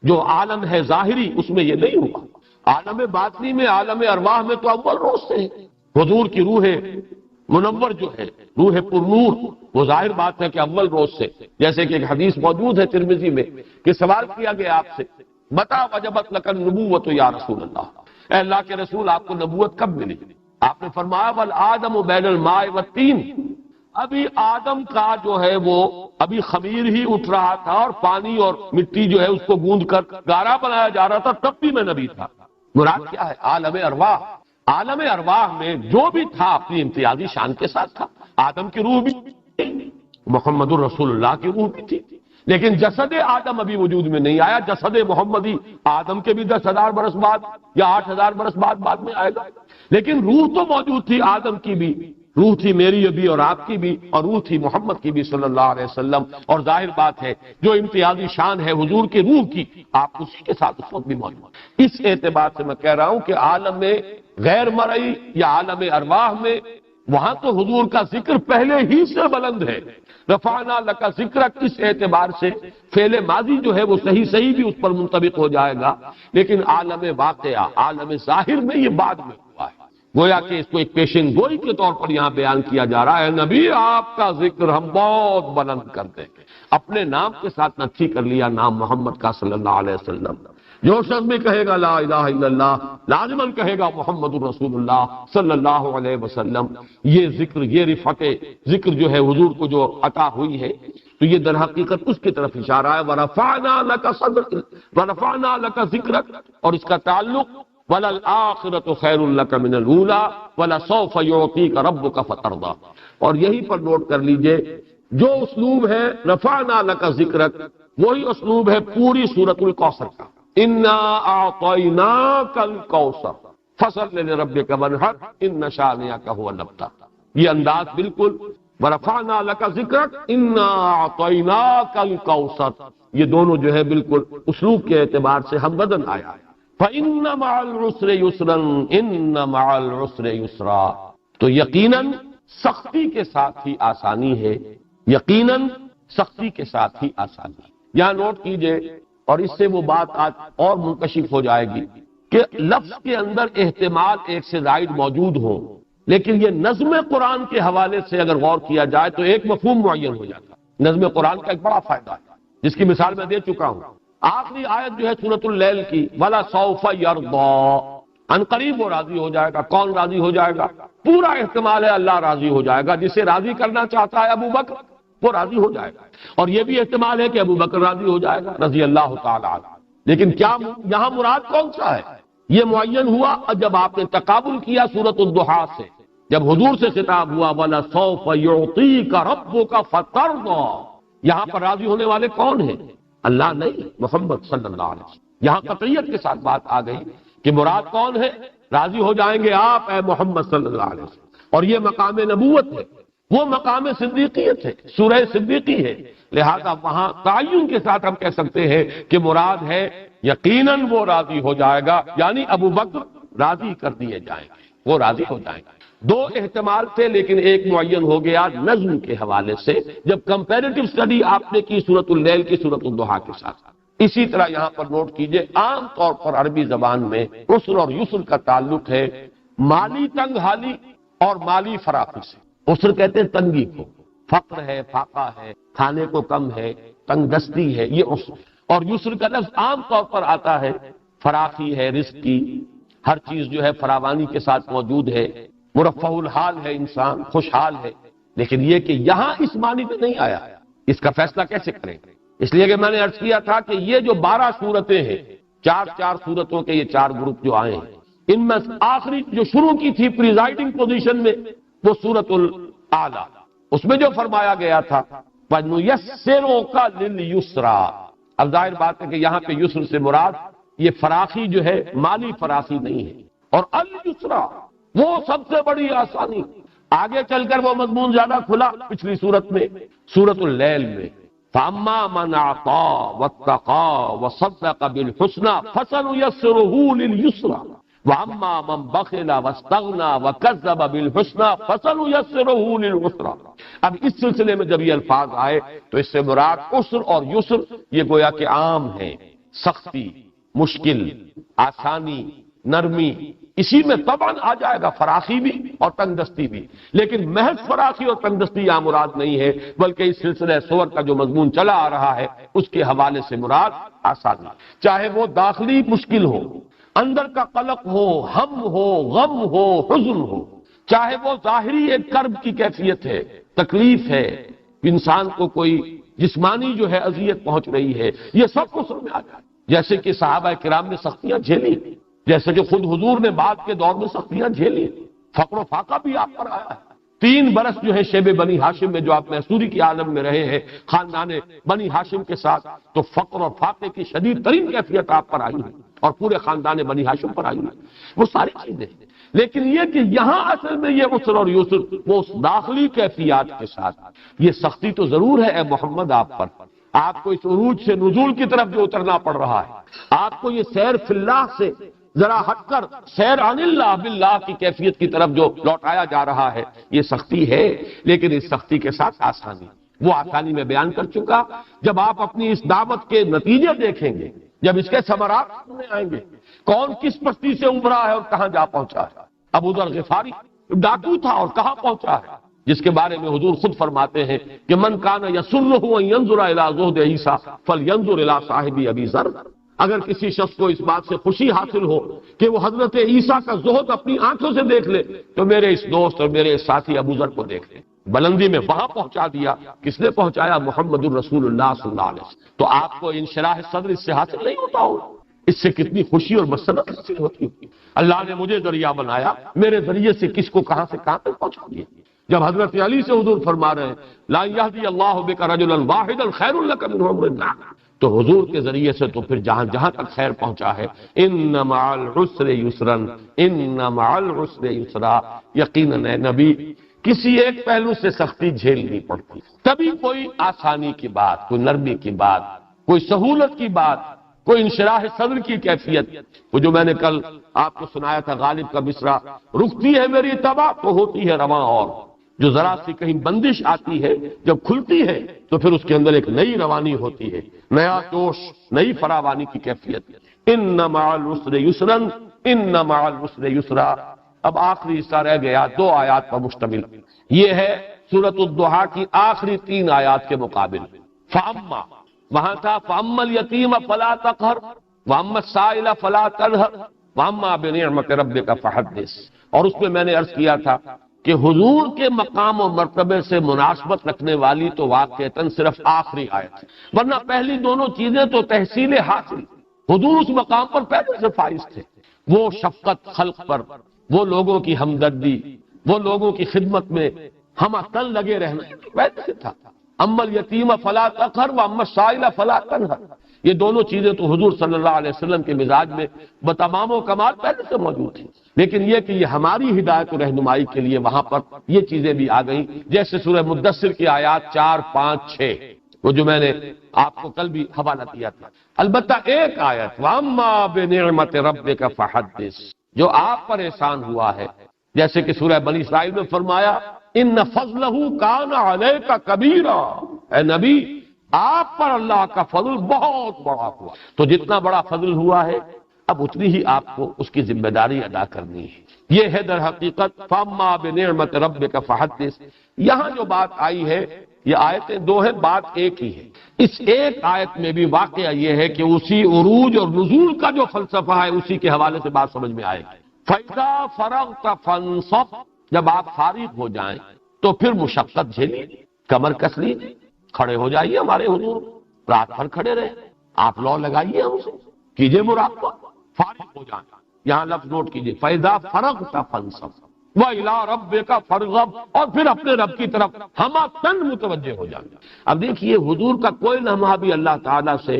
جو عالم ہے ظاہری، اس میں یہ نہیں ہوا۔ عالم باطنی میں، عالم ارواح میں تو اول روز سے ہے۔ حضور کی روح منور جو ہے، روح پر نور، وہ ظاہر بات ہے کہ اول روز سے، جیسے کہ ایک حدیث موجود ہے ترمذی میں کہ سوال کیا گیا آپ سے، متى وجبت لك النبوۃ یا رسول اللہ، اے اللہ کے رسول آپ کو نبوت کب ملی؟ آپ نے فرمایا والآدم بین الماء والطین، ابھی آدم کا جو ہے وہ ابھی خمیر ہی اٹھ رہا تھا اور پانی اور مٹی جو ہے اس کو گوندھ کر گارا بنایا جا رہا تھا، تب بھی میں نبی تھا۔ مراد کیا ہے؟ عالم ارواح۔ عالم ارواح میں جو بھی تھا اپنی امتیازی شان کے ساتھ تھا۔ آدم کی روح بھی محمد الرسول اللہ کی روح بھی تھی، لیکن جسد آدم ابھی وجود میں نہیں آیا۔ جسد محمدی آدم کے بھی 10,000 برس بعد یا 8,000 برس بعد میں آئے گا، لیکن روح تو موجود تھی۔ آدم کی بھی روح تھی، میری بھی اور آپ کی بھی، اور روح تھی محمد کی بھی صلی اللہ علیہ وسلم۔ اور ظاہر بات ہے جو امتیازی شان ہے حضور کی روح کی، آپ اسی کے ساتھ اس وقت بھی موجود۔ اس اعتبار سے میں کہہ رہا ہوں کہ عالم غیر مرئی یا عالم ارواح میں وہاں تو حضور کا ذکر پہلے ہی سے بلند ہے۔ رفعنا لک ذکرک، اس اعتبار سے فعل ماضی جو ہے وہ صحیح بھی اس پر منطبق ہو جائے گا، لیکن عالم واقعہ، عالم ظاہر میں یہ بعد میں ہوا ہے۔ گویا کہ اس کو ایک پیشن گوئی کے طور پر یہاں بیان کیا جا رہا ہے، نبی آپ کا ذکر ہم بہت بلند کرتے ہیں۔ اپنے نام کے ساتھ نفی کر لیا نام محمد کا صلی اللہ علیہ وسلم۔ جو شخص بھی کہے گا لا الہ الا اللہ، لازماً کہے گا محمد الرسول اللہ صلی اللہ علیہ وسلم۔ یہ ذکر، یہ رفعت ذکر جو ہے حضور کو جو عطا ہوئی ہے، تو یہ در حقیقت اس کی طرف اشارہ ہے۔ ورفعنا لک صدرک، ورفعنا لک ذکرک، اور اس کا تعلق وَلَلْآخِرَةُ خَيْرٌ لَكَ مِنَ الْأُولَىٰ وَلَسَوْفَ يُعْطِيكَ رَبُّكَ فَتَرْضَىٰ۔ اور یہی پر نوٹ کر لیجئے، جو اسلوب ہے رفعنا لک ذکرک، وہی اسلوب ہے پوری سورۃ الکوثر کا۔ اِنَّا أَعْطَيْنَاكَ الْكَوْثَرَ فَصَلِّ لِرَبِّكَ وَانْحَرْ إِنَّ شَانِئَكَ هُوَ الْأَبْتَرُ۔ یہ انداز بالکل وَرَفَعْنَا لَكَ ذِكْرَكَ إِنَّا أَعْطَيْنَاكَ الْكَوْثَرَ، یہ دونوں جو ہے بالکل اسلوب کے اعتبار سے ہم بدن آیا ہے۔ فَإِنَّ مَعَ الْعُسْرِ يُسْرًا إِنَّ مَعَ الْعُسْرِ يُسْرًا، تو یقیناً سختی کے ساتھ ہی آسانی ہے، یقیناً سختی کے ساتھ ہی آسانی۔ یہاں نوٹ کیجئے، اور اس سے وہ بات آج اور منکشف ہو جائے گی کہ لفظ کے اندر احتمال ایک سے زائد موجود ہوں، لیکن یہ نظم قرآن کے حوالے سے اگر غور کیا جائے تو ایک مفہوم معین ہو جاتا ہے۔ نظم قرآن کا ایک بڑا فائدہ ہے، جس کی مثال میں دے چکا ہوں۔ آخری آیت جو ہے سورۃ اللیل کی، وَلَسَوْفَ يَرْضَىٰ، ان قریب وہ راضی ہو جائے گا۔ کون راضی ہو جائے گا؟ پورا احتمال ہے اللہ راضی ہو جائے گا۔ جسے راضی کرنا چاہتا ہے ابو بکر، وہ راضی ہو جائے گا، اور یہ بھی احتمال ہے کہ ابو بکر راضی ہو جائے گا رضی اللہ تعالی عنہ۔ لیکن کیا یہاں مراد کون سا ہے؟ یہ معین ہوا جب آپ نے تقابل کیا سورۃ الضحیٰ سے، جب حضور سے خطاب ہوا وَلَسَوْفَ يُعْطِيكَ رَبُّكَ فَتَرْضَىٰ، یہاں پر راضی ہونے والے کون ہیں؟ اللہ نہیں، محمد صلی اللہ علیہ وسلم۔ یہاں قطعیت کے ساتھ بات آ گئی کہ مراد کون ہے؟ راضی ہو جائیں گے آپ اے محمد صلی اللہ علیہ وسلم۔ اور یہ مقام نبوت ہے، وہ مقام صدیقیت ہے، سورہ صدیقی ہے، لہذا وہاں تعین کے ساتھ ہم کہہ سکتے ہیں کہ مراد ہے یقیناً وہ راضی ہو جائے گا، یعنی ابو بکر راضی کر دیے جائیں گے، وہ راضی ہو جائیں گے۔ دو احتمال تھے لیکن ایک معین ہو گیا نظم کے حوالے سے، جب کمپیریٹو سٹڈی آپ نے کی سورۃ اللیل کی سورۃ الضحیٰ کے ساتھ۔ اسی طرح یہاں پر نوٹ کیجئے، عام طور پر عربی زبان میں عسر اور یسر کا تعلق ہے مالی تنگ حالی اور مالی فراخی سے۔ عسر کہتے ہیں تنگی کو، فقر ہے، فاقہ ہے، کھانے کو کم ہے، تنگ دستی ہے، یہ عسر۔ اور یسر کا لفظ عام طور پر آتا ہے فراخی ہے، رزق کی، ہر چیز جو ہے فراوانی کے ساتھ موجود ہے، مرفع الحال ہے، انسان خوشحال ہے۔ لیکن یہ کہ یہاں اس معنی میں نہیں آیا، اس کا فیصلہ کیسے کریں؟ اس لیے کہ میں نے عرض کیا تھا کہ یہ جو 12 صورتیں ہیں، چار صورتوں کے یہ 4 گروپ جو آئے ہیں، ان میں آخری جو شروع کی تھی پریزائڈنگ پوزیشن میں وہ سورۃ الاعلیٰ، اس میں جو فرمایا گیا تھا وَنُيَسِّرُكَ لِلْيُسْرَىٰ، اب ظاہر بات ہے کہ یہاں پہ یسر سے مراد یہ فراخی جو ہے مالی فراخی نہیں ہے، اور الیسرا وہ سب سے بڑی آسانی۔ آگے چل کر وہ مضمون زیادہ کھلا پچھلی صورت میں، سورۃ اللیل میں، فَأَمَّا مَنْ أَعْطَىٰ وَاتَّقَىٰ وَصَدَّقَ بِالْحُسْنَىٰ فَسَنُيَسِّرُهُ لِلْيُسْرَىٰ وَأَمَّا مَنْ بَخِلَ وَاسْتَغْنَىٰ وَكَذَّبَ بِالْحُسْنَىٰ فَسَنُيَسِّرُهُ لِلْعُسْرَىٰ۔ اب اس سلسلے میں جب یہ الفاظ آئے تو اس سے مراد عسر اور یسر یہ گویا کہ عام ہیں، سختی، مشکل، آسانی، نرمی، اسی میں طبعاً آ جائے گا فراخی بھی اور تنگ دستی بھی، لیکن محض فراخی اور تنگ دستی یہاں مراد نہیں ہے، بلکہ اس سلسلہ سور کا جو مضمون چلا آ رہا ہے اس کے حوالے سے مراد آسانی، چاہے وہ داخلی مشکل ہو، اندر کا قلق ہو، ہم ہو، غم ہو، حزن ہو، چاہے وہ ظاہری ایک کرب کی کیفیت ہے، تکلیف ہے، انسان کو کوئی جسمانی جو ہے اذیت پہنچ رہی ہے، یہ سب کو سمجھ آ جائے، جیسے کہ صحابہ کرام نے سختیاں جھیلی، جیسے کہ خود حضور نے بعد کے دور میں سختیاں جھیلی، فقر و فاقہ بھی آپ پر آیا ہے۔ 3 برس جو ہے شیب بنی ہاشم میں جو آپ محصوری کی عالم میں رہے ہیں خاندان بنی ہاشم کے ساتھ، تو فقر اور فاقے کی شدید ترین کیفیت آپ پر آئی ہے اور پورے خاندان بنی ہاشم پر آئی ہے، وہ ساری چیزیں، لیکن یہ کہ یہاں اصل میں یہ عسر اور یسر وہ اس داخلی کیفیات کے ساتھ، یہ سختی تو ضرور ہے اے محمد آپ پر، آپ کو اس عروج سے نزول کی طرف جو اترنا پڑ رہا ہے، آپ کو یہ سیر فی اللہ سے ذرا ہٹ کر سیر عن اللہ باللہ کی کیفیت کی طرف جو لوٹایا جا رہا ہے، یہ سختی ہے، لیکن اس سختی کے ساتھ آسانی، وہ آسانی میں بیان کر چکا۔ جب آپ اپنی اس دعوت کے نتیجے دیکھیں گے، جب اس کے ثمرات سامنے آئیں گے، کون کس پستی سے ابھرا ہے اور کہاں جا پہنچا ہے۔ ابو ذر غفاری ڈاکو تھا اور کہاں پہنچا ہے، جس کے بارے میں حضور خود فرماتے ہیں کہ من کان یسرہ ان ینظر الی زہد عیسیٰ فلینظر الی صاحب ابی ذر، اگر کسی شخص کو اس بات سے خوشی حاصل ہو کہ وہ حضرت عیسیٰ کا زہد اپنی آنکھوں سے دیکھ لے تو میرے اس دوست اور میرے اس ساتھی ابو ذر کو دیکھ لے۔ بلندی میں وہاں پہنچا دیا، کس نے پہنچایا؟ محمد الرسول اللہ صلی اللہ علیہ وسلم۔ تو آپ کو انشراح صدر اس سے حاصل نہیں ہوتا ہو، اس سے کتنی خوشی اور مسرت حاصل ہوتی ہوگی۔ اللہ نے مجھے ذریعہ بنایا، میرے ذریعے سے کس کو کہاں سے کہاں تک پہنچا دیا۔ جب حضرت علی سے حضور فرما رہے ہیں لا یہدی اللہ بک رجلا واحدا خیر لک من حمر النعم، تو حضور کے ذریعے سے تو پھر جہاں جہاں تک خیر پہنچا ہے، ان مع العسر یسرا، ان مع العسر یسرا، یقیناً اے نبی کسی ایک پہلو سے سختی جھیلنی پڑتی، تبھی کوئی آسانی کی بات، کوئی نرمی کی بات، کوئی سہولت کی بات، کوئی انشراح صدر کی کیفیت، وہ جو میں نے کل آپ کو سنایا تھا غالب کا مصرع، رکتی ہے میری تباہ تو ہوتی ہے رواں، اور جو ذرا سی کہیں بندش آتی ہے جب کھلتی ہے تو پھر اس کے اندر ایک نئی روانی ہوتی ہے، نیا جوش، نئی فراوانی کی کیفیت۔ ان مع العسر یسرا، ان مع العسر یسرا۔ اب آخری حصہ رہ گیا 2 آیات پر مشتمل، یہ ہے سورۃ الضحیٰ کی آخری 3 آیات کے مقابل۔ فاما، وہاں تھا فاما الیتیم فلا تقہر واما السائل فلا تنہر واما بنعمت ربک فحدث، اور اس میں نے عرض کیا تھا کہ حضور کے مقام و مرتبے سے مناسبت رکھنے والی تو واقعتاً صرف آخری آیت ہے، ورنہ پہلی دونوں چیزیں تو تحصیل حاصل، حضور اس مقام پر پہلے سے فائز تھے، وہ شفقت خلق پر، وہ لوگوں کی ہمدردی، وہ لوگوں کی خدمت میں ہم تن لگے رہنا پہلے سے تھا۔ اما الیتیم فلا تقہر واما السائل فلا تنہر، یہ دونوں چیزیں تو حضور صلی اللہ علیہ وسلم کے مزاج میں بتمام و کمال پہلے سے موجود تھیں، لیکن یہ کہ یہ ہماری ہدایت و رہنمائی کے لیے وہاں پر یہ چیزیں بھی آ گئیں، جیسے سورہ مدثر کی آیات 4، 5، 6، وہ جو میں نے آپ کو کل بھی حوالہ دیا تھا۔ البتہ ایک آیت وَأَمَّا بِنِعْمَةِ رَبِّكَ فَحَدِّثْ، جو آپ پر احسان ہوا ہے، جیسے کہ سورہ بنی اسرائیل میں فرمایا ان فضلہ کان علیک کبیرا، اے نبی آپ پر اللہ کا فضل بہت بڑا ہوا، تو جتنا بڑا فضل ہوا ہے اب اتنی ہی آپ کو اس کی ذمہ داری ادا کرنی ہے۔ یہ ہے در حقیقت فَأَمَّا بِنِعْمَةِ رَبِّكَ فَحَدِّثْ۔ یہاں جو بات آئی ہے، یہ آیتیں 2 ہیں، بات ایک ہی ہے۔ اس ایک آیت میں بھی واقعہ یہ ہے کہ اسی عروج اور نزول کا جو فلسفہ ہے اسی کے حوالے سے بات سمجھ میں آئے گی۔ فَإِذَا فَرَغْتَ فَانصَبْ، جب آپ فارغ ہو جائیں تو پھر مشقت جھیلیے، کمر کس لیجیے، کھڑے ہو جائیے ہمارے حضور، رات بھر کھڑے رہے، آپ لو لگائیے ہم سے، کیجئے مراقبہ، فارغ ہو جائیں۔ یہاں لفظ نوٹ کیجئے فَإِذَا فَرَغْتَ فَانصَبْ وَإِلَىٰ رَبِّكَ فَارْغَب، اور پھر اپنے رب کی طرف ہمہ تن متوجہ ہو جائیں۔ اب دیکھیے حضور کا کوئی لمحہ بھی اللہ تعالیٰ سے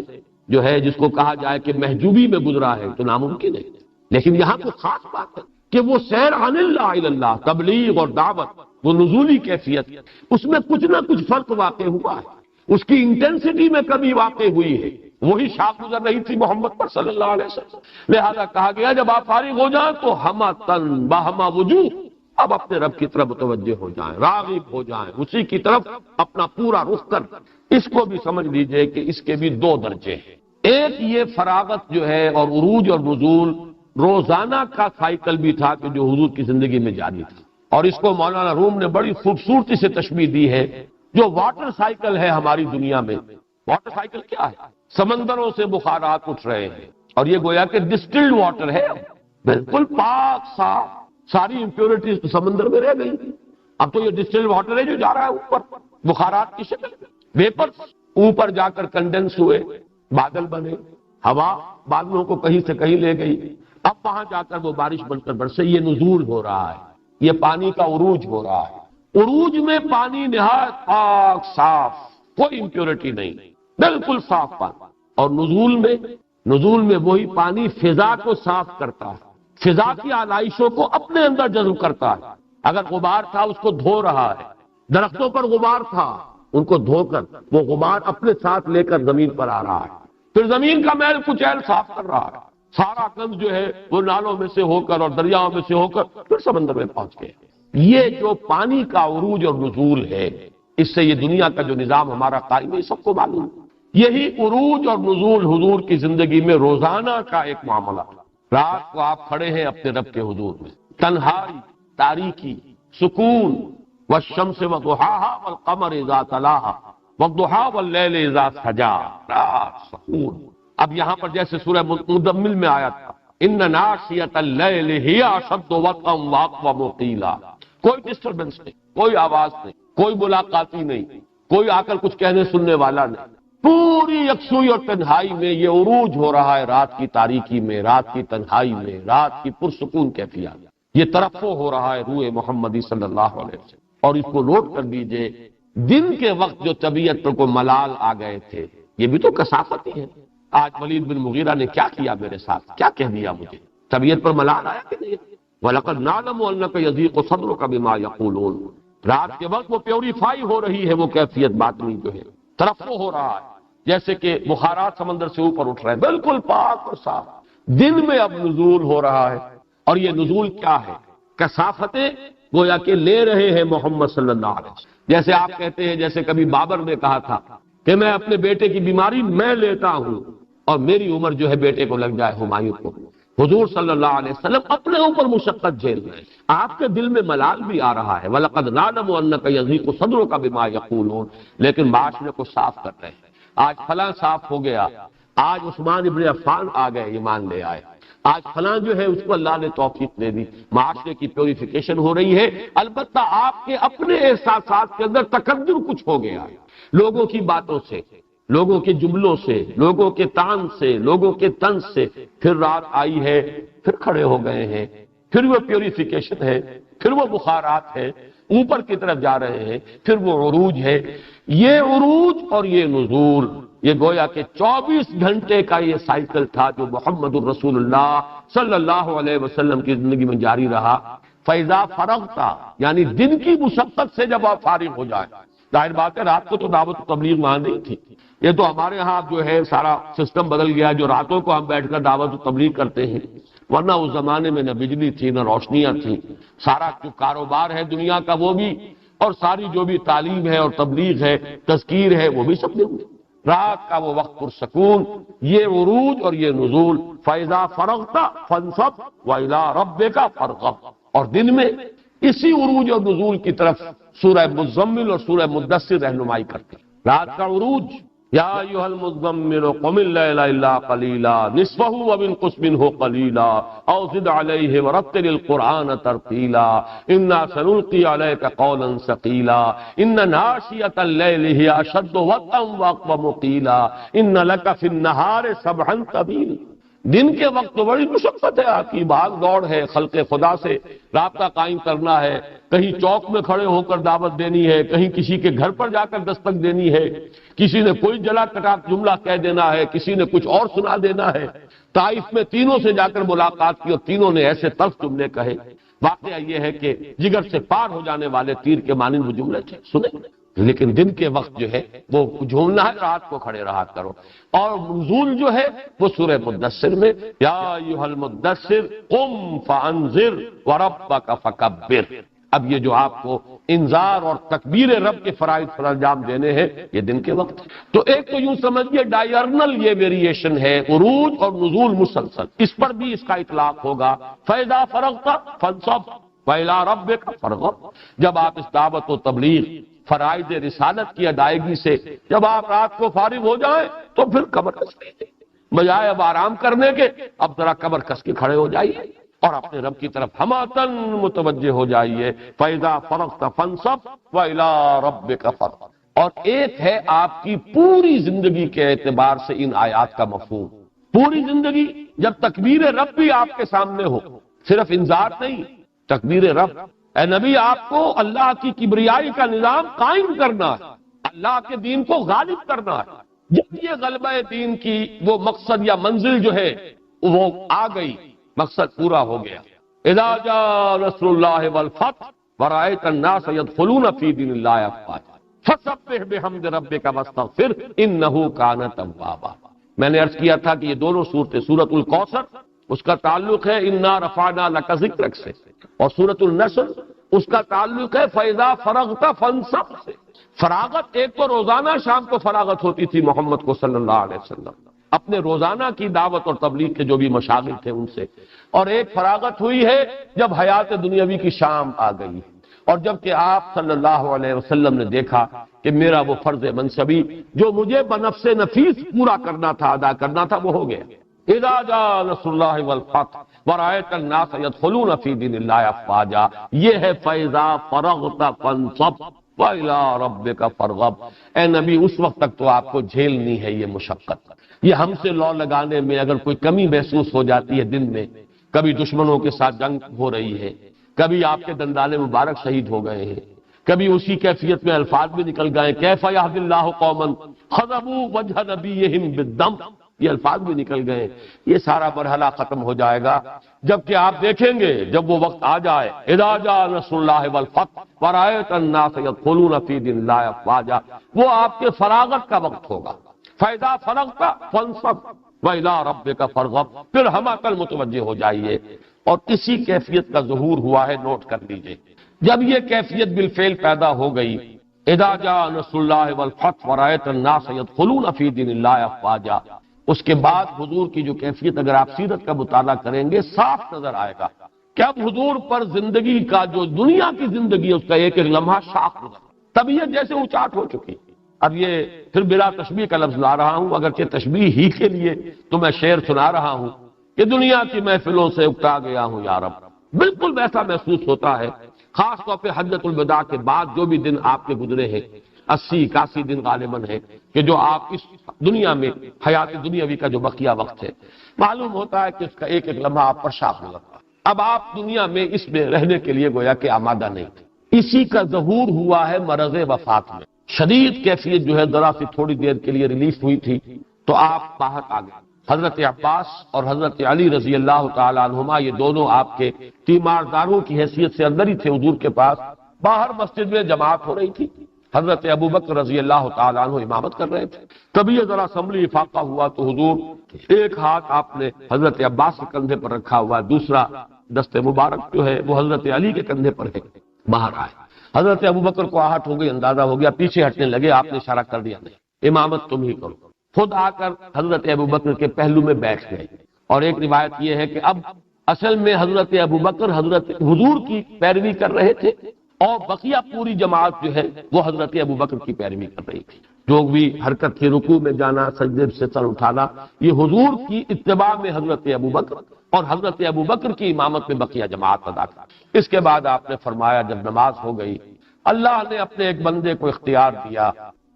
جو ہے جس کو کہا جائے کہ محجوبی میں گزرا ہے تو ناممکن ہے، لیکن یہاں کوئی خاص بات ہے کہ وہ سیر عن اللہ الی اللہ، تبلیغ اور دعوت، وہ نزولی کیفیت، اس میں کچھ نہ کچھ فرق واقع ہوا ہے۔ اس کی انٹینسٹی میں کمی واقع ہوئی ہے، وہی شاخ گزر رہی تھی محمد پر صلی اللہ علیہ وسلم۔ لہذا کہا گیا جب آپ فارغ ہو جائیں تو ہما تن باہما وجوہ، اب اپنے رب کی طرف متوجہ ہو جائیں، راغب ہو جائیں، اسی کی طرف اپنا پورا رخ کر۔ اس کو بھی سمجھ لیجئے کہ اس کے بھی دو درجے ہیں، ایک یہ فراغت جو ہے اور عروج اور نزول روزانہ کا سائیکل بھی تھا کہ جو حضور کی زندگی میں جاری تھا، اور اس کو مولانا روم نے بڑی خوبصورتی سے تشبیہ دی ہے، جو واٹر سائیکل ہے ہماری دنیا میں۔ واٹر سائیکل کیا ہے؟ سمندروں سے بخارات اٹھ رہے ہیں، اور یہ گویا کہ ڈسٹلڈ واٹر ہے، بالکل پاک صاف، ساری امپیورٹیز تو سمندر میں رہ گئی۔ اب تو یہ ڈسٹلڈ واٹر ہے جو جا رہا ہے اوپر بخارات کی شکل میں، ویپرز اوپر جا کر کنڈنس ہوئے، بادل بنے، ہوا بادلوں کو کہیں سے کہیں لے گئی، اب وہاں جا کر وہ بارش بن کر برسے۔ یہ نزول ہو رہا ہے، یہ پانی کا عروج ہو رہا ہے۔ عروج میں پانی نہایت پاک صاف، کوئی امپیورٹی نہیں، بالکل صاف پانی، اور نزول میں وہی پانی فضا کو صاف کرتا ہے، فضا کی آلائشوں کو اپنے اندر جذب کرتا ہے۔ اگر غبار تھا اس کو دھو رہا ہے، درختوں پر غبار تھا ان کو دھو کر وہ غبار اپنے ساتھ لے کر زمین پر آ رہا ہے، پھر زمین کا میل کچیل صاف کر رہا ہے، سارا گند جو ہے وہ نالوں میں سے ہو کر اور دریاؤں میں سے ہو کر پھر سمندر میں پہنچ گئے۔ یہ جو پانی کا عروج اور نزول ہے، اس سے یہ دنیا کا جو نظام ہمارا قائم ہے، سب کو معلوم ہے۔ یہی عروج اور نزول حضور کی زندگی میں روزانہ کا ایک معاملہ۔ رات کو آپ کھڑے ہیں اپنے رب کے حضور میں، تنہائی، تاریکی، سکون، والشمس وضحاها والقمر اذا تلاها والضحى واللیل اذا سجا، رات سکون۔ اب یہاں پر جیسے سورہ مزمل میں آیا تھا، ان ناشئۃ اللیل ہی اشد وطئا واقوم قیلا، کوئی ڈسٹربنس نہیں، کوئی آواز نہیں، کوئی ملاقاتی نہیں، کوئی آ کر کچھ کہنے سننے والا نہیں، پوری یکسوئی اور تنہائی میں یہ عروج ہو رہا ہے، رات کی تاریکی میں، رات کی تنہائی میں، رات کی پرسکون کیفیت، یہ ترفع ہو رہا ہے روح محمدی صلی اللہ علیہ وسلم۔ اور اس کو نوٹ کر لیجئے، دن کے وقت جو طبیعت پر کو ملال آ گئے تھے، یہ بھی تو کثافت ہی ہے۔ آج ولید بن مغیرہ نے کیا کیا میرے ساتھ، کیا کہہ دیا مجھے، طبیعت پر ملال آیا کہ نہیں؟ وَلَقَدْ نَعْلَمُ أَنَّكَ يَضِيقُ صَدْرُكَ بِمَا يَقُولُونَ، رات کے وقت وہ پیوریفائی ہو رہی ہے، وہ کیفیت باطنی جو ہے، ترفع ہو رہا ہے، جیسے کہ بخارات سمندر سے اوپر اٹھ رہے ہیں، بالکل پاک اور صاف۔ دن میں اب نزول ہو رہا ہے، اور یہ نزول کیا ہے؟ کثافتیں گویا کہ لے رہے ہیں محمد صلی اللہ علیہ وسلم۔ جیسے آپ کہتے ہیں، جیسے کبھی بابر نے کہا تھا کہ میں اپنے بیٹے کی بیماری میں لیتا ہوں اور میری عمر جو ہے بیٹے کو لگ جائے ہمایوں کو۔ حضور صلی اللہ علیہ وسلم اپنے اوپر مشقت جھیل رہے ہیں، آپ کے دل میں ملال بھی آ رہا ہے، وَلَقَدْ نَعْلَمُ أَنَّكَ يَضِيقُ صَدْرُكَ بِمَا يَقُولُونَ، لیکن معاشرے کو صاف کر رہے ہیں۔ آج فلاں صاف ہو گیا، آج عثمان ابن عفان آ گئے، ایمان لے آئے، آج فلاں جو ہے اس کو اللہ نے توفیق دے دی، معاشرے کی پیوریفیکیشن ہو رہی ہے۔ البتہ آپ کے اپنے احساسات کے اندر تکدر کچھ ہو گیا ہے، لوگوں کی باتوں سے، لوگوں کے جملوں سے، لوگوں کے تان سے، لوگوں کے طنز سے، پھر رات آئی ہے، پھر کھڑے ہو گئے ہیں، پھر وہ پیوریفیکیشن ہے، پھر وہ بخارات ہے، اوپر کی طرف جا رہے ہیں، پھر وہ عروج ہے۔ یہ عروج اور یہ نزول، یہ گویا کہ 24 گھنٹے کا یہ سائیکل تھا جو محمد الرسول اللہ صلی اللہ علیہ وسلم کی زندگی میں جاری رہا۔ فیضا فرغتا، یعنی دن کی مشقت سے جب آپ فارغ ہو جائیں، ظاہر بات ہے رات کو تو دعوت و تبلیغ وہاں نہیں تھی، یہ تو ہمارے ہاں جو ہے سارا سسٹم بدل گیا، جو راتوں کو ہم بیٹھ کر دعوت و تبلیغ کرتے ہیں، ورنہ اس زمانے میں نہ بجلی تھی نہ روشنیاں تھیں، سارا جو کاروبار ہے دنیا کا وہ بھی، اور ساری جو بھی تعلیم ہے اور تبلیغ ہے، تذکیر ہے، وہ بھی سب دن میں۔ رات کا وہ وقت پرسکون، یہ عروج اور یہ نزول، فَإِذَا فَرَغْتَ فَانْصَبْ وَإِلَىٰ رَبِّكَ فَارْغَب۔ اور دن میں اسی عروج اور نزول کی طرف سورہ مزمل اور سورہ مدثر رہنمائی کرتے ہیں۔ رات کا عروج، یا ایھا المزمل قم اللیل الا قلیلا نصفہ وانقص منہ قلیلا او زد علیہ ورتل القرآن ترتیلا انا سنلقی علیک قولا ثقیلا ان ناشئۃ اللیل ہی اشد وطئا واقوم قیلا ان لک فی النہار سبحا طویلا۔ دن کے وقت تو بڑی مشقت ہے، آپ کی بھاگ دوڑ ہے، خلق خدا سے رابطہ قائم کرنا ہے، کہیں چوک میں کھڑے ہو کر دعوت دینی ہے، کہیں کسی کے گھر پر جا کر دستک دینی ہے، کسی نے کوئی جلا کٹا جملہ کہہ دینا ہے، کسی نے کچھ اور سنا دینا ہے۔ طائف میں تینوں سے جا کر ملاقات کی اور تینوں نے ایسے تلخ جملے کہے۔ واقعہ یہ ہے کہ جگر سے پار ہو جانے والے تیر کے مانند وہ جملے تھے، سنیں لیکن دن کے وقت جو ہے وہ جھومنا ہے، رات کو کھڑے رہا کرو۔ اور نزول جو ہے وہ سورہ مدثر میں، یا ایھا المدثر قم فانذر وربک فکبر۔ اب یہ جو آپ کو انذار اور تکبیر رب کے فرائض پر انجام دینے ہیں، یہ دن کے وقت ہے۔ تو ایک تو یوں سمجھیے ڈائرنل یہ ویریشن ہے، عروج اور نزول مسلسل، اس پر بھی اس کا اطلاق ہوگا۔ فَإِذَا فَرَغْتَ فَانصَبْ وَإِلَىٰ رَبِّكَ فَارْغَب۔ جب آپ اس دعوت و تبلیغ فرائض رسالت کی ادائیگی سے جب آپ رات کو فارغ ہو جائیں تو پھر کمر کس لیجیے، بجائے اب آرام کرنے کے اب ذرا کمر کس کے کھڑے ہو جائیے اور اپنے رب کی طرف ہماتن متوجہ ہو جائیے۔ فَإِذَا فَرَغْتَ فَانصَبْ وَإِلَىٰ رَبِّكَ فَارْغَب۔ اور ایک ہے آپ کی پوری زندگی کے اعتبار سے ان آیات کا مفہوم، پوری زندگی جب تکبیر رب بھی آپ کے سامنے ہو، صرف انذار نہیں، تکبیر رب۔ اے نبی، آپ کو اللہ کی کبریائی کا نظام قائم کرنا ہے، اللہ کے دین کو غالب کرنا ہے۔ جب یہ غلبہ دین کی وہ مقصد یا منزل جو ہے وہ آ گئی، مقصد پورا ہو گیا۔ اذا جاء نصر اللہ والفتح ورأیت الناس يدخلون فی دین اللہ افواجا فسبح بحمد ربک واستغفر انہ کان توابا۔ میں نے عرض کیا تھا کہ یہ دونوں صورتیں، سورۃ الکوثر اس کا تعلق ہے انا رفعنا لک ذکرک سے، اور سورۃ النصر اس کا تعلق ہے فَإِذَا فَرَغْتَ فَانصَبْ سے۔ فراغت ایک تو روزانہ شام کو فراغت ہوتی تھی محمد کو صلی اللہ علیہ وسلم، اپنے روزانہ کی دعوت اور تبلیغ کے جو بھی مشاغل تھے ان سے، اور ایک فراغت ہوئی ہے جب حیات دنیاوی کی شام آ گئی، اور جب کہ آپ صلی اللہ علیہ وسلم نے دیکھا کہ میرا وہ فرض منصبی جو مجھے بنفس نفیس پورا کرنا تھا، ادا کرنا تھا، وہ ہو گیا۔ اذا جاء نصر اللہ والفتح ورأیت الناس يدخلون فی دین اللہ افواجا، یہ ہے فَإِذَا فَرَغْتَ فَانصَبْ وَإِلَىٰ رَبِّكَ فَارْغَب۔ اے نبی، اس وقت تک تو آپ کو جھیلنی ہے یہ مشقت، یہ ہم سے لو لگانے میں اگر کوئی کمی محسوس ہو جاتی ہے دن میں، کبھی دشمنوں کے ساتھ جنگ ہو رہی ہے، کبھی آپ کے دندان مبارک شہید ہو گئے ہیں، کبھی اسی کیفیت میں الفاظ بھی نکل گئے، کیف یہدی اللہ قوما خذبوا وجہ نبیہم بالدم، یہ الفاظ بھی نکل گئے۔ یہ سارا مرحلہ ختم ہو جائے گا جبکہ آپ دیکھیں گے جب وہ وقت آ جائے، اذا جاء نصر اللہ والفتح ورأیت الناس يدخلون فی دین اللہ افواجا، وہ آپ کے فراغت کا وقت ہوگا۔ فَإِذَا فَرَغْتَ فَانصَبْ وَإِلَىٰ رَبِّكَ فَارْغَب، پھر ہم عقل متوجہ ہو جائیے۔ اور اسی کیفیت کا ظہور ہوا ہے، نوٹ کر لیجئے۔ جب یہ کیفیت بالفعل پیدا ہو گئی، اذا جاء نصر اللہ والفتح ورأیت الناس يدخلون فی دین اللہ افواجا، اس کے بعد حضور کی جو کیفیت اگر آپ سیرت کا مطالعہ کریں گے صاف نظر آئے گا کہ اب حضور پر زندگی کا جو دنیا کی زندگی ہے اس کا ایک ایک لمحہ شاخ نظر، طبیعت جیسے اونچاٹ ہو چکی۔ اب یہ پھر بلا تشبیہ کا لفظ لا رہا ہوں، اگرچہ تشبیہ ہی کے لیے تو میں شعر سنا رہا ہوں کہ دنیا کی محفلوں سے اکتا گیا ہوں یا رب، بالکل ویسا محسوس ہوتا ہے، خاص طور پہ حجۃ الوداع کے بعد جو بھی دن آپ کے گزرے ہیں، 80-81 دن غالباً ہے کہ جو آپ اس دنیا میں حیات دنیاوی کا جو بقیہ وقت ہے، معلوم ہوتا ہے کہ اس کا ایک ایک لمحہ آپ پر شاخ لگتا ہے۔ اب آپ دنیا میں اس میں رہنے کے لیے گویا کہ آمادہ نہیں تھے۔ اسی کا ظہور ہوا ہے مرض وفات میں، شدید کیفیت جو ہے ذرا سی تھوڑی دیر کے لیے ریلیف ہوئی تھی تو آپ باہر آ گئے۔ حضرت عباس اور حضرت علی رضی اللہ تعالی عنہما یہ دونوں آپ کے تیمارداروں کی حیثیت سے اندر ہی تھے حضور کے پاس، باہر مسجد میں جماعت ہو رہی تھی، حضرت ابو بکر رضی اللہ تعالی عنہ امامت کر رہے تھے۔ کبھی یہ ذرا اسمبلی افاقہ ہوا تو حضور ایک ہاتھ آپ نے حضرت عباس کے کندھے پر رکھا ہوا، دوسرا دست مبارک جو ہے وہ حضرت علی کے کندھے پر ہے، باہر آئے۔ حضرت ابو بکر کو آہٹ ہو گئی، اندازہ ہو گیا، پیچھے ہٹنے لگے، آپ نے اشارہ کر دیا نہیں، امامت تم ہی کرو۔ خود آ کر حضرت ابو بکر کے پہلو میں بیٹھ گئے، اور ایک روایت یہ ہے کہ اب اصل میں حضرت ابو بکر حضرت حضور کی پیروی کر رہے تھے اور بقیہ پوری جماعت جو ہے وہ حضرت ابو بکر کی پیروی کر رہی تھی۔ جو بھی حرکت تھی، رکوع میں جانا، سجدے سے سر اٹھانا، یہ حضور کی اتباع میں حضرت ابو بکر اور حضرت ابو بکر کی امامت میں بقیہ جماعت ادا کی۔ اس کے بعد آپ نے فرمایا جب نماز ہو گئی، اللہ نے اپنے ایک بندے کو اختیار دیا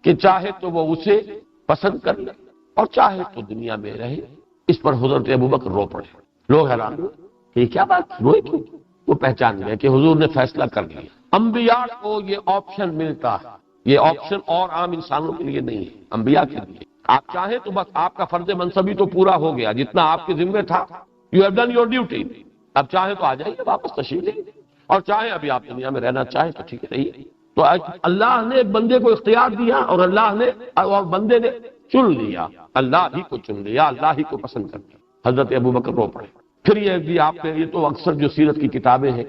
کہ چاہے تو وہ اسے پسند کر لے اور چاہے تو دنیا میں رہے۔ اس پر حضرت ابو بکر رو پڑے، لوگ حیران ہوئے کہ یہ کیا بات، روئے کیوں؟ وہ پہچان گئے کہ حضور نے فیصلہ کر لیا۔ انبیاء کو یہ آپشن ملتا ہے، یہ آپشن اور عام انسانوں کے لیے نہیں ہے، انبیاء کے لیے۔ آپ چاہیں تو بس آپ کا فرض منصبی تو پورا ہو گیا، جتنا آپ کے ذمہ تھا، you have done your duty. اب چاہیں تو آ جائیے واپس تشریف لے، اور چاہیں ابھی آپ دنیا میں رہنا چاہیں تو ٹھیک ہے رہیے۔ تو اللہ نے بندے کو اختیار دیا اور بندے نے چن لیا، اللہ ہی کو چن لیا، اللہ ہی کو پسند کر لیا۔ حضرت ابو بکر رو پڑے۔ پھر یہ بھی آپ نے، یہ تو اکثر جو سیرت کی کتابیں ہیں،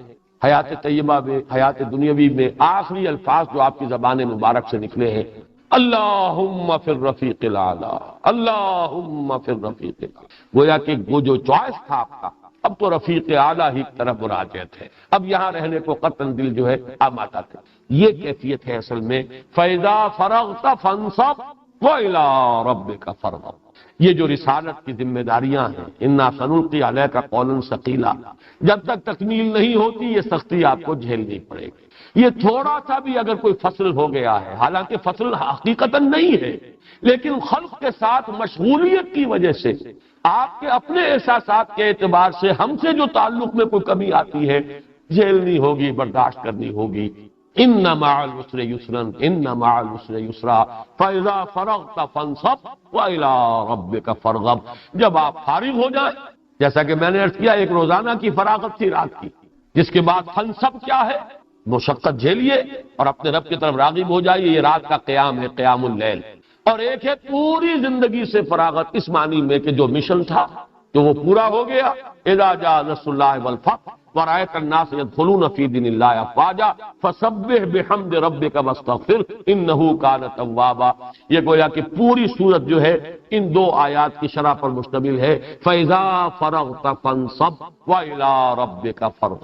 حیات طیبہ میں، حیات دنیاوی میں آخری الفاظ جو آپ کی زبان مبارک سے نکلے ہیں، اللہم فی الرفیق الاعلی، اللہم فی الرفیق الاعلی، گویا کہ وہ جو چوائس تھا آپ کا، اب تو رفیق اعلیٰ ہی کی طرف مراجعت ہے، اب یہاں رہنے کو قطعاً دل جو ہے آمادہ تھے۔ یہ کیفیت ہے اصل میں فَإِذَا فَرَغْتَ فَانْصَبْ وَإِلَىٰ رَبِّكَ فَارْغَب۔ یہ جو رسالت کی ذمہ داریاں ہیں، اِنَّا سَنُلْقِي عَلَيْكَ قَوْلًا ثَقِيلًا، جب تک تکمیل نہیں ہوتی یہ سختی آپ کو جھیلنی پڑے گی۔ یہ تھوڑا سا بھی اگر کوئی فصل ہو گیا ہے، حالانکہ فصل حقیقتاً نہیں ہے، لیکن خلق کے ساتھ مشغولیت کی وجہ سے، آپ کے اپنے احساسات کے اعتبار سے ہم سے جو تعلق میں کوئی کمی آتی ہے، جھیلنی ہوگی، برداشت کرنی ہوگی۔ ان مع العسر یسرا، ان مع العسر یسرا، فاذا فرغت فانصب والى ربك فارغب۔ جب آپ فارغ ہو جائیں، جیسا کہ میں نے عرض کیا، ایک روزانہ کی فراغت تھی رات کی، جس کے بعد فانصب کیا ہے؟ مشقت جھیلیے اور اپنے رب کی طرف راغب ہو جائیے، یہ رات کا قیام ہے، قیام اللیل۔ اور ایک ہے پوری زندگی سے فراغت، اس معنی میں کہ جو مشن تھا تو وہ پورا ہو گیا۔ اذا جاء نصر اللہ والفتح ورأيت الناس يدخلون في دين الله افواجا فسبح بحمد ربك واستغفر انه كان توابا۔ یہ گویا کہ پوری سورت جو ہے ان دو آیات کی شرح پر مشتمل ہے، فاذا فرغت فانصب والى ربك فارغب۔